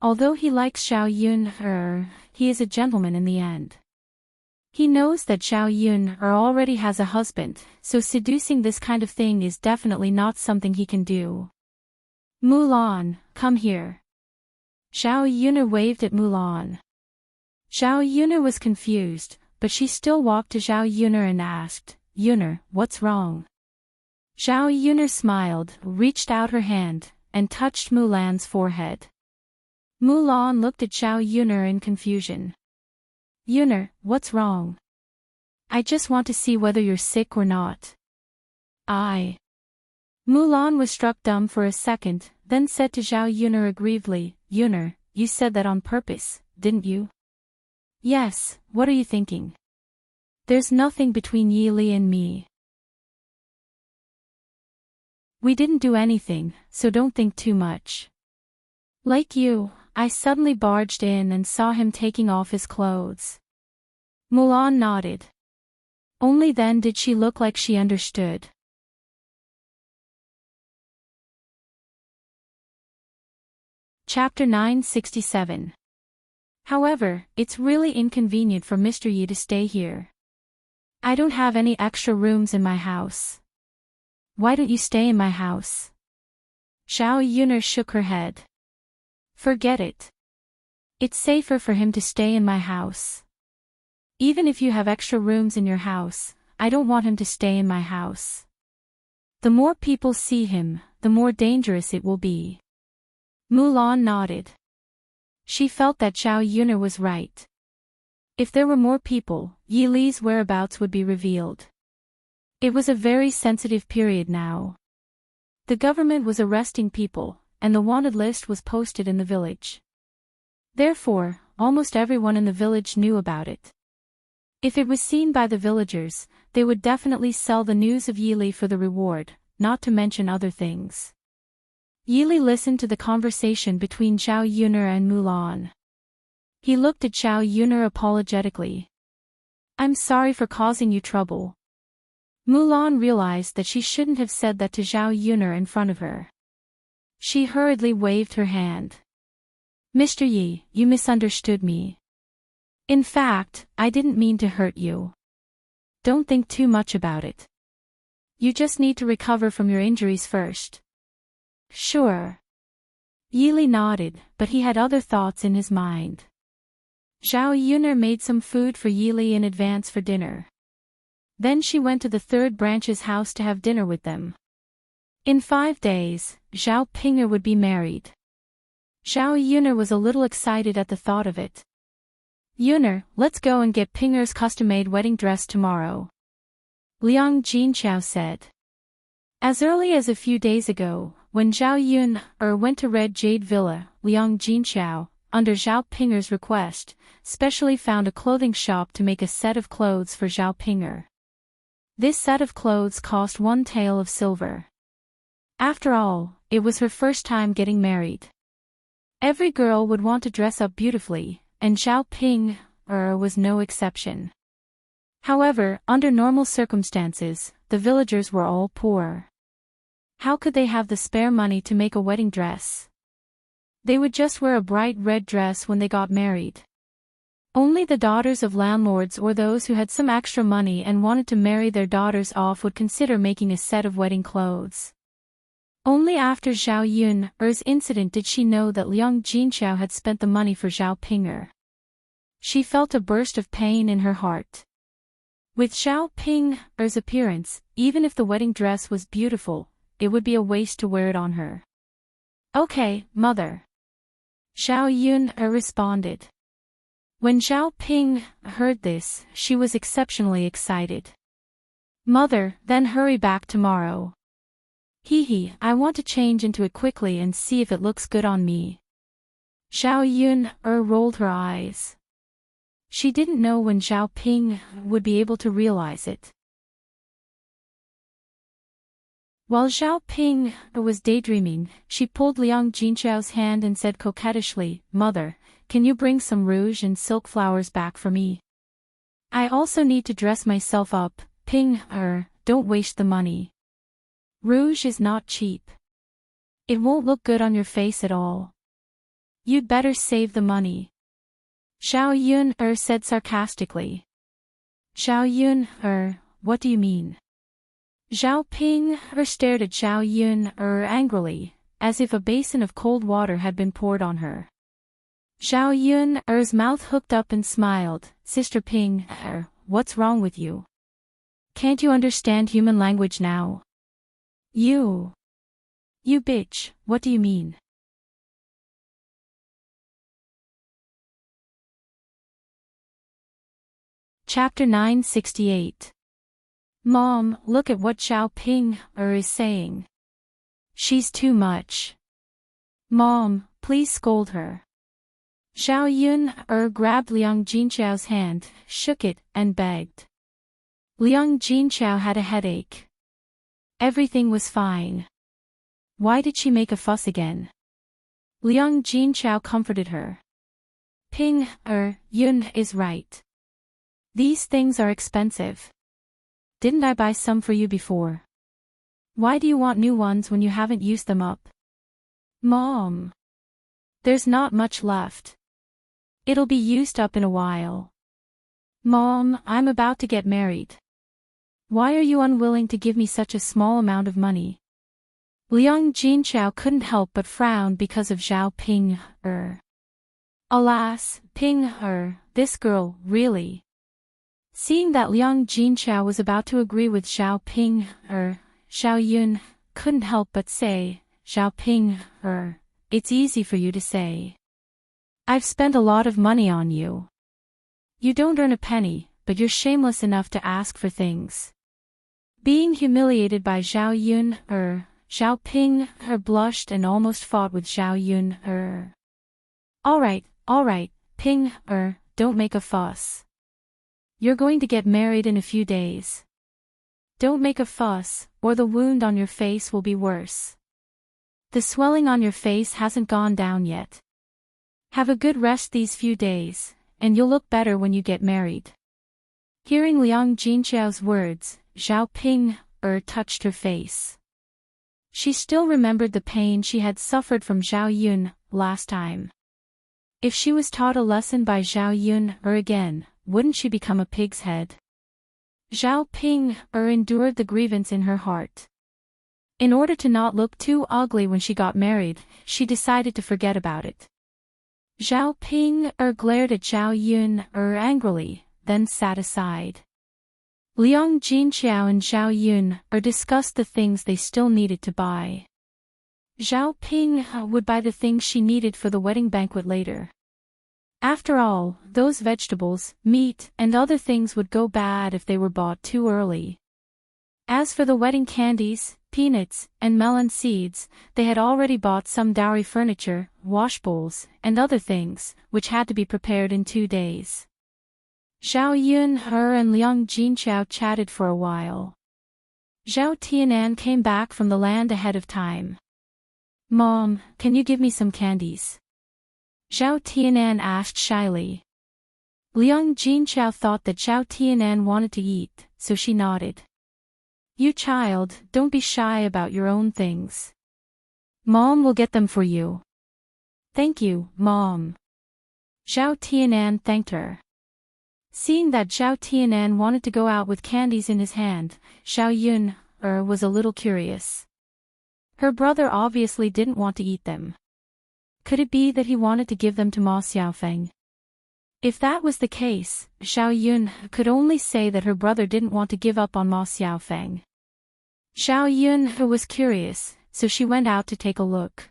Although he likes Zhao Yuner, he is a gentleman in the end. He knows that Zhao Yuner already has a husband, so seducing this kind of thing is definitely not something he can do. Mulan, come here. Zhao Yuner waved at Mulan. Zhao Yuner was confused, but she still walked to Zhao Yuner and asked, Yuner, what's wrong? Zhao Yuner smiled, reached out her hand, and touched Mulan's forehead. Mulan looked at Zhao Yuner in confusion. Yuner, what's wrong? I just want to see whether you're sick or not. Mulan was struck dumb for a second, then said to Zhao Yuner aggrievedly, Yuner, you said that on purpose, didn't you? Yes, what are you thinking? There's nothing between Yili and me. We didn't do anything, so don't think too much. Like you, I suddenly barged in and saw him taking off his clothes. Mulan nodded. Only then did she look like she understood. Chapter 967. However, it's really inconvenient for Mr. Yi to stay here. I don't have any extra rooms in my house. Why don't you stay in my house? Zhao Yuner shook her head. Forget it. It's safer for him to stay in my house. Even if you have extra rooms in your house, I don't want him to stay in my house. The more people see him, the more dangerous it will be. Mulan nodded. She felt that Zhao Yuner was right. If there were more people, Yi Li's whereabouts would be revealed. It was a very sensitive period now. The government was arresting people, and the wanted list was posted in the village. Therefore, almost everyone in the village knew about it. If it was seen by the villagers, they would definitely sell the news of Yi Li for the reward, not to mention other things. Yi Li listened to the conversation between Zhao Yuner and Mulan. He looked at Zhao Yuner apologetically. I'm sorry for causing you trouble. Mulan realized that she shouldn't have said that to Zhao Yuner in front of her. She hurriedly waved her hand. Mr. Yi, you misunderstood me. In fact, I didn't mean to hurt you. Don't think too much about it. You just need to recover from your injuries first. Sure. Yi Li nodded, but he had other thoughts in his mind. Zhao Yuner made some food for Yi Li in advance for dinner. Then she went to the third branch's house to have dinner with them. In 5 days, Zhao Pinger would be married. Zhao Yuner was a little excited at the thought of it. Yuner, let's go and get Pinger's custom-made wedding dress tomorrow. Liang Jinqiao said. As early as a few days ago, when Zhao Yuner went to Red Jade Villa, Liang Jinqiao, under Zhao Pinger's request, specially found a clothing shop to make a set of clothes for Zhao Pinger. This set of clothes cost 1 tael of silver. After all, it was her first time getting married. Every girl would want to dress up beautifully, and Zhao Pinger was no exception. However, under normal circumstances, the villagers were all poor. How could they have the spare money to make a wedding dress? They would just wear a bright red dress when they got married. Only the daughters of landlords or those who had some extra money and wanted to marry their daughters off would consider making a set of wedding clothes. Only after Zhao Yuner's incident did she know that Liang Jinqiao had spent the money for Zhao Pinger. She felt a burst of pain in her heart. With Zhao Pinger's appearance, even if the wedding dress was beautiful, it would be a waste to wear it on her. Okay, mother. Zhao Yuner responded. When Zhao Pinger heard this, she was exceptionally excited. Mother, then hurry back tomorrow. I want to change into it quickly and see if it looks good on me. Zhao Yuner rolled her eyes. She didn't know when Zhao Pinger would be able to realize it. While Zhao Ping was daydreaming, she pulled Liang Jinqiao's hand and said coquettishly, "Mother, can you bring some rouge and silk flowers back for me? I also need to dress myself up. Ping, don't waste the money. Rouge is not cheap. It won't look good on your face at all. You'd better save the money." Zhao Yun said sarcastically. "Zhao Yun, what do you mean?" Zhao Ping stared at Zhao Yun angrily, as if a basin of cold water had been poured on her. Zhao Yun's mouth hooked up and smiled. "Sister Ping, what's wrong with you? Can't you understand human language now? You bitch, what do you mean?" Chapter 968. Mom, look at what Zhao Ping is saying. She's too much. Mom, please scold her. Zhao Yun grabbed Liang Jinqiao's hand, shook it, and begged. Liang Jinqiao had a headache. Everything was fine. Why did she make a fuss again? Liang Jinqiao comforted her. Ping, Yun is right. These things are expensive. Didn't I buy some for you before? Why do you want new ones when you haven't used them up? Mom. There's not much left. It'll be used up in a while. Mom, I'm about to get married. Why are you unwilling to give me such a small amount of money? Liang Jinqiao couldn't help but frown because of Zhao Ping. Alas, Ping, this girl, really. Seeing that Liang Jinqiao was about to agree with Zhao Ping, Zhao Yun couldn't help but say, "Zhao Ping, it's easy for you to say. I've spent a lot of money on you. You don't earn a penny, but you're shameless enough to ask for things." Being humiliated by Zhao Yun, Zhao Ping blushed and almost fought with Zhao Yun. All right, Ping, don't make a fuss. You're going to get married in a few days. Don't make a fuss, or the wound on your face will be worse. The swelling on your face hasn't gone down yet. Have a good rest these few days, and you'll look better when you get married. Hearing Liang Jinqiao's words, Zhao Ping touched her face. She still remembered the pain she had suffered from Zhao Yun last time. If she was taught a lesson by Zhao Yun again, wouldn't she become a pig's head? Zhao Ping endured the grievance in her heart. In order to not look too ugly when she got married, she decided to forget about it. Zhao Ping glared at Zhao Yun angrily, then sat aside. Liang Jinqiao and Zhao Yun discussed the things they still needed to buy. Zhao Ping would buy the things she needed for the wedding banquet later. After all, those vegetables, meat, and other things would go bad if they were bought too early. As for the wedding candies, peanuts, and melon seeds, they had already bought some dowry furniture, wash bowls, and other things, which had to be prepared in 2 days. Zhao Yun and Liang Jinqiao chatted for a while. Zhao Tianan came back from the land ahead of time. Mom, can you give me some candies? Zhao Tianan asked shyly. Liang Jinqiao thought that Zhao Tianan wanted to eat, so she nodded. You child, don't be shy about your own things. Mom will get them for you. Thank you, Mom. Zhao Tianan thanked her. Seeing that Zhao Tianan wanted to go out with candies in his hand, Zhao Yun was a little curious. Her brother obviously didn't want to eat them. Could it be that he wanted to give them to Ma Xiaofeng? If that was the case, Zhao Yun could only say that her brother didn't want to give up on Ma Xiaofeng. Zhao Yun was curious, so she went out to take a look.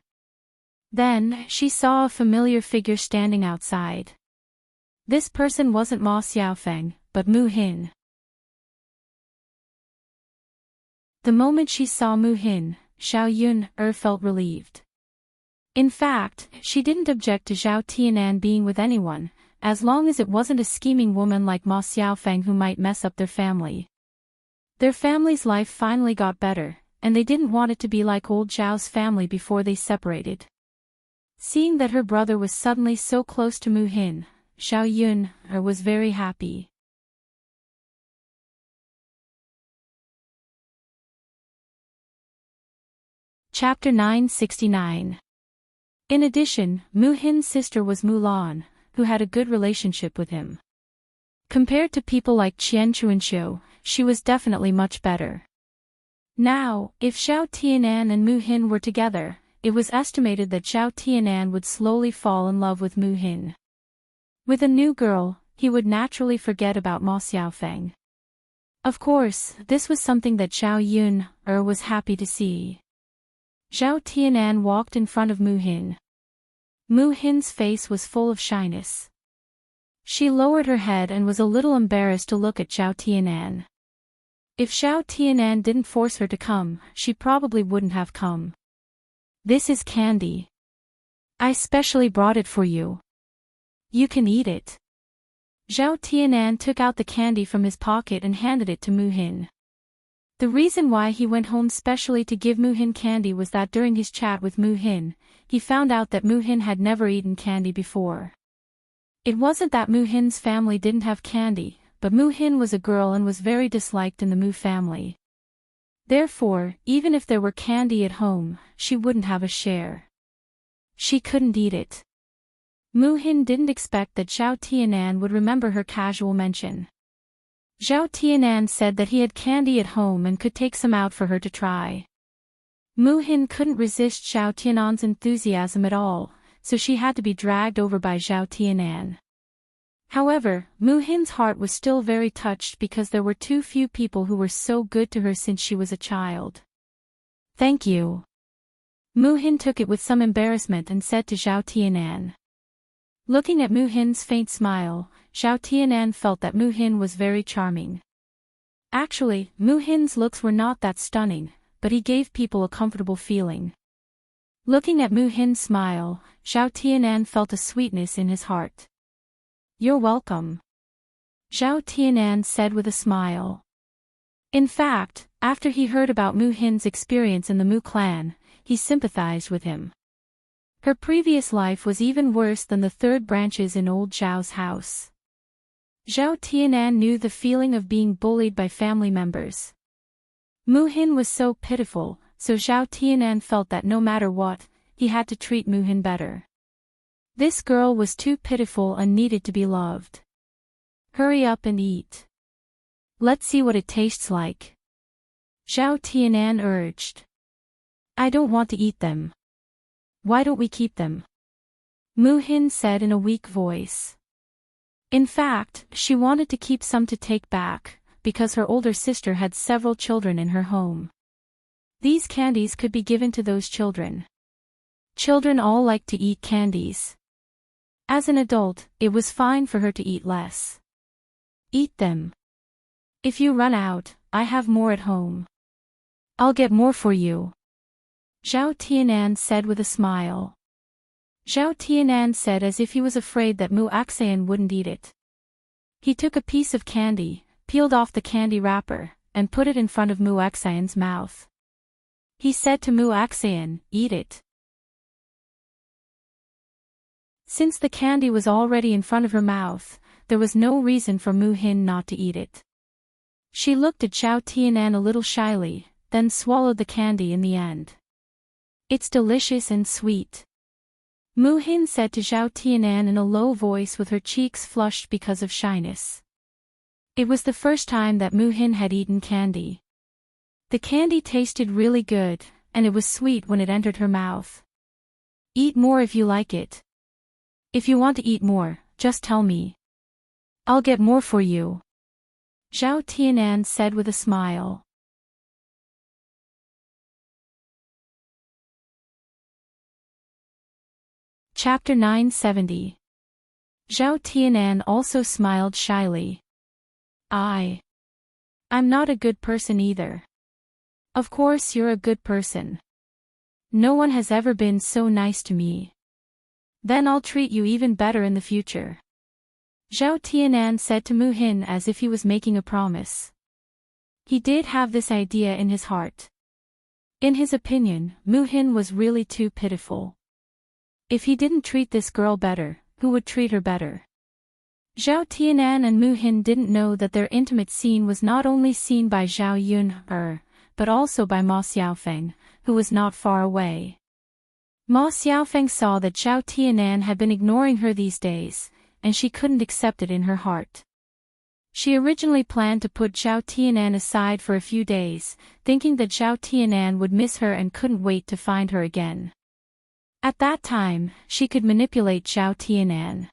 Then, she saw a familiar figure standing outside. This person wasn't Ma Xiaofeng, but Mu Hin. The moment she saw Mu Hin, Zhao Yun felt relieved. In fact, she didn't object to Zhao Tianan being with anyone, as long as it wasn't a scheming woman like Ma Xiaofeng who might mess up their family. Their family's life finally got better, and they didn't want it to be like old Zhao's family before they separated. Seeing that her brother was suddenly so close to Mu Hin, Xiao Yun was very happy. Chapter 969. In addition, Mu Hin's sister was Mu Lan, who had a good relationship with him. Compared to people like Qian Chuanxiu, she was definitely much better. Now, if Xiao Tianan and Mu Hin were together, it was estimated that Xiao Tianan would slowly fall in love with Mu Hin. With a new girl, he would naturally forget about Ma Xiaofeng. Of course, this was something that Xiao Yun was happy to see. Xiao Tianan walked in front of Mu Hin. Mu Hin's face was full of shyness. She lowered her head and was a little embarrassed to look at Xiao Tianan. If Xiao Tianan didn't force her to come, she probably wouldn't have come. This is candy. I specially brought it for you. You can eat it. Xiao Tianan took out the candy from his pocket and handed it to Mu Hin. The reason why he went home specially to give Mu Hin candy was that during his chat with Mu Hin, he found out that Mu Hin had never eaten candy before. It wasn't that Mu Hin's family didn't have candy, but Mu Hin was a girl and was very disliked in the Mu family. Therefore, even if there were candy at home, she wouldn't have a share. She couldn't eat it. Mu Hin didn't expect that Xiao Tianan would remember her casual mention. Xiao Tianan said that he had candy at home and could take some out for her to try. Mu Hin couldn't resist Xiao Tianan's enthusiasm at all, so she had to be dragged over by Xiao Tianan. However, Mu Hin's heart was still very touched because there were too few people who were so good to her since she was a child. Thank you. Mu Hin took it with some embarrassment and said to Xiao Tianan. Looking at Mu Hin's faint smile, Xiao Tianan felt that Mu Hin was very charming. Actually, Mu Hin's looks were not that stunning, but he gave people a comfortable feeling. Looking at Mu Hin's smile, Xiao Tianan felt a sweetness in his heart. You're welcome. Xiao Tianan said with a smile. In fact, after he heard about Mu Hin's experience in the Mu clan, he sympathized with him. Her previous life was even worse than the third branches in old Zhao's house. Xiao Tianan knew the feeling of being bullied by family members. Mu Hin was so pitiful, so Xiao Tianan felt that no matter what, he had to treat Mu Hin better. This girl was too pitiful and needed to be loved. Hurry up and eat. Let's see what it tastes like. Xiao Tianan urged. I don't want to eat them. Why don't we keep them? Mu Hin said in a weak voice. In fact, she wanted to keep some to take back, because her older sister had several children in her home. These candies could be given to those children. Children all like to eat candies. As an adult, it was fine for her to eat less. Eat them. If you run out, I have more at home. I'll get more for you. Xiao Tianan said with a smile. Xiao Tianan said as if he was afraid that Mu Axayan wouldn't eat it. He took a piece of candy, peeled off the candy wrapper, and put it in front of Mu Axayan's mouth. He said to Mu Axayan, eat it. Since the candy was already in front of her mouth, there was no reason for Mu Hin not to eat it. She looked at Xiao Tianan a little shyly, then swallowed the candy in the end. It's delicious and sweet. Mu Hin said to Xiao Tianan in a low voice with her cheeks flushed because of shyness. It was the first time that Mu Hin had eaten candy. The candy tasted really good, and it was sweet when it entered her mouth. Eat more if you like it. If you want to eat more, just tell me. I'll get more for you. Xiao Tianan said with a smile. Chapter 970. Xiao Tianan also smiled shyly. I'm not a good person either. Of course you're a good person. No one has ever been so nice to me. Then I'll treat you even better in the future. Xiao Tianan said to Mu Hin as if he was making a promise. He did have this idea in his heart. In his opinion, Mu Hin was really too pitiful. If he didn't treat this girl better, who would treat her better? Zhao Tianan and Mu Hin didn't know that their intimate scene was not only seen by Zhao Yun, but also by Ma Xiaofeng, who was not far away. Ma Xiaofeng saw that Zhao Tianan had been ignoring her these days, and she couldn't accept it in her heart. She originally planned to put Zhao Tianan aside for a few days, thinking that Zhao Tianan would miss her and couldn't wait to find her again. At that time, she could manipulate Zhao Tianan.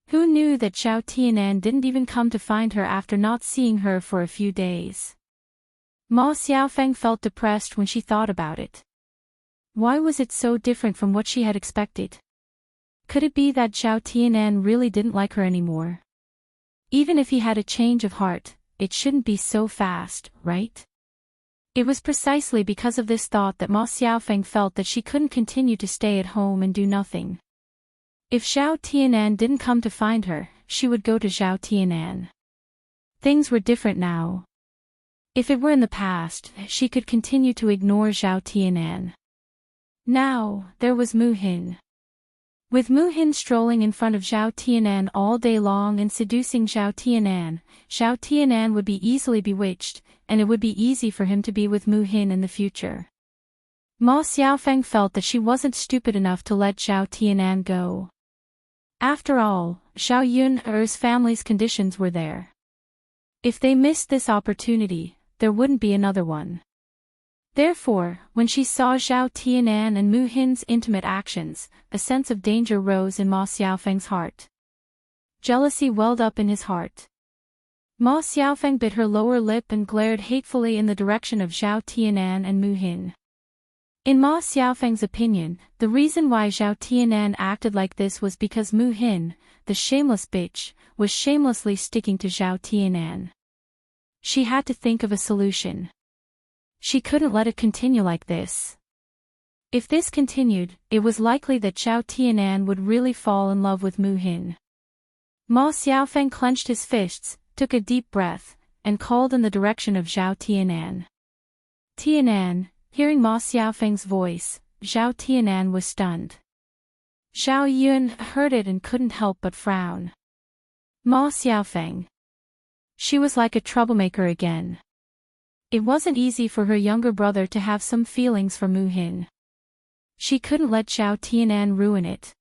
Who knew that Zhao Tianan didn't even come to find her after not seeing her for a few days? Ma Xiaofeng felt depressed when she thought about it. Why was it so different from what she had expected? Could it be that Zhao Tianan really didn't like her anymore? Even if he had a change of heart, it shouldn't be so fast, right? It was precisely because of this thought that Ma Xiaofeng felt that she couldn't continue to stay at home and do nothing. If Zhao Tianan didn't come to find her, she would go to Zhao Tianan. Things were different now. If it were in the past, she could continue to ignore Zhao Tianan. Now, there was Mu Hin. With Mu Hin strolling in front of Zhao Tianan all day long and seducing Zhao Tianan would be easily bewitched, and it would be easy for him to be with Mu Hin in the future. Ma Xiaofeng felt that she wasn't stupid enough to let Zhao Tianan go. After all, Zhao Yun's family's conditions were there. If they missed this opportunity, there wouldn't be another one. Therefore, when she saw Zhao Tianan and Mu Hin's intimate actions, a sense of danger rose in Ma Xiaofeng's heart. Jealousy welled up in his heart. Ma Xiaofeng bit her lower lip and glared hatefully in the direction of Zhao Tianan and Mu Hin. In Ma Xiaofeng's opinion, the reason why Zhao Tianan acted like this was because Mu Hin, the shameless bitch, was shamelessly sticking to Zhao Tianan. She had to think of a solution. She couldn't let it continue like this. If this continued, it was likely that Zhao Tianan would really fall in love with Mu Hin. Ma Xiaofeng clenched his fists, took a deep breath, and called in the direction of Zhao Tianan. Tianan, hearing Ma Xiaofeng's voice, Zhao Tianan was stunned. Zhao Yun heard it and couldn't help but frown. Ma Xiaofeng. She was like a troublemaker again. It wasn't easy for her younger brother to have some feelings for Mu Hin. She couldn't let Zhao Tianan ruin it.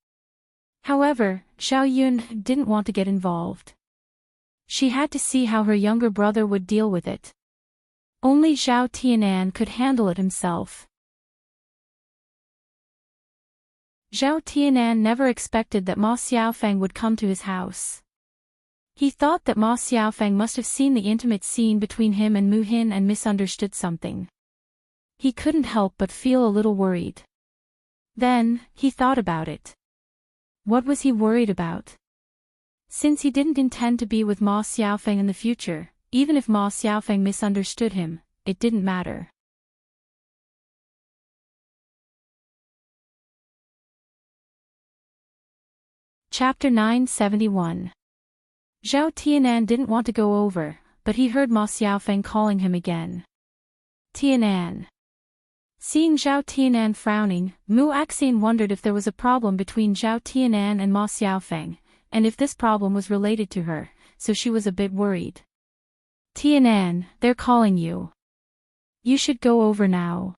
However, Zhao Yun didn't want to get involved. She had to see how her younger brother would deal with it. Only Zhao Tianan could handle it himself. Zhao Tianan never expected that Ma Xiaofeng would come to his house. He thought that Ma Xiaofeng must have seen the intimate scene between him and Mu Hin and misunderstood something. He couldn't help but feel a little worried. Then, he thought about it. What was he worried about? Since he didn't intend to be with Ma Xiaofeng in the future, even if Ma Xiaofeng misunderstood him, it didn't matter. Chapter 971. Zhao Tianan didn't want to go over, but he heard Ma Xiaofeng calling him again. Tianan. Seeing Zhao Tianan frowning, Mu Axin wondered if there was a problem between Zhao Tianan and Ma Xiaofeng, and if this problem was related to her, so she was a bit worried. Tianan, they're calling you. You should go over now.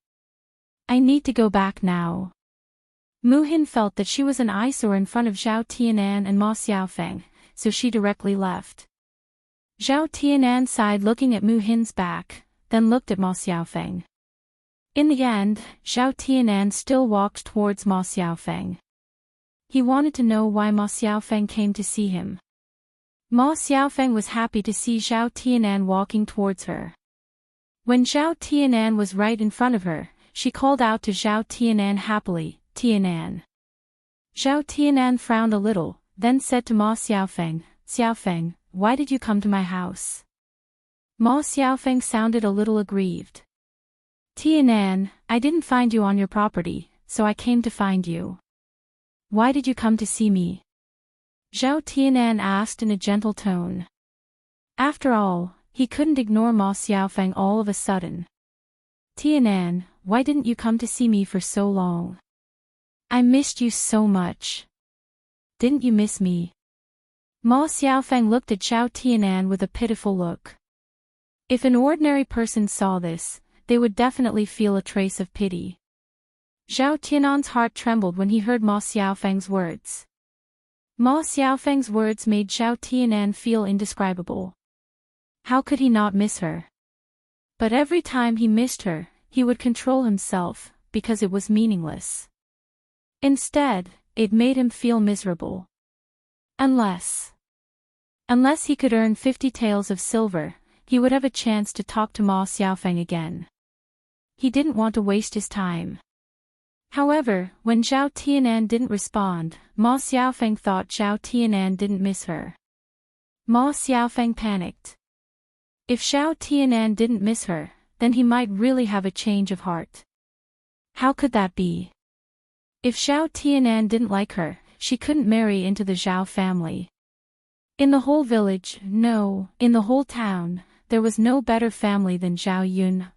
I need to go back now. Mu Hin felt that she was an eyesore in front of Zhao Tianan and Ma Xiaofeng, so she directly left. Zhao Tianan sighed looking at Mu Hin's back, then looked at Ma Xiaofeng. In the end, Zhao Tianan still walked towards Ma Xiaofeng. He wanted to know why Ma Xiaofeng came to see him. Ma Xiaofeng was happy to see Zhao Tianan walking towards her. When Zhao Tianan was right in front of her, she called out to Zhao Tianan happily, Tianan. Zhao Tianan frowned a little, then said to Ma Xiaofeng, Xiaofeng, why did you come to my house? Ma Xiaofeng sounded a little aggrieved. Tianan, I didn't find you on your property, so I came to find you. Why did you come to see me? Zhao Tianan asked in a gentle tone. After all, he couldn't ignore Ma Xiaofeng all of a sudden. Tianan, why didn't you come to see me for so long? I missed you so much. Didn't you miss me? Ma Xiaofeng looked at Zhao Tianan with a pitiful look. If an ordinary person saw this, they would definitely feel a trace of pity. Zhao Tianan's heart trembled when he heard Ma Xiaofeng's words. Ma Xiaofeng's words made Zhao Tianan feel indescribable. How could he not miss her? But every time he missed her, he would control himself, because it was meaningless. Instead, it made him feel miserable. Unless he could earn 50 taels of silver, he would have a chance to talk to Ma Xiaofeng again. He didn't want to waste his time. However, when Zhao Tianan didn't respond, Ma Xiaofeng thought Zhao Tianan didn't miss her. Ma Xiaofeng panicked. If Zhao Tianan didn't miss her, then he might really have a change of heart. How could that be? If Zhao Tianan didn't like her, she couldn't marry into the Zhao family. In the whole village, no, in the whole town, there was no better family than Zhao Yun.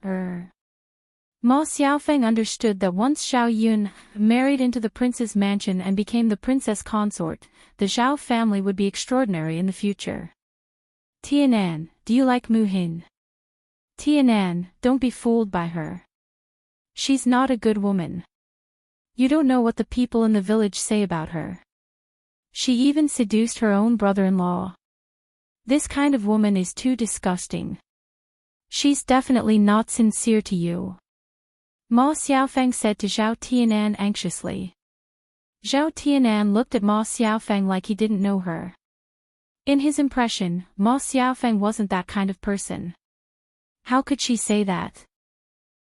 Ma Xiaofeng understood that once Zhao Yun married into the prince's mansion and became the princess consort, the Zhao family would be extraordinary in the future. Tianan, do you like Mu Hin? Tianan, don't be fooled by her. She's not a good woman. You don't know what the people in the village say about her. She even seduced her own brother-in-law. This kind of woman is too disgusting. She's definitely not sincere to you. Ma Xiaofeng said to Zhao Tianan anxiously. Zhao Tianan looked at Ma Xiaofeng like he didn't know her. In his impression, Ma Xiaofeng wasn't that kind of person. How could she say that?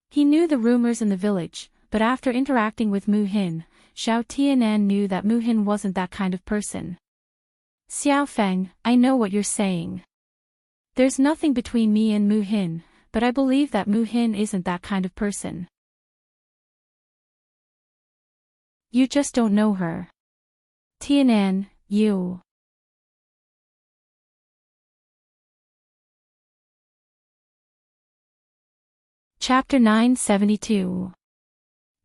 He knew the rumors in the village, but after interacting with Mu Hin, Zhao Tianan knew that Mu Hin wasn't that kind of person. Xiaofeng, I know what you're saying. There's nothing between me and Mu Hin, but I believe that Mu Hin isn't that kind of person. You just don't know her. Tianan, you. Chapter 972.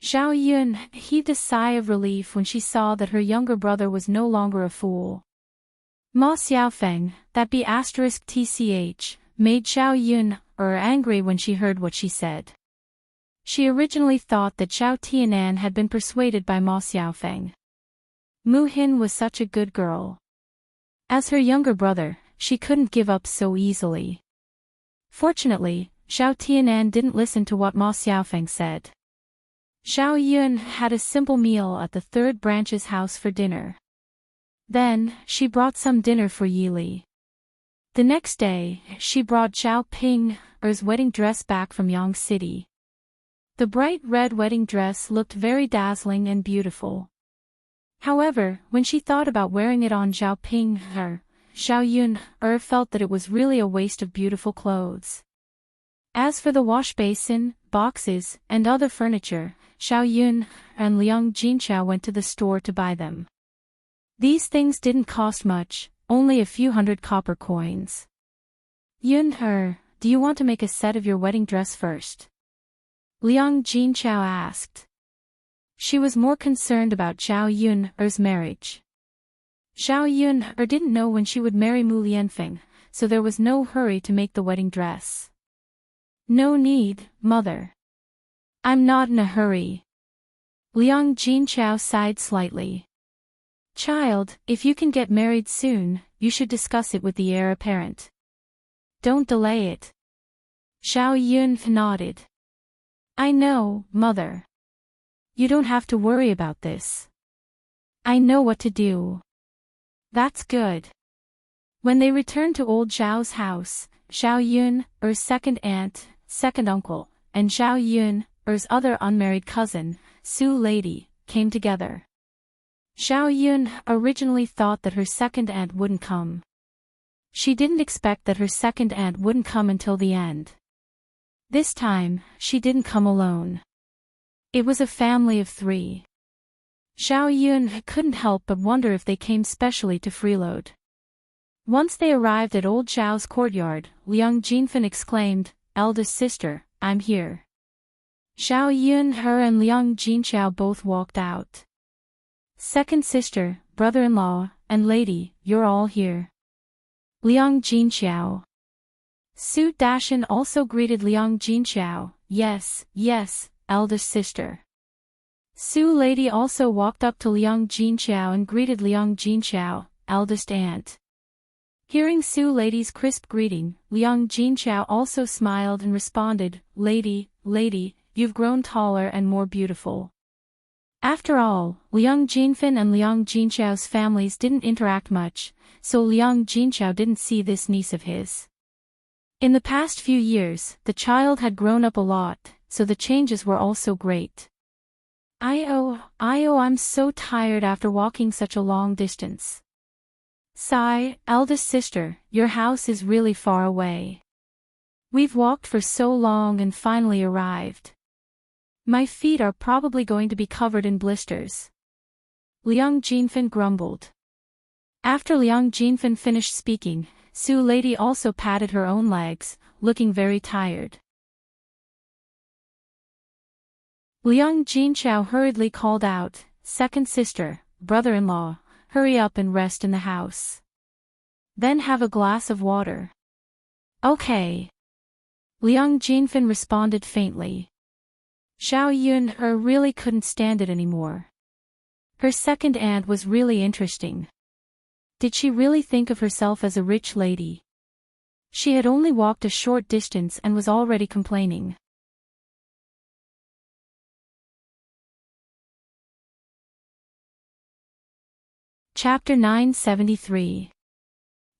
Zhao Yun heaved a sigh of relief when she saw that her younger brother was no longer a fool. Ma Xiaofeng, that be *tch, made Zhao Yun angry when she heard what she said. She originally thought that Zhao Tianan had been persuaded by Ma Xiaofeng. Mu Hin was such a good girl. As her younger brother, she couldn't give up so easily. Fortunately, Zhao Tianan didn't listen to what Ma Xiaofeng said. Zhao Yun had a simple meal at the third branch's house for dinner. Then, she brought some dinner for Yili. The next day, she brought Zhao Ping's wedding dress back from Yang City. The bright red wedding dress looked very dazzling and beautiful. However, when she thought about wearing it on Zhao Ping, Zhao Yun felt that it was really a waste of beautiful clothes. As for the wash basin, boxes, and other furniture, Zhao Yun and Liang Jinchao went to the store to buy them. These things didn't cost much, only a few hundred copper coins. Yun, do you want to make a set of your wedding dress first? Liang Jinchao asked. She was more concerned about Zhao Yun's marriage. Zhao Yun didn't know when she would marry Mu Lianfeng, so there was no hurry to make the wedding dress. No need, mother. I'm not in a hurry. Liang Jinchao sighed slightly. Child, if you can get married soon, you should discuss it with the heir apparent. Don't delay it. Zhao Yun nodded. I know, mother. You don't have to worry about this. I know what to do. That's good. When they returned to old Zhao's house, Zhao Yun's second aunt, second uncle, and Zhao Yun's other unmarried cousin, Su Lady, came together. Zhao Yun originally thought that her second aunt wouldn't come. She didn't expect that her second aunt wouldn't come until the end. This time, she didn't come alone. It was a family of 3. Zhao Yun couldn't help but wonder if they came specially to freeload. Once they arrived at old Zhao's courtyard, Liang Jinfen exclaimed, Eldest sister, I'm here. Xiao Yun Her and Liang Jinxiao both walked out. Second sister, brother-in-law, and lady, you're all here. Liang Jinxiao. Su Dashan also greeted Liang Jinxiao. Yes, yes, eldest sister. Su lady also walked up to Liang Jinxiao and greeted Liang Jinxiao, eldest aunt. Hearing Su lady's crisp greeting, Liang Jinxiao also smiled and responded, Lady, you've grown taller and more beautiful. After all, Liang Jinfin and Liang Jinxiao's families didn't interact much, so Liang Jinxiao didn't see this niece of his. In the past few years, the child had grown up a lot, so the changes were also great. I'm so tired after walking such a long distance. Sigh, eldest sister, your house is really far away. We've walked for so long and finally arrived. My feet are probably going to be covered in blisters. Liang Jinfin grumbled. After Liang Jinfin finished speaking, Su lady also patted her own legs, looking very tired. Liang Jinxiao hurriedly called out, Second sister, brother-in-law, hurry up and rest in the house. Then have a glass of water. Okay. Liang Jinfin responded faintly. Xiao Yun really couldn't stand it anymore. Her second aunt was really interesting. Did she really think of herself as a rich lady? She had only walked a short distance and was already complaining. Chapter 973.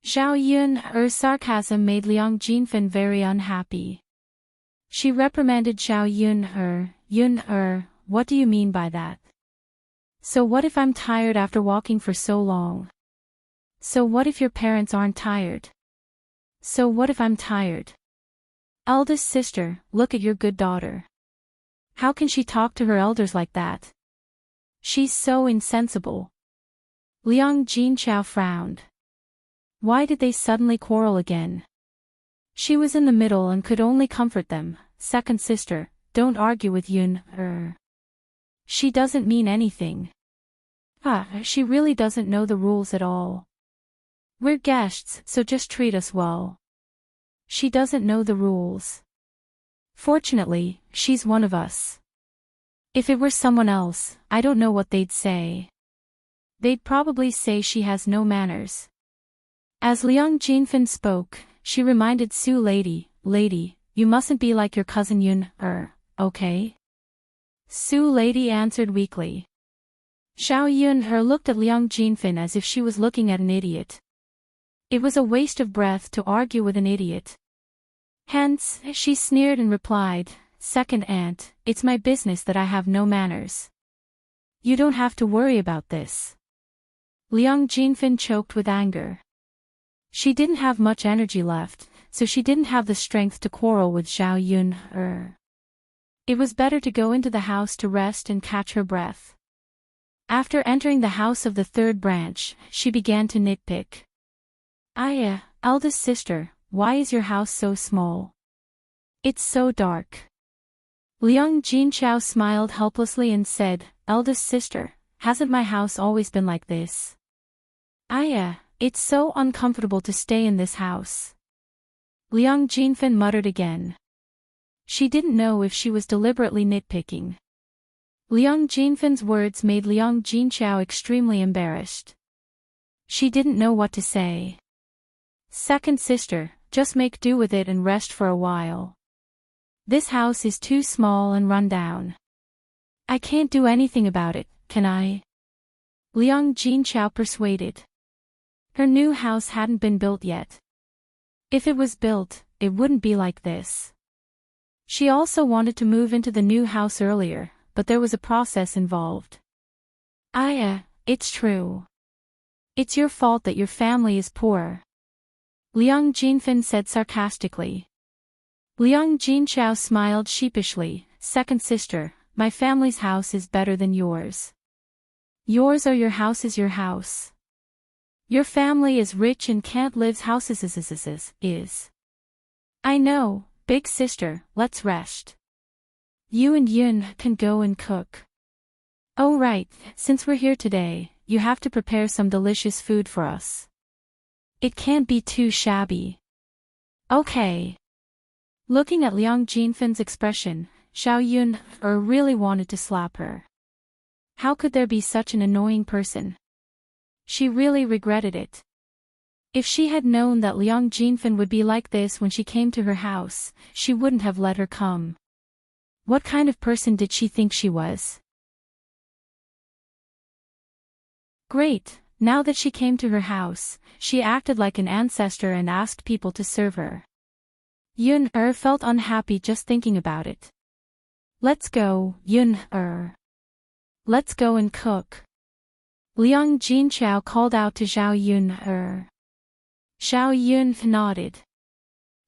Xiao Yun's sarcasm made Liang Jinfin very unhappy. She reprimanded Xiao Yun, what do you mean by that? So what if I'm tired after walking for so long? So what if your parents aren't tired? So what if I'm tired? Eldest sister, look at your good daughter. How can she talk to her elders like that? She's so insensible. Liang Jinxiao frowned. Why did they suddenly quarrel again? She was in the middle and could only comfort them. Second sister, don't argue with Yun. She doesn't mean anything. She really doesn't know the rules at all. We're guests, so just treat us well. She doesn't know the rules. Fortunately, she's one of us. If it were someone else, I don't know what they'd say. They'd probably say she has no manners. As Liang Jinfin spoke, she reminded Su lady, you mustn't be like your cousin Yun, okay? Su lady answered weakly. Xiao Yun looked at Liang Jinfin as if she was looking at an idiot. It was a waste of breath to argue with an idiot. Hence, she sneered and replied, Second aunt, it's my business that I have no manners. You don't have to worry about this. Liang Jinfin choked with anger. She didn't have much energy left, so she didn't have the strength to quarrel with Xiao Yun. It was better to go into the house to rest and catch her breath. After entering the house of the third branch, she began to nitpick. Eldest sister, why is your house so small? It's so dark. Liang Jinxiao smiled helplessly and said, Eldest sister, hasn't my house always been like this? It's so uncomfortable to stay in this house. Liang Jinfin muttered again. She didn't know if she was deliberately nitpicking. Liang Jinfin's words made Liang Jinxiao extremely embarrassed. She didn't know what to say. Second sister, just make do with it and rest for a while. This house is too small and run down. I can't do anything about it, can I? Liang Jinxiao persuaded. Her new house hadn't been built yet. If it was built, it wouldn't be like this. She also wanted to move into the new house earlier, but there was a process involved. It's true. It's your fault that your family is poor. Liang Jinfin said sarcastically. Liang Jinxiao smiled sheepishly. Second sister, my family's house is better than yours. Yours or your house is your house. Your family is rich and can't live houses is. I know, big sister, let's rest. You and Yun can go and cook. Oh right, since we're here today, you have to prepare some delicious food for us. It can't be too shabby. Okay. Looking at Liang Jinfan's expression, Xiao Yun really wanted to slap her. How could there be such an annoying person? She really regretted it. If she had known that Liang Jinfan would be like this when she came to her house, she wouldn't have let her come. What kind of person did she think she was? Great, now that she came to her house, she acted like an ancestor and asked people to serve her. Yun felt unhappy just thinking about it. Let's go, Yun Let's go and cook. Liang Jinchao called out to Xiao Yun Xiao Yun nodded.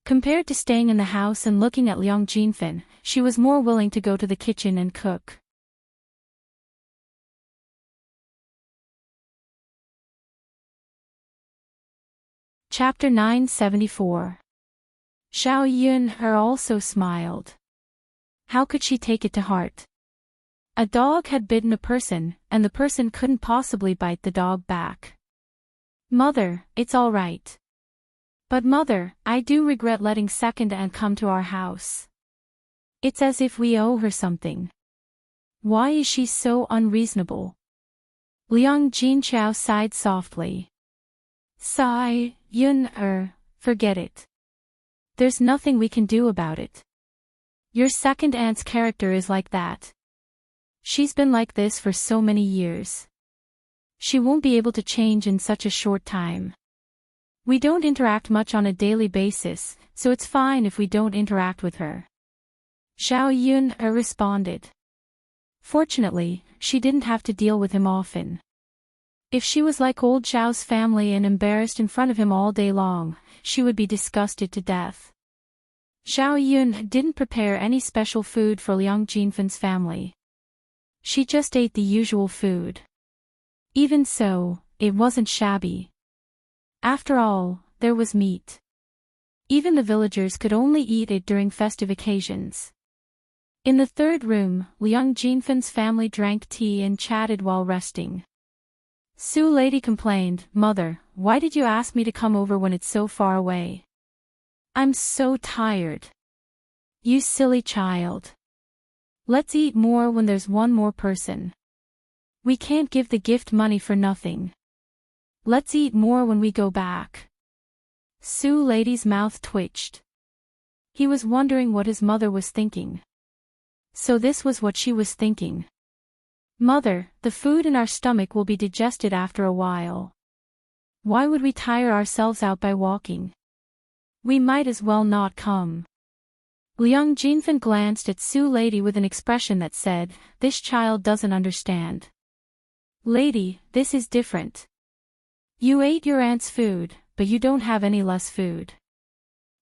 Compared to staying in the house and looking at Liang Jinfan, she was more willing to go to the kitchen and cook. Chapter 974. Xiao Yun also smiled. How could she take it to heart? A dog had bitten a person, and the person couldn't possibly bite the dog back. Mother, it's all right. But mother, I do regret letting second aunt come to our house. It's as if we owe her something. Why is she so unreasonable? Liang Jinchao sighed softly. Sigh, Yun forget it. There's nothing we can do about it. Your second aunt's character is like that. She's been like this for so many years. She won't be able to change in such a short time. We don't interact much on a daily basis, so it's fine if we don't interact with her. Xiao Yun responded. Fortunately, she didn't have to deal with him often. If she was like old Xiao's family and embarrassed in front of him all day long, she would be disgusted to death. Xiao Yun didn't prepare any special food for Liang Jinfan's family. She just ate the usual food. Even so, it wasn't shabby. After all, there was meat. Even the villagers could only eat it during festive occasions. In the third room, Liang Jinfan's family drank tea and chatted while resting. Su Lady complained, Mother, why did you ask me to come over when it's so far away? I'm so tired. You silly child. Let's eat more when there's one more person. We can't give the gift money for nothing. Let's eat more when we go back. Su Lady's mouth twitched. He was wondering what his mother was thinking. So this was what she was thinking. Mother, the food in our stomach will be digested after a while. Why would we tire ourselves out by walking? We might as well not come. Liang Jinfan glanced at Su Lady with an expression that said, this child doesn't understand. Lady, this is different. You ate your aunt's food, but you don't have any less food.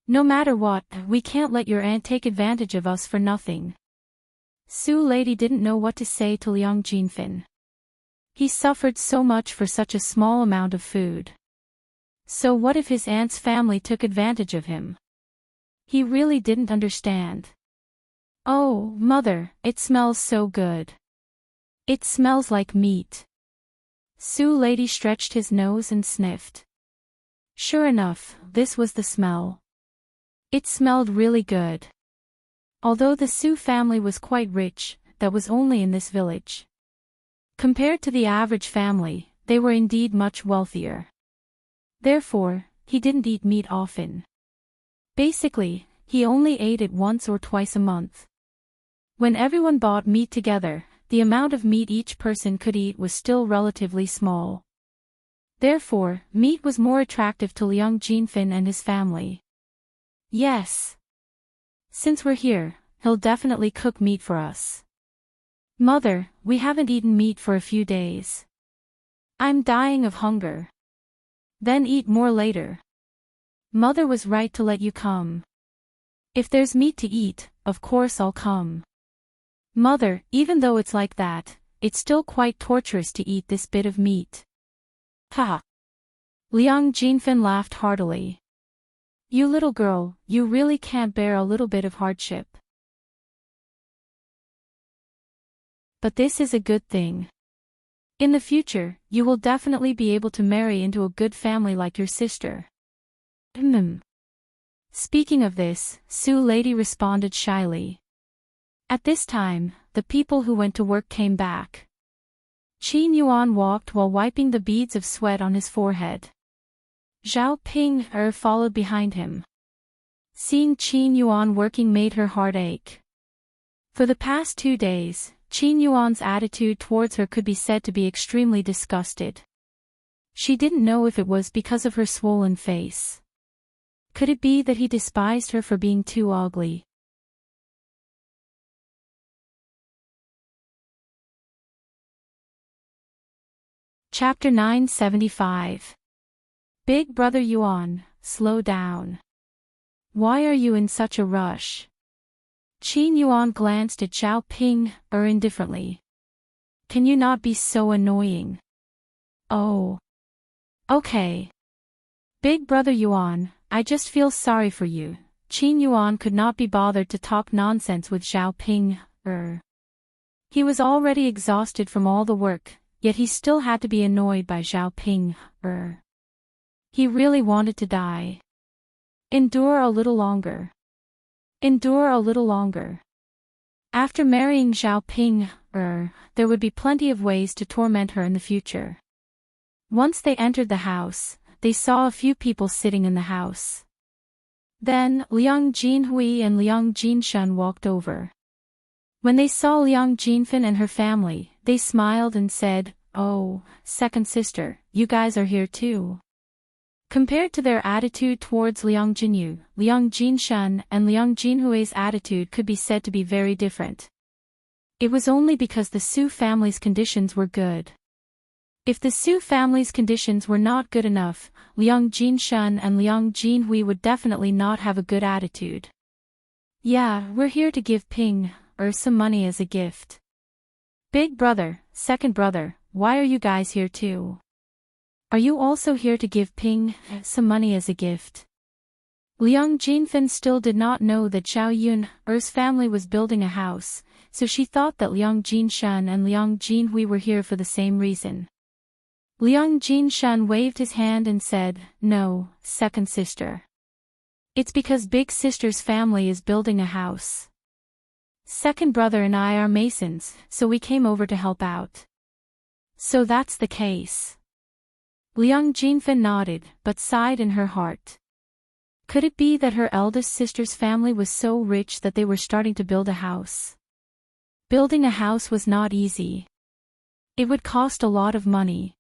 No matter what, we can't let your aunt take advantage of us for nothing. Su Lady didn't know what to say to Liang Jinfan. He suffered so much for such a small amount of food. So what if his aunt's family took advantage of him? He really didn't understand. Oh, Mother, it smells so good. It smells like meat. Su Lady stretched his nose and sniffed. Sure enough, this was the smell. It smelled really good. Although the Su family was quite rich, that was only in this village. Compared to the average family, they were indeed much wealthier. Therefore, he didn't eat meat often. Basically, he only ate it once or twice a month. When everyone bought meat together, the amount of meat each person could eat was still relatively small. Therefore, meat was more attractive to Liang Jinfan and his family. Yes. Since we're here, he'll definitely cook meat for us. Mother, we haven't eaten meat for a few days. I'm dying of hunger. Then eat more later. Mother was right to let you come. If there's meat to eat, of course I'll come. Mother, even though it's like that, it's still quite torturous to eat this bit of meat. Ha! Liang Jinfan laughed heartily. You little girl, you really can't bear a little bit of hardship. But this is a good thing. In the future, you will definitely be able to marry into a good family like your sister. Speaking of this, Sue Lady responded shyly. At this time, the people who went to work came back. Qin Yuan walked while wiping the beads of sweat on his forehead. Zhao Ping followed behind him. Seeing Qin Yuan working made her heart ache. For the past 2 days, Qin Yuan's attitude towards her could be said to be extremely disgusted. She didn't know if it was because of her swollen face. Could it be that he despised her for being too ugly? Chapter 975. Big Brother Yuan, slow down. Why are you in such a rush? Qin Yuan glanced at Zhao Ping indifferently. Can you not be so annoying? Oh. Okay. Big Brother Yuan, I just feel sorry for you. Qin Yuan could not be bothered to talk nonsense with Zhao Ping. He was already exhausted from all the work, yet he still had to be annoyed by Zhao Ping. He really wanted to die. Endure a little longer. Endure a little longer. After marrying Zhao Ping, there would be plenty of ways to torment her in the future. Once they entered the house, they saw a few people sitting in the house. Then, Liang Jinhui and Liang Jinshan walked over. When they saw Liang Jinfen and her family, they smiled and said, "Oh, second sister, you guys are here too." Compared to their attitude towards Liang Jinyu, Liang Jinshan and Liang Jinhui's attitude could be said to be very different. It was only because the Su family's conditions were good. If the Su family's conditions were not good enough, Liang Jinshan and Liang Jinhui would definitely not have a good attitude. Yeah, we're here to give Ping some money as a gift. Big brother, second brother, why are you guys here too? Are you also here to give Ping some money as a gift? Liang Jinfen still did not know that Zhao Yun's family was building a house, so she thought that Liang Jinshan and Liang Jinhui were here for the same reason. Liang Jinshan waved his hand and said, "No, second sister. It's because big sister's family is building a house. Second brother and I are masons, so we came over to help out." So that's the case. Liang Jinfen nodded, but sighed in her heart. Could it be that her eldest sister's family was so rich that they were starting to build a house? Building a house was not easy. It would cost a lot of money.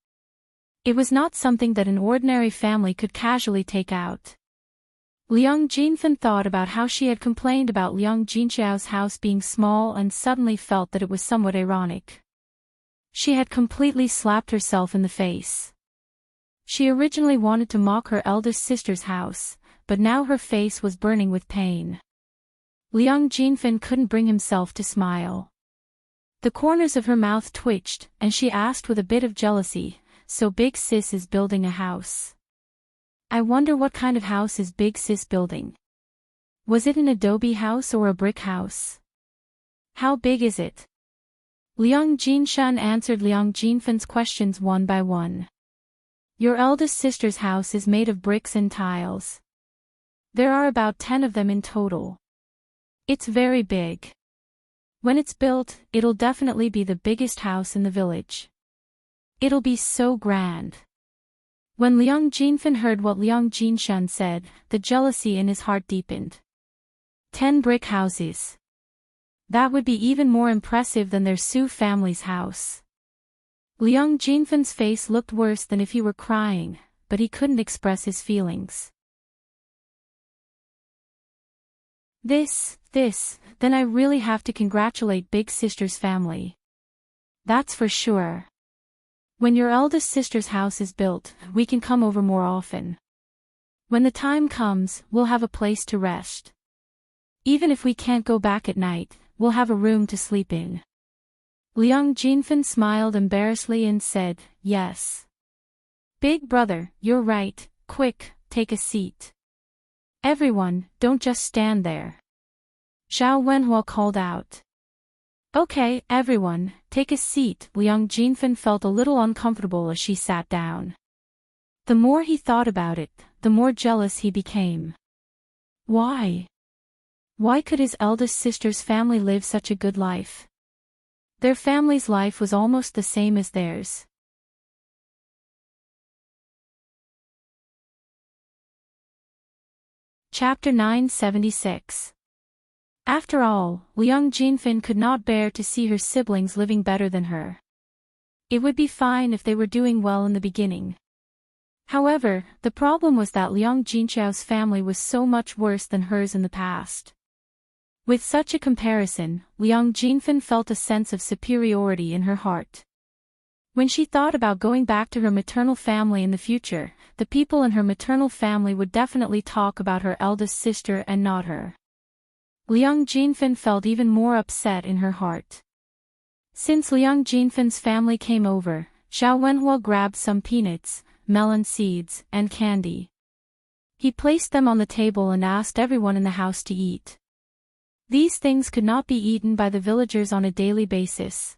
It was not something that an ordinary family could casually take out. Liang Jinfen thought about how she had complained about Liang Jinxiao's house being small and suddenly felt that it was somewhat ironic. She had completely slapped herself in the face. She originally wanted to mock her eldest sister's house, but now her face was burning with pain. Liang Jinfen couldn't bring himself to smile. The corners of her mouth twitched, and she asked with a bit of jealousy, "So Big Sis is building a house? I wonder what kind of house is Big Sis building? Was it an adobe house or a brick house? How big is it?" Liang Jinshan answered Liang Jinfen's questions one by one. "Your eldest sister's house is made of bricks and tiles. There are about 10 of them in total. It's very big. When it's built, it'll definitely be the biggest house in the village. It'll be so grand." When Liang Jinfen heard what Liang Jinshan said, the jealousy in his heart deepened. 10 brick houses. That would be even more impressive than their Su family's house. Liang Jinfen's face looked worse than if he were crying, but he couldn't express his feelings. Then I really have to congratulate Big Sister's family. That's for sure. When your eldest sister's house is built, we can come over more often. When the time comes, we'll have a place to rest. Even if we can't go back at night, we'll have a room to sleep in." Liang Jinfen smiled embarrassedly and said, "Yes. Big brother, you're right, quick, take a seat. Everyone, don't just stand there." Zhao Wenhua called out. Okay, everyone, take a seat. Liang Jinfen felt a little uncomfortable as she sat down. The more he thought about it, the more jealous he became. Why? Why could his eldest sister's family live such a good life? Their family's life was almost the same as theirs. Chapter 976. After all, Liang Jinfen could not bear to see her siblings living better than her. It would be fine if they were doing well in the beginning. However, the problem was that Liang Jinqiao's family was so much worse than hers in the past. With such a comparison, Liang Jinfen felt a sense of superiority in her heart. When she thought about going back to her maternal family in the future, the people in her maternal family would definitely talk about her eldest sister and not her. Liang Jinfen felt even more upset in her heart. Since Liang Jinfen's family came over, Xiao Wenhua grabbed some peanuts, melon seeds, and candy. He placed them on the table and asked everyone in the house to eat. These things could not be eaten by the villagers on a daily basis.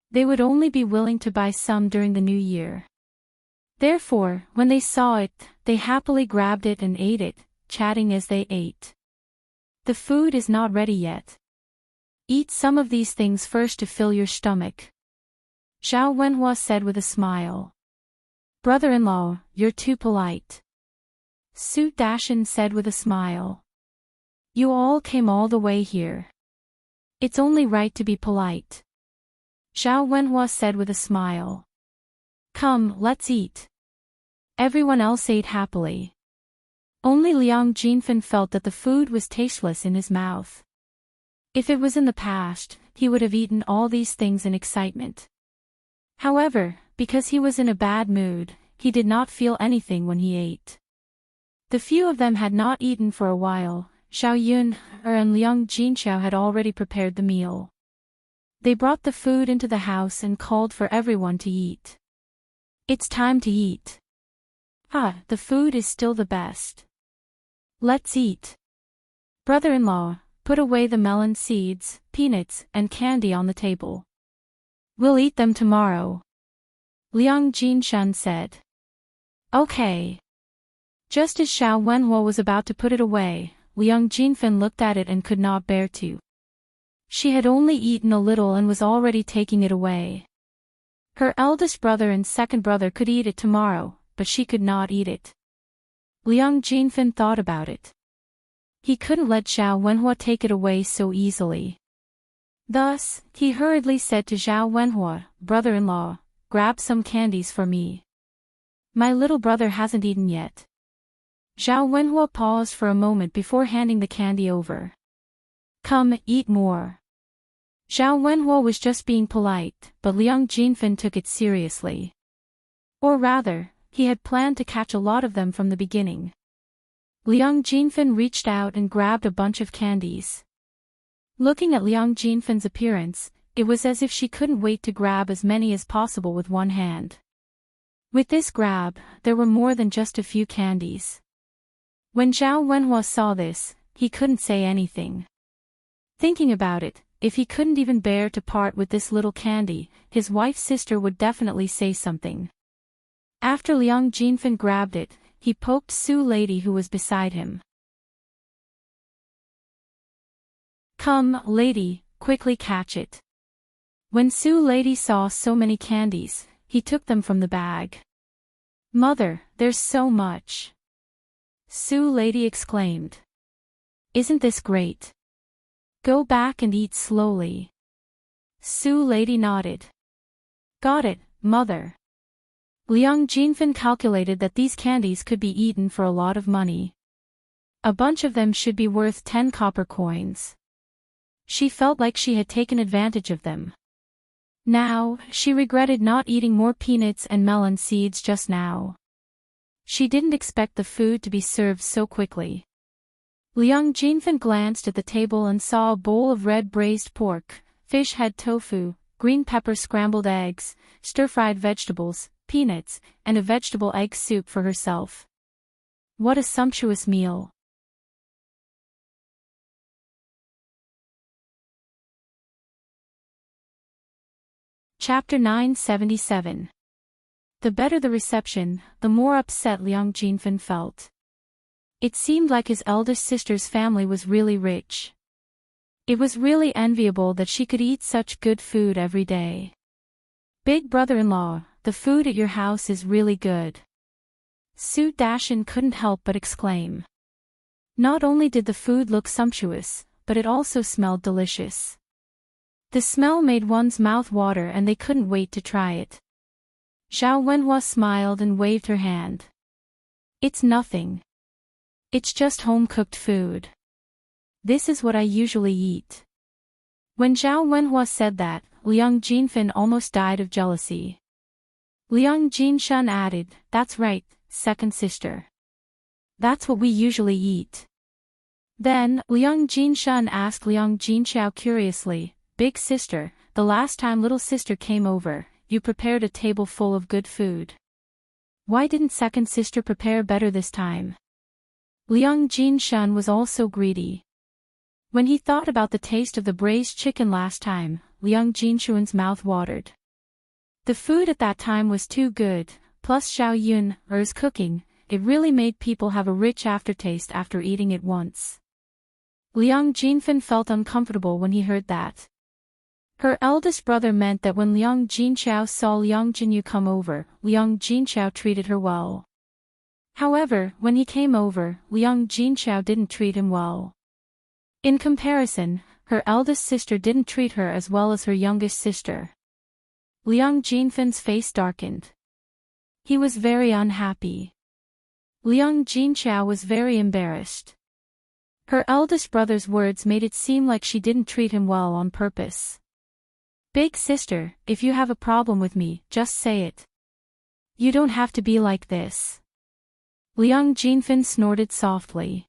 They would only be willing to buy some during the new year. Therefore, when they saw it, they happily grabbed it and ate it, chatting as they ate. The food is not ready yet. Eat some of these things first to fill your stomach. Xiao Wenhua said with a smile. Brother-in-law, you're too polite. Su Dashan said with a smile. You all came all the way here. It's only right to be polite. Xiao Wenhua said with a smile. Come, let's eat. Everyone else ate happily. Only Liang Jinfen felt that the food was tasteless in his mouth. If it was in the past, he would have eaten all these things in excitement. However, because he was in a bad mood, he did not feel anything when he ate. The few of them had not eaten for a while. Xiao Yun and Liang Jinqiao had already prepared the meal. They brought the food into the house and called for everyone to eat. It's time to eat. The food is still the best. Let's eat. Brother-in-law, put away the melon seeds, peanuts, and candy on the table. We'll eat them tomorrow. Liang Jinshan said. Okay. Just as Xiao Wenhua was about to put it away, Liang Jinfen looked at it and could not bear to. She had only eaten a little and was already taking it away. Her eldest brother and second brother could eat it tomorrow, but she could not eat it. Liang Jinfen thought about it. He couldn't let Xiao Wenhua take it away so easily. Thus, he hurriedly said to Xiao Wenhua, Brother-in-law, grab some candies for me. My little brother hasn't eaten yet. Xiao Wenhua paused for a moment before handing the candy over. Come, eat more. Xiao Wenhua was just being polite, but Liang Jinfen took it seriously. Or rather, he had planned to catch a lot of them from the beginning. Liang Jinfen reached out and grabbed a bunch of candies. Looking at Liang Jinfen's appearance, it was as if she couldn't wait to grab as many as possible with one hand. With this grab, there were more than just a few candies. When Xiao Wenhua saw this, he couldn't say anything. Thinking about it, if he couldn't even bear to part with this little candy, his wife's sister would definitely say something. After Liang Jinfen grabbed it, he poked Su Lady who was beside him. Come, lady, quickly catch it. When Su Lady saw so many candies, he took them from the bag. Mother, there's so much. Su Lady exclaimed. Isn't this great? Go back and eat slowly. Su Lady nodded. Got it, mother. Liang Jinfen calculated that these candies could be eaten for a lot of money. A bunch of them should be worth 10 copper coins. She felt like she had taken advantage of them. Now, she regretted not eating more peanuts and melon seeds just now. She didn't expect the food to be served so quickly. Liang Jinfen glanced at the table and saw a bowl of red braised pork, fish head tofu, green pepper scrambled eggs, stir-fried vegetables, peanuts, and a vegetable egg soup for herself. What a sumptuous meal! Chapter 977. The better the reception, the more upset Liang Jinfen felt. It seemed like his eldest sister's family was really rich. It was really enviable that she could eat such good food every day. Big brother-in-law, the food at your house is really good. Su Dashin couldn't help but exclaim. Not only did the food look sumptuous, but it also smelled delicious. The smell made one's mouth water and they couldn't wait to try it. Xiao Wenhua smiled and waved her hand. It's nothing. It's just home-cooked food. This is what I usually eat. When Xiao Wenhua said that, Liang Jinfen almost died of jealousy. Liang Jinshan added, that's right, second sister. That's what we usually eat. Then, Liang Jinshan asked Liang Jinxiao curiously, big sister, the last time little sister came over, you prepared a table full of good food. Why didn't second sister prepare better this time? Liang Jinshan was also greedy. When he thought about the taste of the braised chicken last time, Liang Jinshuan's mouth watered. The food at that time was too good, plus Xiao Yun's cooking, it really made people have a rich aftertaste after eating it once. Liang Jinfen felt uncomfortable when he heard that. Her eldest brother meant that when Liang Jinxiao saw Liang Jinyu come over, Liang Jinxiao treated her well. However, when he came over, Liang Jinxiao didn't treat him well. In comparison, her eldest sister didn't treat her as well as her youngest sister. Liang Jinfen's face darkened. He was very unhappy. Liang Jinxiao was very embarrassed. Her eldest brother's words made it seem like she didn't treat him well on purpose. Big sister, if you have a problem with me, just say it. You don't have to be like this. Liang Jinfen snorted softly.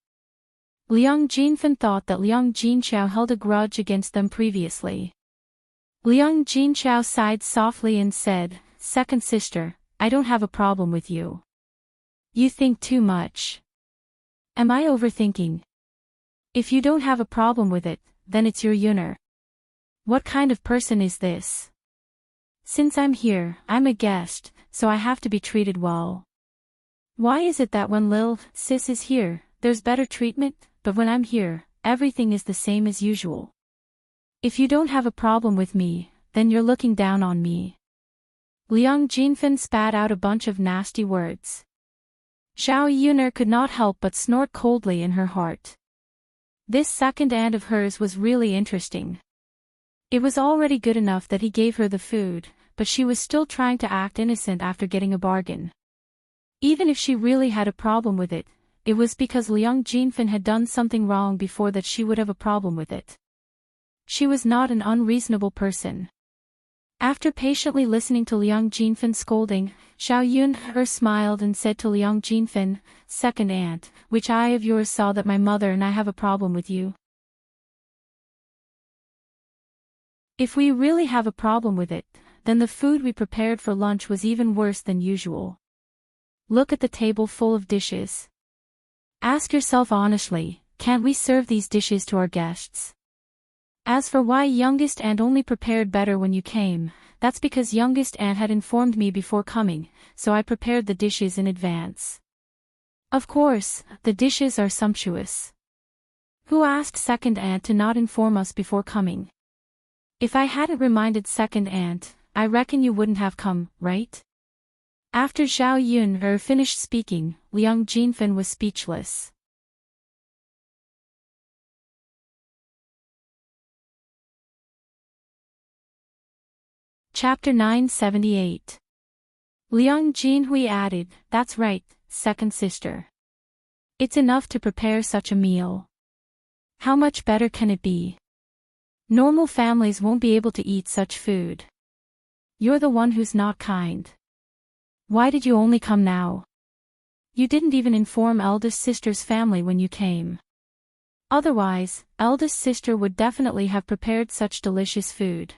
Liang Jinfen thought that Liang Jinxiao held a grudge against them previously. Liang Jinxiao sighed softly and said, second sister, I don't have a problem with you. You think too much. Am I overthinking? If you don't have a problem with it, then it's your Yuner. What kind of person is this? Since I'm here, I'm a guest, so I have to be treated well. Why is it that when Lil Sis is here, there's better treatment, but when I'm here, everything is the same as usual? If you don't have a problem with me, then you're looking down on me. Liang Jinfen spat out a bunch of nasty words. Xiao Yuner could not help but snort coldly in her heart. This second aunt of hers was really interesting. It was already good enough that he gave her the food, but she was still trying to act innocent after getting a bargain. Even if she really had a problem with it, it was because Liang Jinfen had done something wrong before that she would have a problem with it. She was not an unreasonable person. After patiently listening to Liang Jinfen scolding, Xiao Yun smiled and said to Liang Jinfen, second aunt, which eye of yours saw that my mother and I have a problem with you? If we really have a problem with it, then the food we prepared for lunch was even worse than usual. Look at the table full of dishes. Ask yourself honestly, can't we serve these dishes to our guests? As for why youngest aunt only prepared better when you came, that's because youngest aunt had informed me before coming, so I prepared the dishes in advance. Of course, the dishes are sumptuous. Who asked second aunt to not inform us before coming? If I hadn't reminded second aunt, I reckon you wouldn't have come, right? After Xiao Yun finished speaking, Liang Jinfen was speechless. Chapter 978. Liang Jinhui added, that's right, second sister. It's enough to prepare such a meal. How much better can it be? Normal families won't be able to eat such food. You're the one who's not kind. Why did you only come now? You didn't even inform eldest sister's family when you came. Otherwise, eldest sister would definitely have prepared such delicious food.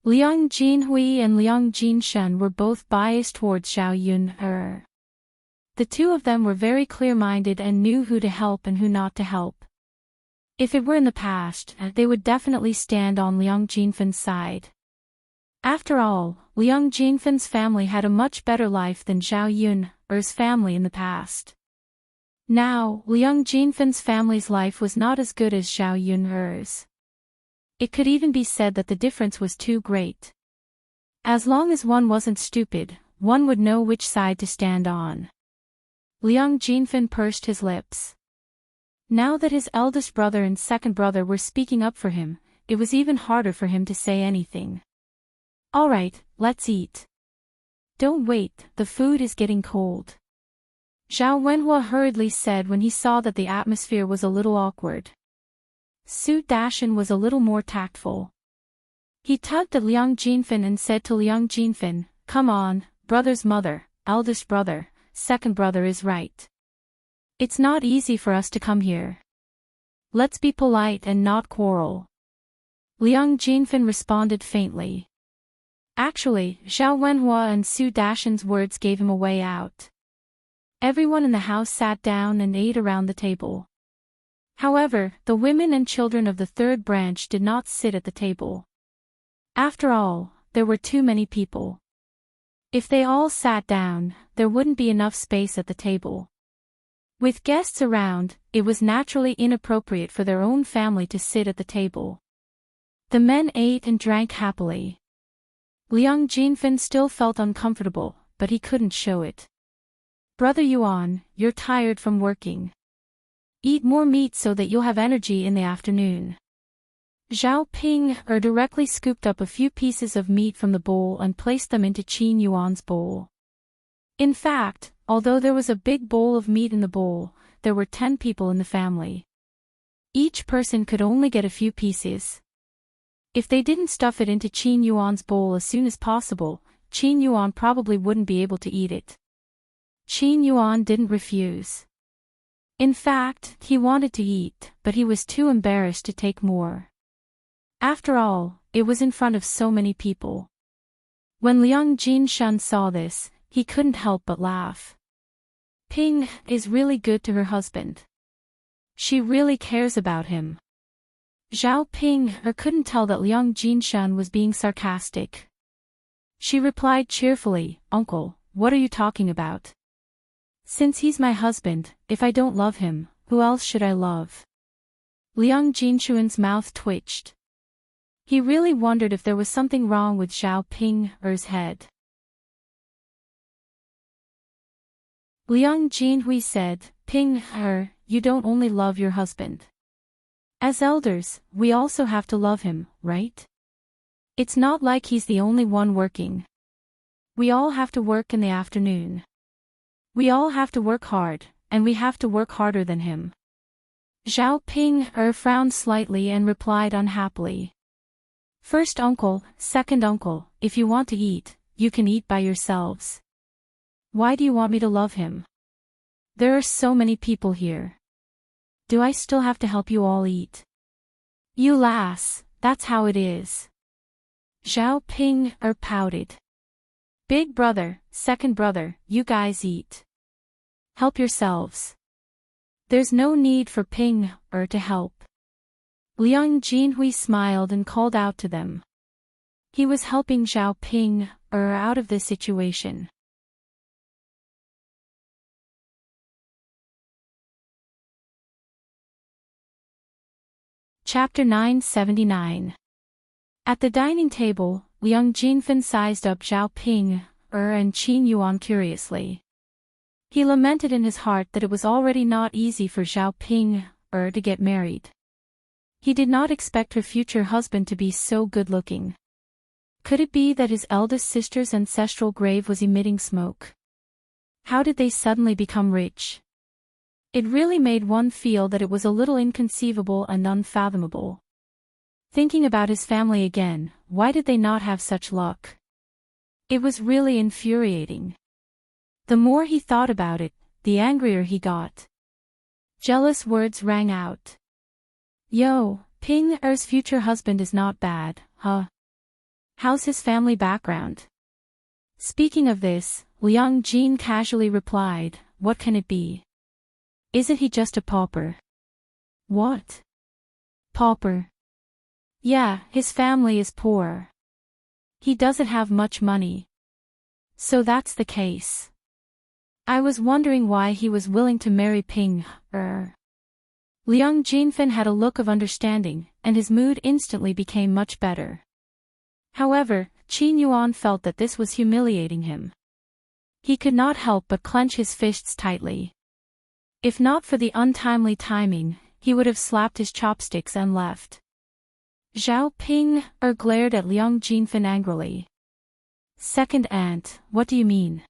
Liang Jinhui and Liang Jinshen were both biased towards Xiao Yun. The two of them were very clear-minded and knew who to help and who not to help. If it were in the past, they would definitely stand on Liang Jinfen's side. After all, Liang Jinfan's family had a much better life than Zhao Yun's family in the past. Now, Liang Jinfan's family's life was not as good as Zhao Yun's. It could even be said that the difference was too great. As long as one wasn't stupid, one would know which side to stand on. Liang Jinfan pursed his lips. Now that his eldest brother and second brother were speaking up for him, it was even harder for him to say anything. All right, let's eat. Don't wait, the food is getting cold. Zhao Wenhua hurriedly said when he saw that the atmosphere was a little awkward. Su Dashan was a little more tactful. He tugged at Liang Jinfan and said to Liang Jinfan, "Come on, brother's mother, eldest brother, second brother is right. It's not easy for us to come here. Let's be polite and not quarrel." Liang Jinfan responded faintly. Actually, Zhao Wenhua and Su Dashan's words gave him a way out. Everyone in the house sat down and ate around the table. However, the women and children of the third branch did not sit at the table. After all, there were too many people. If they all sat down, there wouldn't be enough space at the table. With guests around, it was naturally inappropriate for their own family to sit at the table. The men ate and drank happily. Liang Jinfan still felt uncomfortable, but he couldn't show it. "Brother Yuan, you're tired from working. Eat more meat so that you'll have energy in the afternoon." Zhao Ping directly scooped up a few pieces of meat from the bowl and placed them into Qin Yuan's bowl. In fact, although there was a big bowl of meat in the bowl, there were 10 people in the family. Each person could only get a few pieces. If they didn't stuff it into Qin Yuan's bowl as soon as possible, Qin Yuan probably wouldn't be able to eat it. Qin Yuan didn't refuse. In fact, he wanted to eat, but he was too embarrassed to take more. After all, it was in front of so many people. When Liang Jinshan saw this, he couldn't help but laugh. Ping is really good to her husband. She really cares about him. Zhao Ping couldn't tell that Liang Jinshan was being sarcastic. She replied cheerfully, "Uncle, what are you talking about? Since he's my husband, if I don't love him, who else should I love?" Liang Jinshuan's mouth twitched. He really wondered if there was something wrong with Zhao Ping's head. Liang Jinhui said, "Ping, you don't only love your husband. As elders, we also have to love him, right? It's not like he's the only one working. We all have to work in the afternoon. We all have to work hard, and we have to work harder than him." Zhao Ping frowned slightly and replied unhappily. "First uncle, second uncle, if you want to eat, you can eat by yourselves. Why do you want me to love him? There are so many people here. Do I still have to help you all eat?" "You lass, that's how it is." Zhao Ping pouted. "Big brother, second brother, you guys eat. Help yourselves. There's no need for Ping to help." Liang Jinhui smiled and called out to them. He was helping Zhao Ping out of this situation. Chapter 979. At the dining table, Liang Jinfan sized up Zhao Ping and Qin Yuan curiously. He lamented in his heart that it was already not easy for Zhao Ping to get married. He did not expect her future husband to be so good-looking. Could it be that his eldest sister's ancestral grave was emitting smoke? How did they suddenly become rich? It really made one feel that it was a little inconceivable and unfathomable. Thinking about his family again, why did they not have such luck? It was really infuriating. The more he thought about it, the angrier he got. Jealous words rang out. "Yo, Ping's future husband is not bad, huh? How's his family background?" Speaking of this, Liang Jin casually replied, "What can it be? Isn't he just a pauper?" "What? Pauper?" "Yeah, his family is poor." He doesn't have much money. So that's the case. I was wondering why he was willing to marry Ping. Liang Jinfen had a look of understanding, and his mood instantly became much better. However, Qin Yuan felt that this was humiliating him. He could not help but clench his fists tightly. If not for the untimely timing, he would have slapped his chopsticks and left. Zhao Ping glared at Liang Jinfen angrily. Second aunt, what do you mean?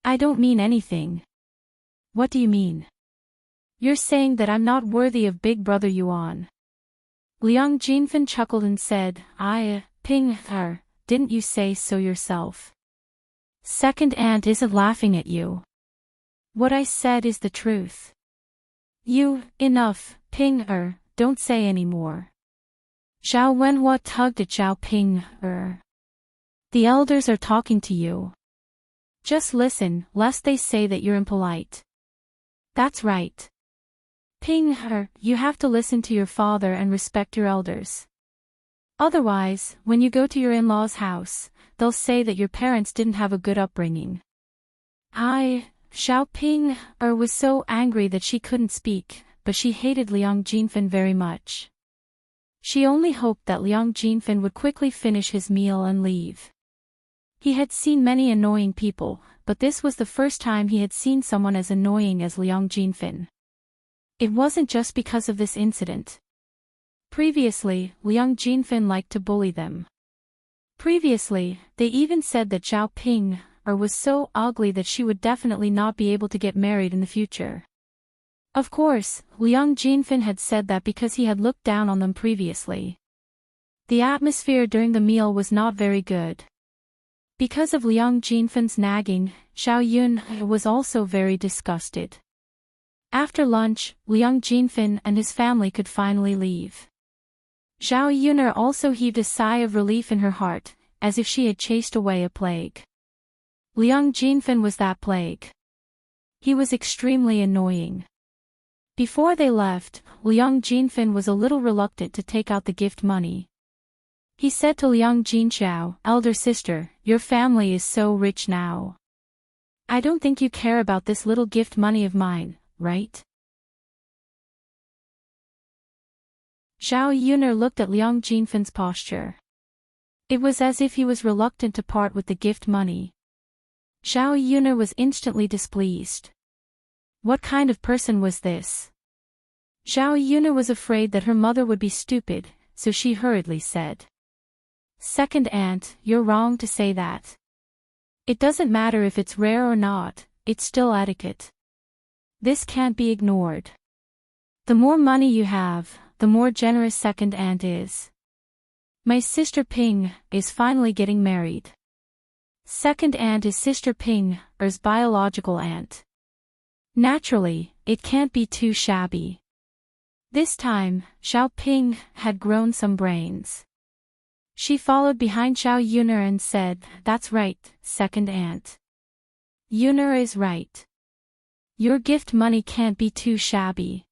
I don't mean anything. What do you mean? You're saying that I'm not worthy of Big Brother Yuan. Liang Jinfen chuckled and said, Ping, didn't you say so yourself? Second aunt isn't laughing at you. What I said is the truth. Enough, Ping, don't say any more. Zhao Wenhua tugged at Zhao Ping, The elders are talking to you. Just listen, lest they say that you're impolite. That's right. Ping, you have to listen to your father and respect your elders. Otherwise, when you go to your in-laws' house, they'll say that your parents didn't have a good upbringing. Zhao Ping was so angry that she couldn't speak, but she hated Liang Jinfen very much. She only hoped that Liang Jinfen would quickly finish his meal and leave. He had seen many annoying people, but this was the first time he had seen someone as annoying as Liang Jinfen. It wasn't just because of this incident. Previously, Liang Jinfen liked to bully them. Previously, they even said that Zhao Ping was so ugly that she would definitely not be able to get married in the future. Of course, Liang Jinfen had said that because he had looked down on them previously. The atmosphere during the meal was not very good. Because of Liang Jinfen's nagging, Zhao Yun was also very disgusted. After lunch, Liang Jinfen and his family could finally leave. Zhao Yun also heaved a sigh of relief in her heart, as if she had chased away a plague. Liang Jinfen was that plague. He was extremely annoying. Before they left, Liang Jinfen was a little reluctant to take out the gift money. He said to Liang Jinxiao, elder sister, your family is so rich now. I don't think you care about this little gift money of mine, right? Zhao Yun'er looked at Liang Jinfen's posture. It was as if he was reluctant to part with the gift money. Zhao Yun'er was instantly displeased. What kind of person was this? Zhao Yun'er was afraid that her mother would be stupid, so she hurriedly said. Second aunt, you're wrong to say that. It doesn't matter if it's rare or not, it's still etiquette. This can't be ignored. The more money you have, the more generous second aunt is. My sister Ping is finally getting married. Second aunt is sister Ping's biological aunt. Naturally, it can't be too shabby. This time, Zhao Ping had grown some brains. She followed behind Zhao Yun'er and said, That's right, second aunt. Yun'er is right. Your gift money can't be too shabby.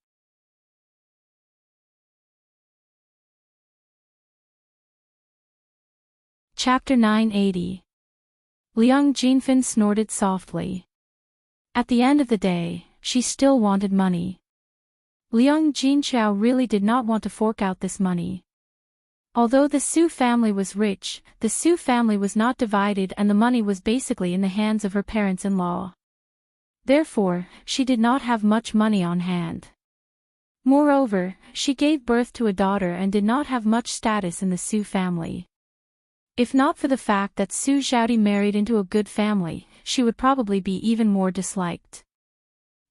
Chapter 980. Liang Jinfen snorted softly. At the end of the day, she still wanted money. Liang Jinxiao really did not want to fork out this money. Although the Su family was rich, the Su family was not divided and the money was basically in the hands of her parents-in-law. Therefore, she did not have much money on hand. Moreover, she gave birth to a daughter and did not have much status in the Su family. If not for the fact that Su Xiaodi married into a good family, she would probably be even more disliked.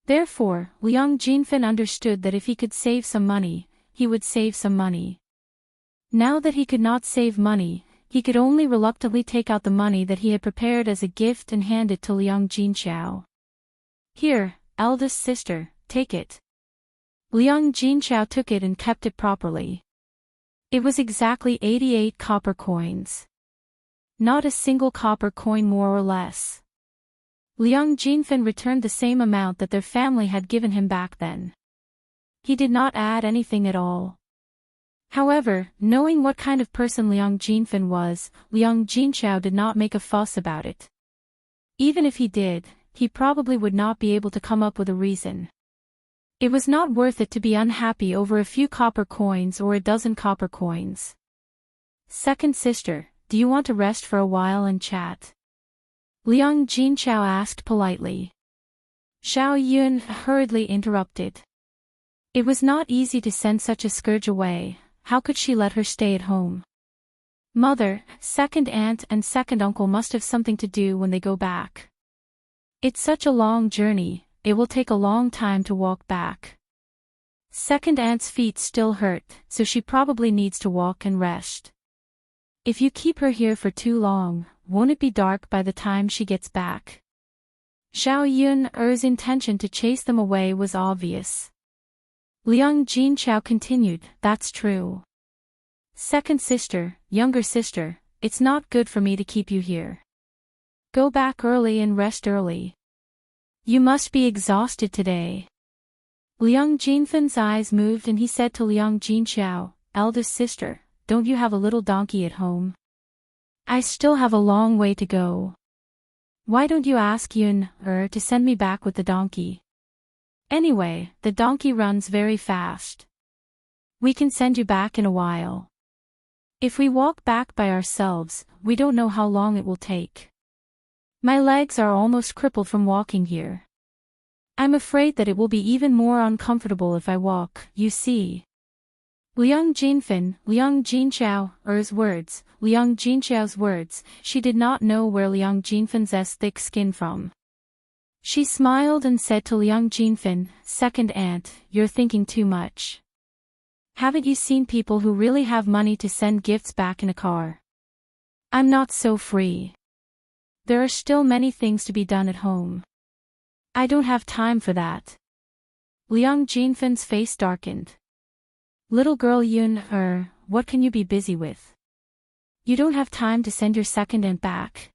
Therefore, Liang Jinfen understood that if he could save some money, he would save some money. Now that he could not save money, he could only reluctantly take out the money that he had prepared as a gift and hand it to Liang Jinxiao. Here, eldest sister, take it. Liang Jinxiao took it and kept it properly. It was exactly 88 copper coins. Not a single copper coin more or less. Liang Jinfen returned the same amount that their family had given him back then. He did not add anything at all. However, knowing what kind of person Liang Jinfen was, Liang Jinchao did not make a fuss about it. Even if he did, he probably would not be able to come up with a reason. It was not worth it to be unhappy over a few copper coins or a dozen copper coins. Second sister, do you want to rest for a while and chat? Liang Jinchao asked politely. Zhao Yun hurriedly interrupted. It was not easy to send such a scourge away. How could she let her stay at home? Mother, second aunt and second uncle must have something to do when they go back. It's such a long journey, it will take a long time to walk back. Second aunt's feet still hurt, so she probably needs to walk and rest. If you keep her here for too long, won't it be dark by the time she gets back? Zhao Yun's intention to chase them away was obvious. Liang Jinchao continued, that's true. Second sister, younger sister, it's not good for me to keep you here. Go back early and rest early. You must be exhausted today. Liang Jinfen's eyes moved and he said to Liang Jinchao, eldest sister, don't you have a little donkey at home? I still have a long way to go. Why don't you ask Yun to send me back with the donkey? Anyway, the donkey runs very fast. We can send you back in a while. If we walk back by ourselves, we don't know how long it will take. My legs are almost crippled from walking here. I'm afraid that it will be even more uncomfortable if I walk, you see. Liang Jinfen, Liang Jinchao's words, she did not know where Liang Jinfen's thick skin from. She smiled and said to Liang Jinfen, second aunt, you're thinking too much. Haven't you seen people who really have money to send gifts back in a car? I'm not so free. There are still many things to be done at home. I don't have time for that. Liang Jinfen's face darkened. Little girl Yun, what can you be busy with? You don't have time to send your second aunt back.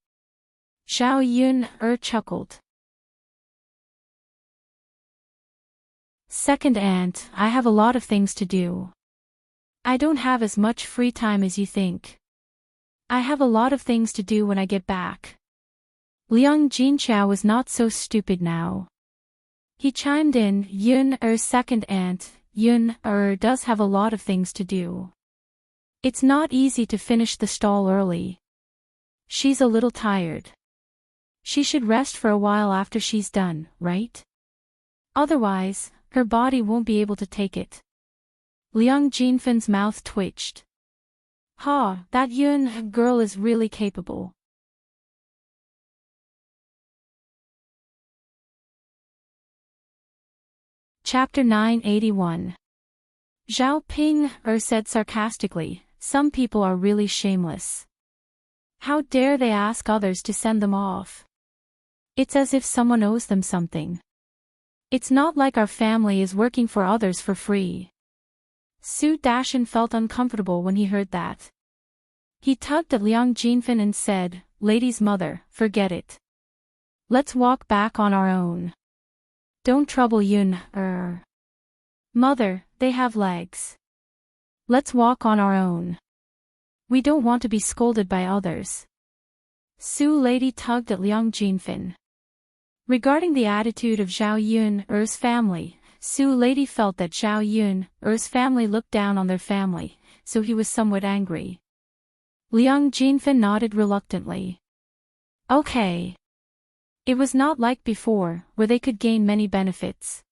Zhao Yun chuckled. Second aunt, I have a lot of things to do. I don't have as much free time as you think. I have a lot of things to do when I get back. Liang Jinchao was not so stupid now. He chimed in, Yun second aunt, Yun does have a lot of things to do. It's not easy to finish the stall early. She's a little tired. She should rest for a while after she's done, right? Otherwise, her body won't be able to take it. Liang Jinfen's mouth twitched. Ha, that Yun girl is really capable. Chapter 981. Zhao Ping said sarcastically, some people are really shameless. How dare they ask others to send them off? It's as if someone owes them something. It's not like our family is working for others for free. Su Dashan felt uncomfortable when he heard that. He tugged at Liang Jinfen and said, Lady's mother, forget it. Let's walk back on our own. Don't trouble Yun. Mother, they have legs. Let's walk on our own. We don't want to be scolded by others. Su Lady tugged at Liang Jinfen. Regarding the attitude of Zhao Yun's family, Su Lady felt that Zhao Yun's family looked down on their family, so he was somewhat angry. Liang Jinfen nodded reluctantly. Okay. It was not like before, where they could gain many benefits.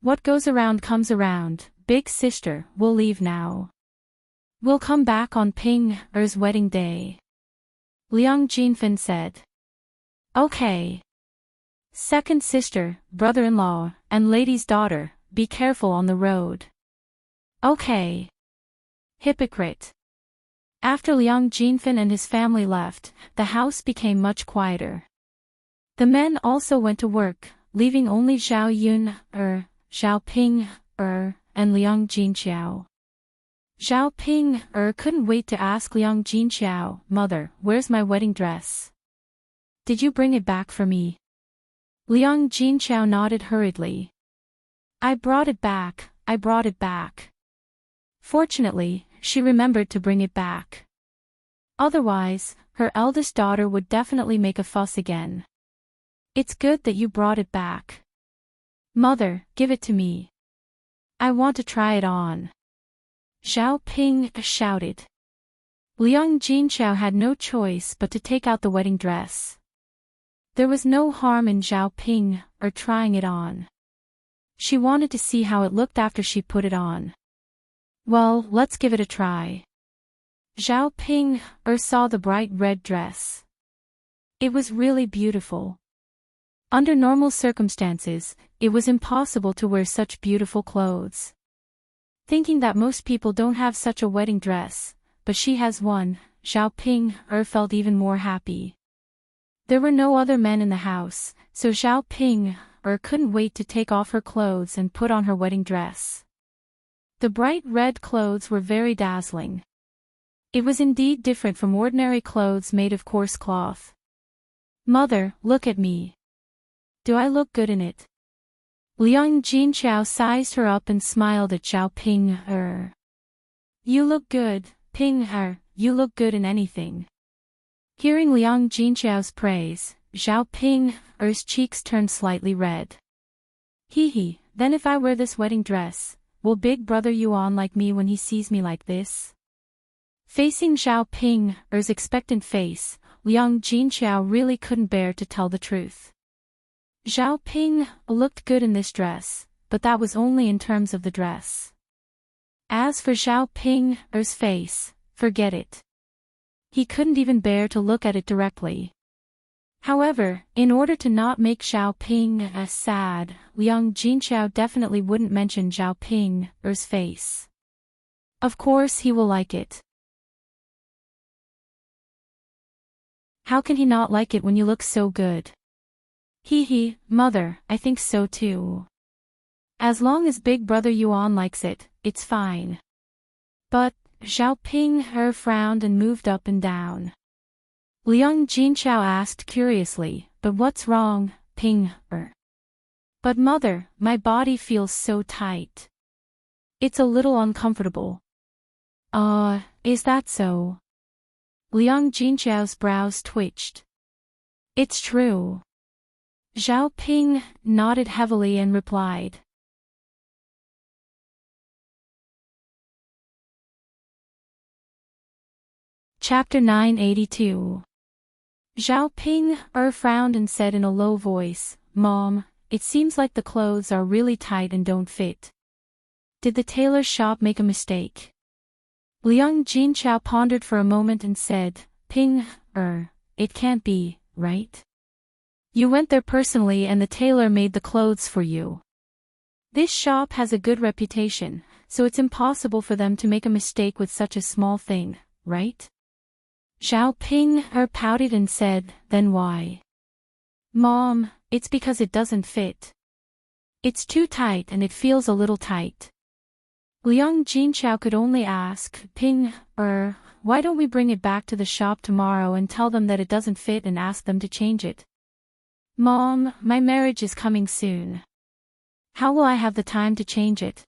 What goes around comes around, big sister, we'll leave now. We'll come back on Ping's wedding day. Liang Jinfen said. Okay. Second sister, brother-in-law, and lady's daughter, be careful on the road. Okay. Hypocrite. After Liang Jinfen and his family left, the house became much quieter. The men also went to work, leaving only Zhao Yun, Zhao Ping, and Liang Jinchao. Zhao Ping, couldn't wait to ask Liang Jinchao, Mother, where's my wedding dress? Did you bring it back for me? Liang Jinchao nodded hurriedly. I brought it back. Fortunately, she remembered to bring it back. Otherwise, her eldest daughter would definitely make a fuss again. It's good that you brought it back. Mother, give it to me. I want to try it on. Zhao Ping shouted. Liang Jinqiao had no choice but to take out the wedding dress. There was no harm in Zhao Ping trying it on. She wanted to see how it looked after she put it on. Well, let's give it a try. Zhao Ping saw the bright red dress. It was really beautiful. Under normal circumstances, it was impossible to wear such beautiful clothes. Thinking that most people don't have such a wedding dress, but she has one, Zhao Ping felt even more happy. There were no other men in the house, so Zhao Ping couldn't wait to take off her clothes and put on her wedding dress. The bright red clothes were very dazzling. It was indeed different from ordinary clothes made of coarse cloth. Mother, look at me. Do I look good in it? Liang Jinqiao sized her up and smiled at Zhao Ping. You look good, Ping. You look good in anything. Hearing Liang Jinqiao's praise, Zhao Ping's cheeks turned slightly red. Hee, then if I wear this wedding dress, will Big Brother Yuan like me when he sees me like this? Facing Zhao Ping's expectant face, Liang Jinqiao really couldn't bear to tell the truth. Zhao Ping looked good in this dress, but that was only in terms of the dress. As for Zhao Ping's face, forget it. He couldn't even bear to look at it directly. However, in order to not make Zhao Ping sad, Liang Jinqiao definitely wouldn't mention Zhao Ping's face. Of course he will like it. How can he not like it when you look so good? Hee, mother, I think so too. As long as Big Brother Yuan likes it, it's fine. But, Zhao Ping frowned and moved up and down. Liang Jinqiao asked curiously, but what's wrong, Ping? But mother, my body feels so tight. It's a little uncomfortable. Is that so? Liang Jinqiao's brows twitched. It's true. Zhao Ping nodded heavily and replied. Chapter 982. Zhao Ping frowned and said in a low voice, Mom, it seems like the clothes are really tight and don't fit. Did the tailor's shop make a mistake? Liang Jinqiao pondered for a moment and said, Ping, it can't be, right? You went there personally and the tailor made the clothes for you. This shop has a good reputation, so it's impossible for them to make a mistake with such a small thing, right? Zhao Ping pouted and said, then why? Mom, it's because it doesn't fit. It's too tight and it feels a little tight. Liang Jinqiao could only ask, Ping, why don't we bring it back to the shop tomorrow and tell them that it doesn't fit and ask them to change it? Mom, my marriage is coming soon. How will I have the time to change it?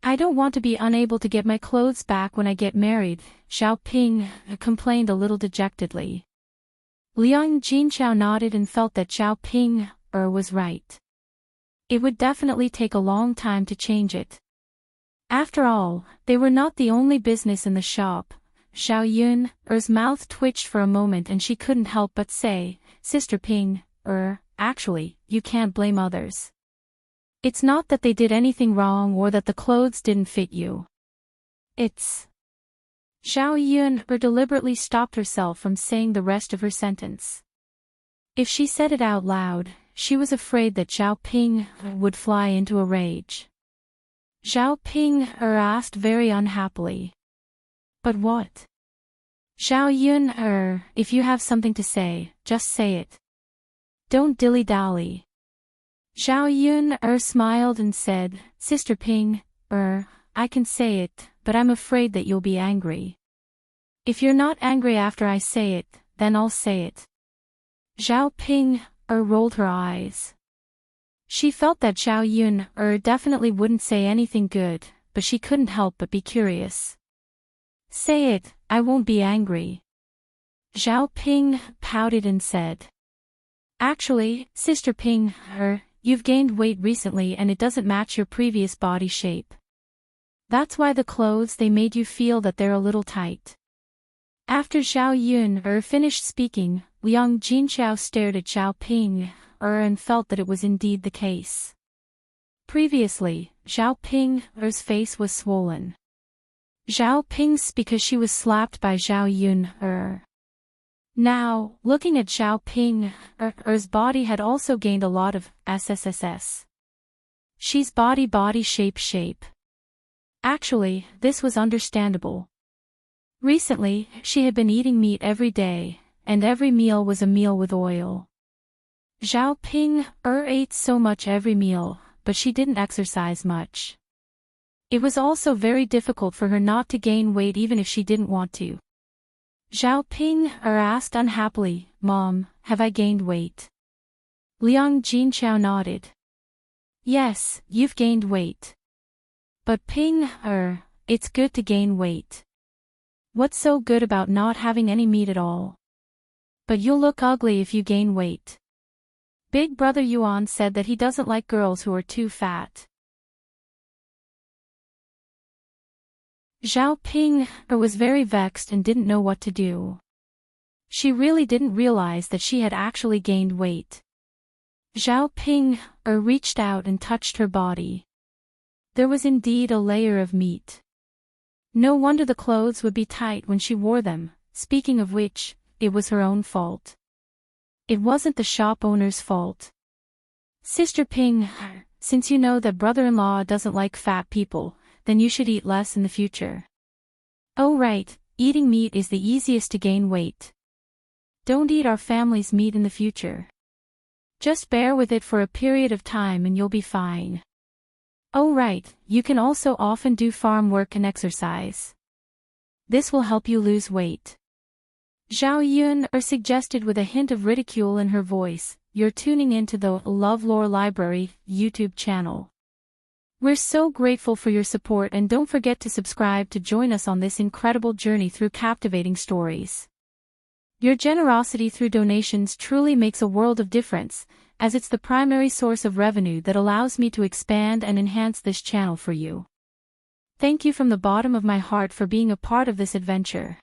I don't want to be unable to get my clothes back when I get married, Zhao Ping complained a little dejectedly. Liang Jinqiao nodded and felt that Zhao Ping was right. It would definitely take a long time to change it. After all, they were not the only business in the shop. Zhao Yun's mouth twitched for a moment and she couldn't help but say, Sister Ping, actually, you can't blame others. It's not that they did anything wrong or that the clothes didn't fit you. It's... Zhao Yun deliberately stopped herself from saying the rest of her sentence. If she said it out loud, she was afraid that Zhao Ping would fly into a rage. Zhao Ping asked very unhappily. But what? Zhao Yun, if you have something to say, just say it. Don't dilly-dally. Zhao Yun smiled and said, Sister Ping, I can say it, but I'm afraid that you'll be angry. If you're not angry after I say it, then I'll say it. Zhao Ping rolled her eyes. She felt that Zhao Yun definitely wouldn't say anything good, but she couldn't help but be curious. Say it, I won't be angry. Zhao Ping pouted and said. Actually, Sister Ping, you've gained weight recently and it doesn't match your previous body shape. That's why the clothes they made you feel that they're a little tight. After Zhao Yun finished speaking, Liang Jinxiao stared at Zhao Ping and felt that it was indeed the case. Previously, Zhao Ping's face was swollen. Zhao Ping's because she was slapped by Zhao Yun. Now, looking at Zhao Ping's body had also gained a lot of SSSS. She's body shape. Actually, this was understandable. Recently, she had been eating meat every day, and every meal was a meal with oil. Zhao Ping ate so much every meal, but she didn't exercise much. It was also very difficult for her not to gain weight even if she didn't want to. Zhao Ping asked unhappily, Mom, have I gained weight? Liang Jinxiao nodded. Yes, you've gained weight. But Ping, it's good to gain weight. What's so good about not having any meat at all? But you'll look ugly if you gain weight. Big Brother Yuan said that he doesn't like girls who are too fat. Zhao Ping was very vexed and didn't know what to do. She really didn't realize that she had actually gained weight. Zhao Ping reached out and touched her body. There was indeed a layer of meat. No wonder the clothes would be tight when she wore them, speaking of which, it was her own fault. It wasn't the shop owner's fault. Sister Ping, since you know that brother-in-law doesn't like fat people, then you should eat less in the future. Oh right, eating meat is the easiest to gain weight. Don't eat our family's meat in the future. Just bear with it for a period of time and you'll be fine. Oh right, you can also often do farm work and exercise. This will help you lose weight. Zhao Yun suggested with a hint of ridicule in her voice, you're tuning into the LoveLore Library YouTube channel. We're so grateful for your support and don't forget to subscribe to join us on this incredible journey through captivating stories. Your generosity through donations truly makes a world of difference, as it's the primary source of revenue that allows me to expand and enhance this channel for you. Thank you from the bottom of my heart for being a part of this adventure.